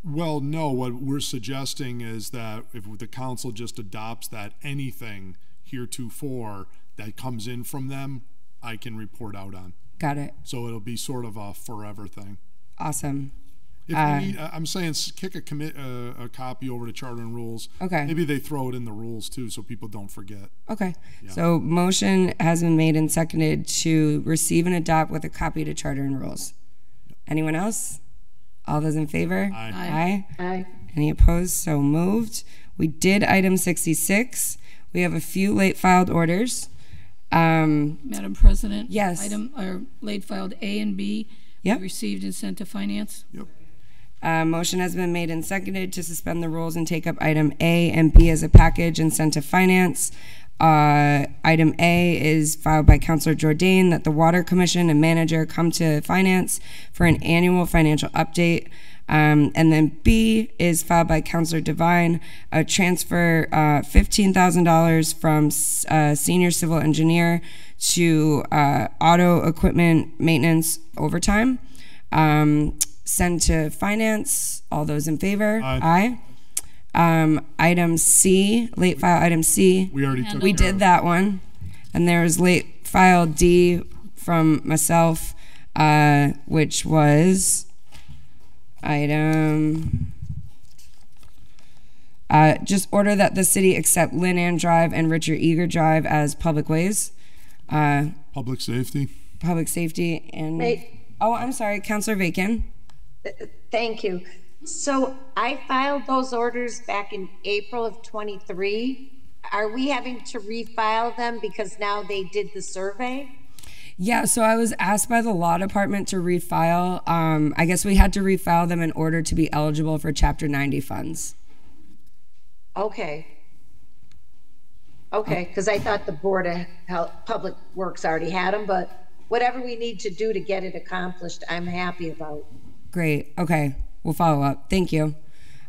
Well, no. What we're suggesting is that if the council just adopts that anything heretofore that comes in from them, I can report out on. Got it. So it'll be sort of a forever thing. Awesome. If we need, I'm saying kick a copy over to Charter and Rules. Okay. Maybe they throw it in the rules too, so people don't forget. Okay. Yeah. So motion has been made and seconded to receive and adopt with a copy to Charter and Rules. Yep. Anyone else? All those in favor? Aye. Aye. Aye. Any opposed? So moved. We did item 66. We have a few late filed orders. Madam President. Yes. Item or late filed A and B. Yep. Received and sent to finance. Yep. Motion has been made and seconded to suspend the rules and take up item A and B as a package and send to finance. Item A is filed by Councilor Jordan that the Water Commission and manager come to finance for an annual financial update. And then B is filed by Councilor Devine, a transfer $15,000 from senior civil engineer to auto equipment maintenance overtime. Send to finance. All those in favor? Aye. Item C, late file item C. We already took We care did of. that one. And there was late file D from myself, which was item, just order that the city accept Lynn Ann Drive and Richard Eager Drive as public ways. Public safety. Public safety and, Wait. oh, I'm sorry, Councilor Bacon. Thank you. So I filed those orders back in April of 23. Are we having to refile them because now they did the survey? Yeah, so I was asked by the law department to refile. I guess we had to refile them in order to be eligible for Chapter 90 funds. Okay. Okay, because I thought the Board of Health, Public Works already had them, but whatever we need to do to get it accomplished, I'm happy about. Great. Okay, we'll follow up. Thank you.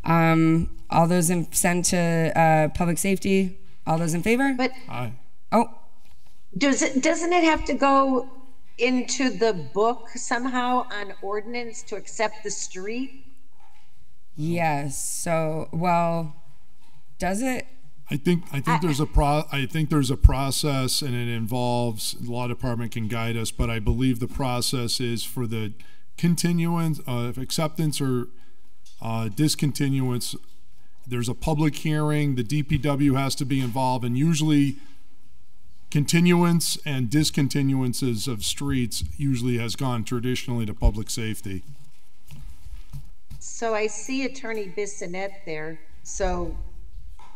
All those in send to public safety. All those in favor? But Aye. Oh, doesn't it have to go into the book somehow on ordinance to accept the street? yes. So, well, does it? I think there's a process, and it involves, the law department can guide us, but I believe the process is for the continuance of acceptance or discontinuance. There's a public hearing, the DPW has to be involved, and usually continuance and discontinuances of streets usually has gone traditionally to public safety. So I see Attorney Bissonnette there. So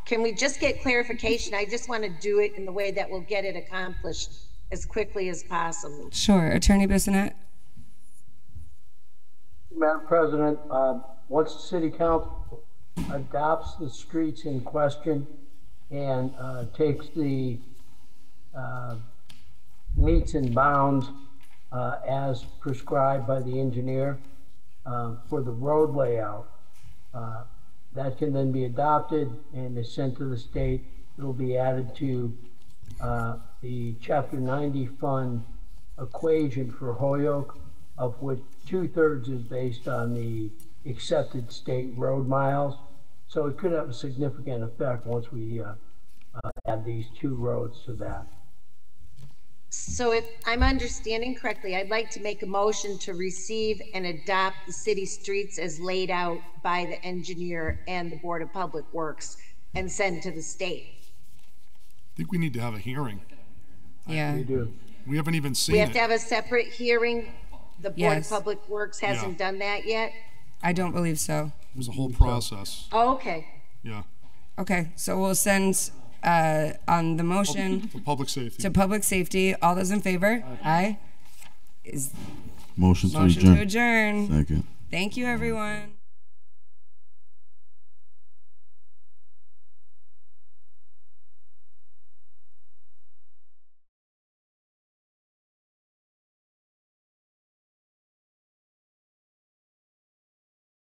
can we just get clarification? I just want to do it in the way that will get it accomplished as quickly as possible. Sure. Attorney Bissonnette? Madam President, once the City Council adopts the streets in question and takes the meets and bounds as prescribed by the engineer for the road layout. That can then be adopted and is sent to the state. It'll be added to the Chapter 90 fund equation for Holyoke, of which 2/3 is based on the accepted state road miles. So it could have a significant effect once we add these two roads to that. So if I'm understanding correctly, I'd like to make a motion to receive and adopt the city streets as laid out by the engineer and the Board of Public Works and send to the state. I think we need to have a hearing. Yeah. We do. We haven't even seen We have it. to have a separate hearing. The Board Yes. of Public Works hasn't done that yet? I don't believe so. It was a whole process. Oh, okay. Yeah. Okay, so we'll send on the motion For public safety. to public safety. All those in favor? Aye. Is Motion to motion adjourn. to adjourn. Second. Thank you, everyone.